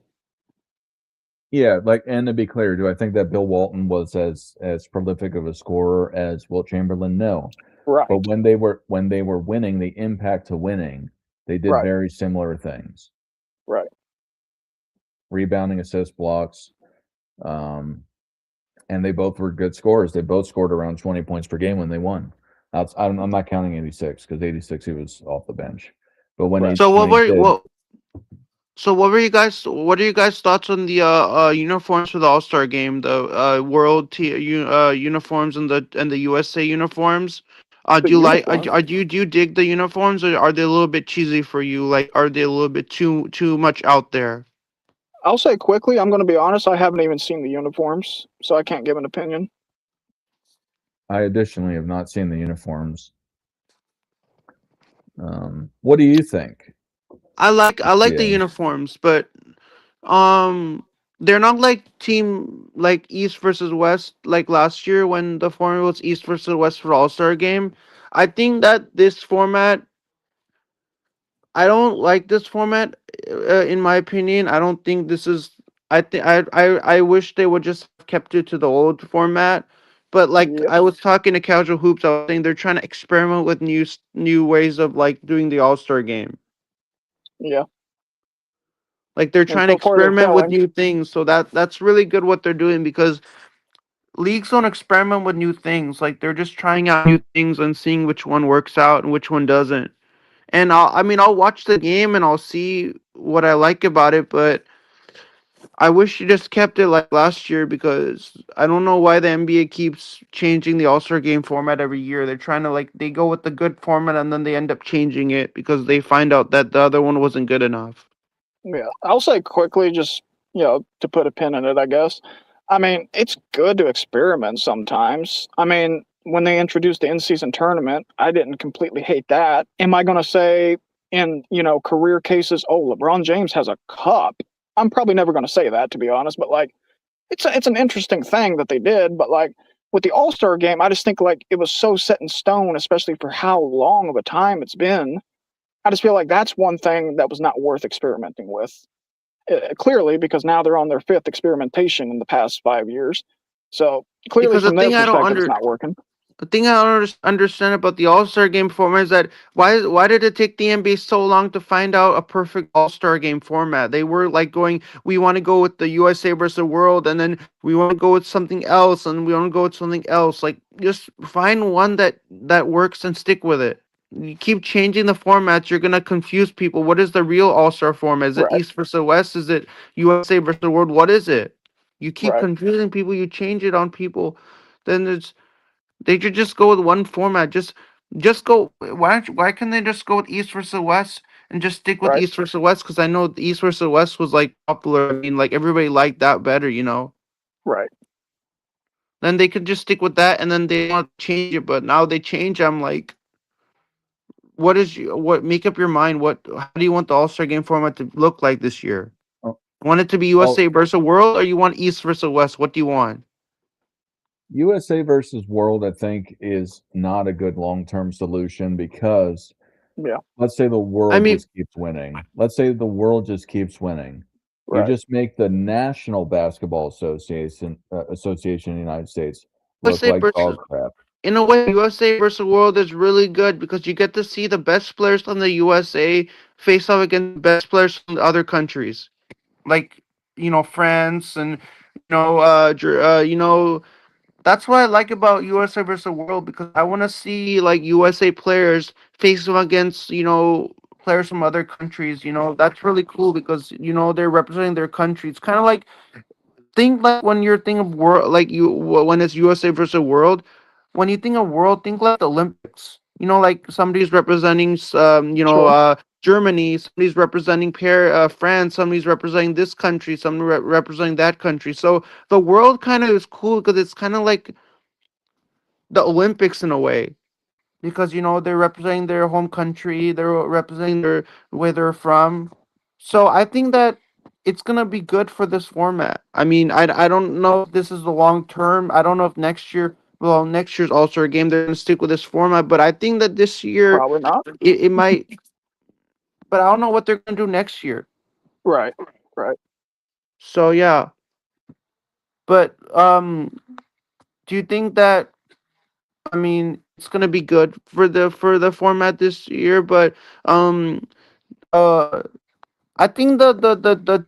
Yeah, and to be clear, do I think that Bill Walton was as prolific of a scorer as Wilt Chamberlain? No. Right. But when they were winning, the impact to winning, they did Right. very similar things. Right. Rebounding, assists, blocks, and they both were good scorers. They both scored around 20 points per game when they won. I'm not counting 86 because 86 he was off the bench. But when Right. he So when he did, what are you guys thoughts on the uniforms for the All-Star game, the uniforms and the USA uniforms? The Do you like uniforms. do you dig the uniforms, or are they a little bit cheesy for you? Like, are they a little bit too much out there? I'll say quickly, I'm going to be honest, I haven't even seen the uniforms, so I can't give an opinion. I additionally have not seen the uniforms. What do you think? I like the Yeah. uniforms, but they're not like team like East versus West like last year when the format was East versus West for All-Star game. I think that this format, I don't like this format. In my opinion, I don't think this is. I think I wish they would just have kept it to the old format. But like Yep. I was talking to Casual Hoops, I was saying they're trying to experiment with new ways of like doing the All-Star game. Yeah. Like they're And trying to so far they're experiment with failing. new things. So that's really good what they're doing, because leagues don't experiment with new things. Like they're just trying out new things and seeing which one works out and which one doesn't. And I'll watch the game and I'll see what I like about it, but I wish you just kept it like last year, because I don't know why the NBA keeps changing the All-Star game format every year. They're trying to they go with the good format and then they end up changing it because they find out that the other one wasn't good enough. Yeah. I'll say quickly, just, to put a pin in it, I guess. I mean, it's good to experiment sometimes. I mean, when they introduced the in-season tournament, I didn't completely hate that. Am I going to say in, career cases, oh, LeBron James has a cup? I'm probably never going to say that, to be honest, but like, it's an interesting thing that they did, but like with the All-Star game, I just think like it was so set in stone, especially for how long of a time it's been. I just feel like that's one thing that was not worth experimenting with. Clearly, because now they're on their fifth experimentation in the past 5 years. So clearly, Because the from their thing I don't perspective, it's not working. The thing I don't understand about the All-Star game format is that why did it take the NBA so long to find out a perfect All-Star game format? They were like going, we want to go with the USA versus the world, and then we want to go with something else, and we want to go with something else. Like, just find one that works and stick with it. You keep changing the formats, you're gonna confuse people. What is the real All-Star format? Is it Right. East versus West? Is it USA versus the world? What is it? You keep Right. confusing people. You change it on people. Then they should just go with one format. Just go. Why can't they just go with East versus West and just stick with Right. East versus West? Because I know the East versus West was like popular. I mean, like everybody liked that better. Right. Then they could just stick with that, and then they want to change it. But now they change. I'm like, what? Make up your mind. How do you want the All-Star game format to look like this year? Oh, Want it to be USA versus World, or you want East versus West? What do you want? USA versus World, I think, is not a good long-term solution because Yeah. let's say the world I mean- just keeps winning. Let's say the world just keeps winning. Right. You just make the National Basketball Association in the United States look USA like versus- dog crap. In a way, USA versus World is really good because you get to see the best players from the USA face off against the best players from the other countries, like France and that's what I like about USA versus World, because I want to see like USA players face them against players from other countries. That's really cool because they're representing their country. It's kind of like think like when you're thinking of world, like when it's USA versus World. When you think of world, think like the Olympics. Like somebody's representing, Sure. Germany, somebody's representing France, somebody's representing this country, somebody representing that country. So the world kind of is cool because it's kind of like the Olympics in a way, because they're representing their home country, they're representing where they're from. So I think that it's gonna be good for this format. I mean, I don't know if this is the long term. I don't know if next year's All-Star game they're gonna stick with this format, but I think that this year Probably not. it might. but I don't know what they're gonna do next year. Right. Right. So yeah, but do you think that? I mean, it's gonna be good for the format this year, but um uh I think the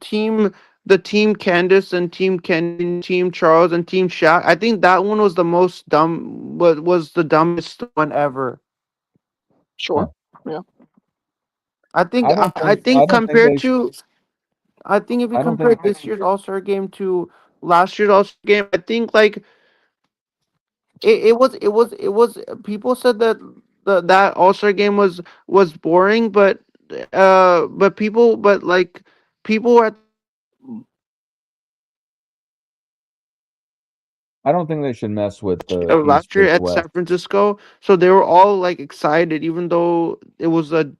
team Candace and team Ken, team Charles and team Shaq. I think that one was the most dumb. What was the dumbest one ever? Sure. Yeah. I I think don't think compared they sh- to I think if you I don't compare think this year's All Star game to last year's All Star game, I think like it was people said that that All Star game was boring, but people but like people were I don't think they should mess with the East last year versus at West. San Francisco, so they were all like excited, even though it was a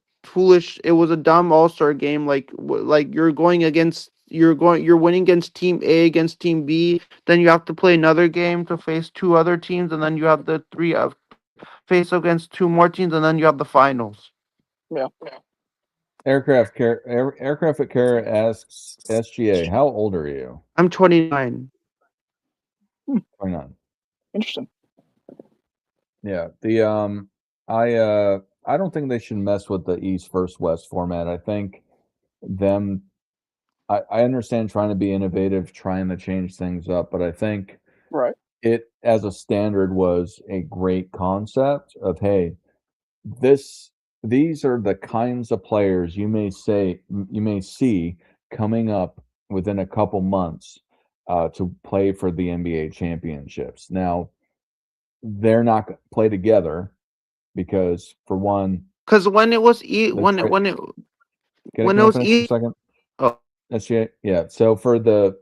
dumb All Star game. Like like you're winning against Team A against Team B, then you have to play another game to face two other teams, and then you have the three of face against two more teams, and then you have the finals. Yeah. Aircraft at Kara asks SGA, how old are you? I'm 29. 29. Interesting. Yeah. I don't think they should mess with the East versus West format. I think them I understand trying to be innovative, trying to change things up, but I think Right. it as a standard was a great concept of hey, these are the kinds of players you may see coming up within a couple months to play for the NBA championships. Now, they're not going to play together because, for one, Because when it was the tra- when it can I was finish for a second? oh, Yeah. So for the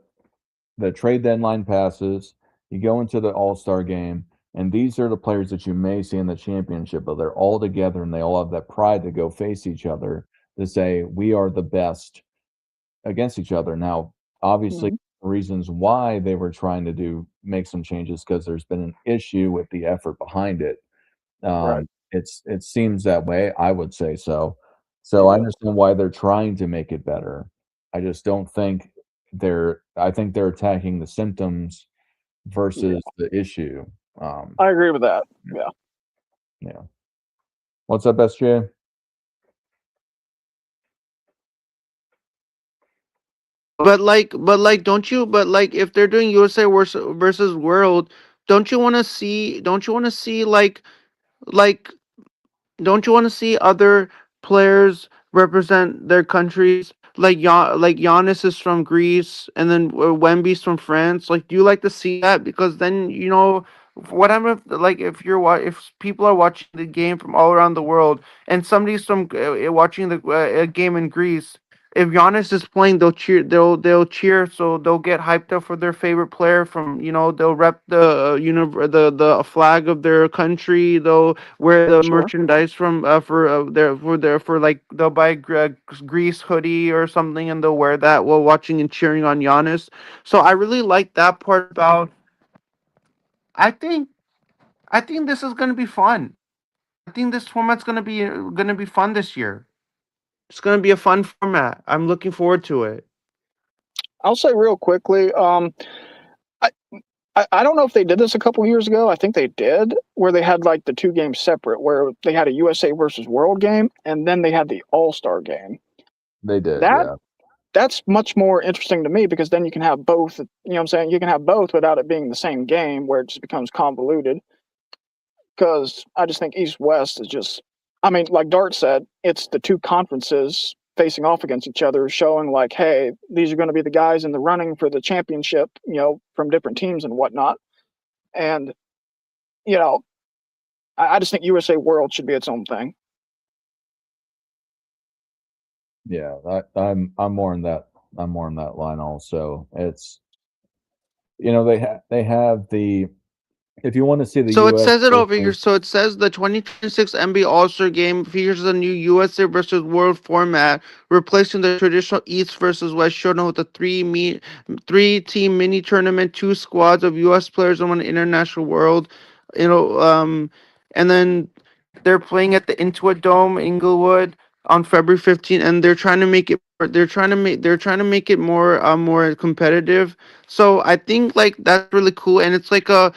trade deadline passes, you go into the All-Star game, and these are the players that you may see in the championship, but they're all together and they all have that pride to go face each other to say we are the best against each other. Now, obviously, Mhm. reasons why they were trying to make some changes because there's been an issue with the effort behind it. Right. It seems that way. I would say so. So I Yeah. understand why they're trying to make it better. I just don't think I think they're attacking the symptoms Yeah. versus the issue. Um, I agree with that. Yeah. yeah. What's up, SJ? but like if they're doing USA versus World, don't you want to see like don't you want to see other players represent their countries? Like Giannis is from Greece, and then Wemby's from France. Like, do you like to see that? Because then whatever. Like, if people are watching the game from all around the world, and somebody's from watching the game in Greece. If Giannis is playing, they'll cheer. They'll cheer. So they'll get hyped up for their favorite player. From they'll rep the the flag of their country. They'll wear the Sure. merchandise from for like they'll buy Greece hoodie or something, and they'll wear that while watching and cheering on Giannis. So I really like that part about. I think I think this is gonna be fun. I think this format's gonna be fun this year. It's gonna be a fun format. I'm looking forward to it. I'll say real quickly. I, I don't know if they did this a couple years ago. I think they did, where they had like the two games separate, where they had a USA versus World game, and then they had the All Star game. They did, That yeah. that's much more interesting to me because then you can have both. You know what I'm saying? You can have both without it being the same game, where it just becomes convoluted. Because I just think East West is just. I mean, like Dart said, it's the two conferences facing off against each other, showing like, hey, these are going to be the guys in the running for the championship. From different teams and whatnot. And you know, I just think USA World should be its own thing. Yeah, I'm more in that line also. It's they have the if you want to see the So it US says it over here. versus So it says the 2026 NBA All-Star Game features a new USA versus World format, replacing the traditional East versus West showdown with a three-team mini tournament, two squads of US players and one international world. You know, and then they're playing at the Intuit Dome, Inglewood. on February 15th, and they're trying to make it. They're trying to make it more competitive. So I think like that's really cool, and it's like a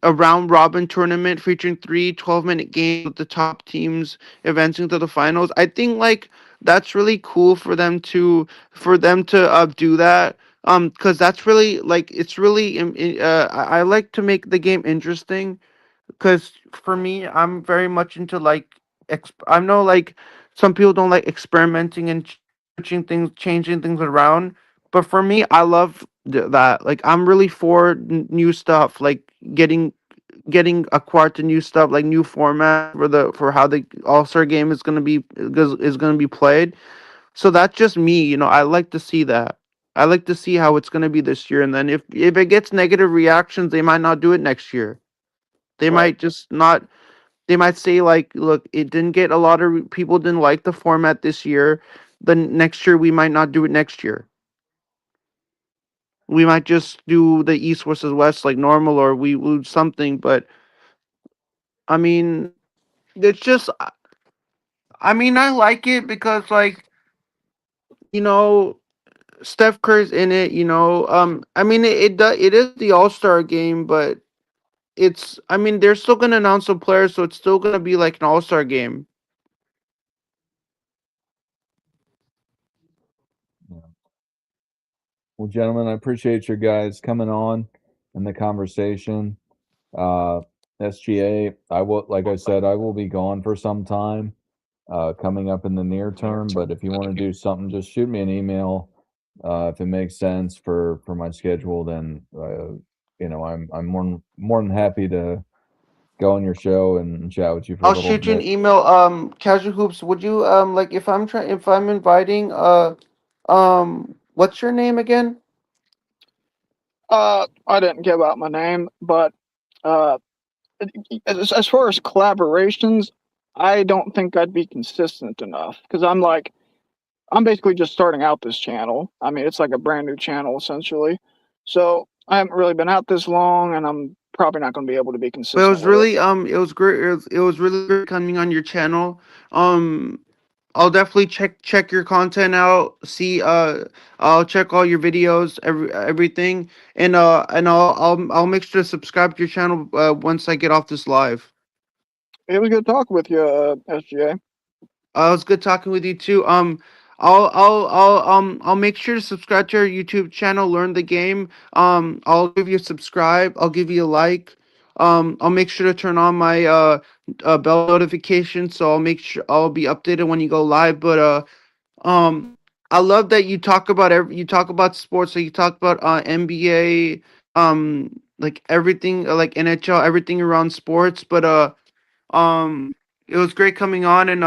round robin tournament featuring 3 12-minute games with the top teams advancing to the finals. I think like that's really cool for them to do that. Because that's really like it's really I like to make the game interesting because for me, I'm very much into like I know like some people don't like experimenting and changing things around, but for me, I love that. Like I'm really for new stuff, like getting acquired to new stuff, like new format for how the All Star game is gonna be played. So that's just me, I like to see that. I like to see how it's gonna be this year, and then if it gets negative reactions, they might not do it next year. They Right. might just not they might say like, look, it didn't get a lot of people didn't like the format this year. Then next year we might not do it next year. We might just do the East versus West like normal, or we lose something. But I mean, it's just, I mean, I like it because like you know Steph Curry's in it. I mean, it is the All Star game, but I mean, they're still gonna announce the players, so it's still gonna be like an All Star game. Yeah. Well, gentlemen, I appreciate you guys coming on and the conversation. Uh, SGA, like I said, I will be gone for some time coming up in the near term. But if you want to do something, just shoot me an email. If it makes sense for my schedule, then I'm more than happy to go on your show and chat with you for a I'll little shoot you an bit. email. Casual Hoops, would you like if I'm inviting what's your name again? I didn't give out my name, but uh, as far as collaborations, I don't think I'd be consistent enough because I'm basically just starting out this channel. I mean, it's like a brand new channel essentially, so I haven't really been out this long, and I'm probably not going to be able to be But it consistent was with it. really it was great. It was really great coming on your channel. Um, I'll definitely check your content out. I'll check all your videos, everything, and I'll make sure to subscribe to your channel once I get off this live. It was good talking with you, SGA. It was good talking with you too. I'll make sure to subscribe to our YouTube channel, Learn the Game. I'll give you a subscribe. I'll give you a like. I'll make sure to turn on my bell notification, so I'll make sure I'll be updated when you go live. But um, I love that you talk about sports. So you talk about NBA, like everything, like NHL, everything around sports. But um, it was great coming on, and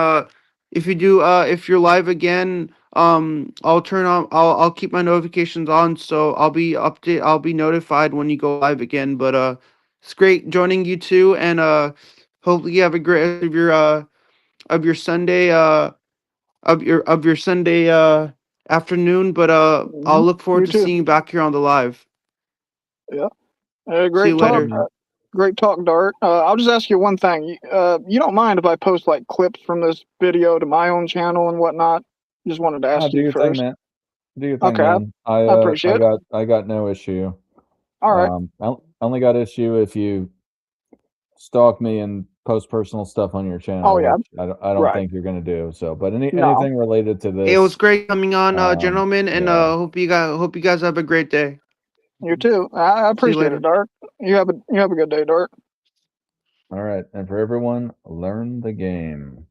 if you're live again, I'll keep my notifications on, so I'll be notified when you go live again. But it's great joining you too, and hopefully you have a great rest of your Sunday of your Sunday afternoon. But I'll look forward You to too. seeing you back here on the live. Yeah. See you Great All right, talk. later. man. Great talk, Dart. I'll just ask you one thing. You don't mind if I post like clips from this video to my own channel and whatnot? Just wanted to Ah, ask do you your thing, first. man. Do your thing, Okay, man. I appreciate it. I got no issue. All right. I only got issue if you stalk me and post personal stuff on your Oh channel, yeah. which I don't Right. think you're gonna do. So, but No. anything related to It was this, great coming on, gentlemen, and yeah. hope you guys have a great day. You too. I See you appreciate it, later. Dart. You have a good day, Dart. All right, and for everyone, learn the game.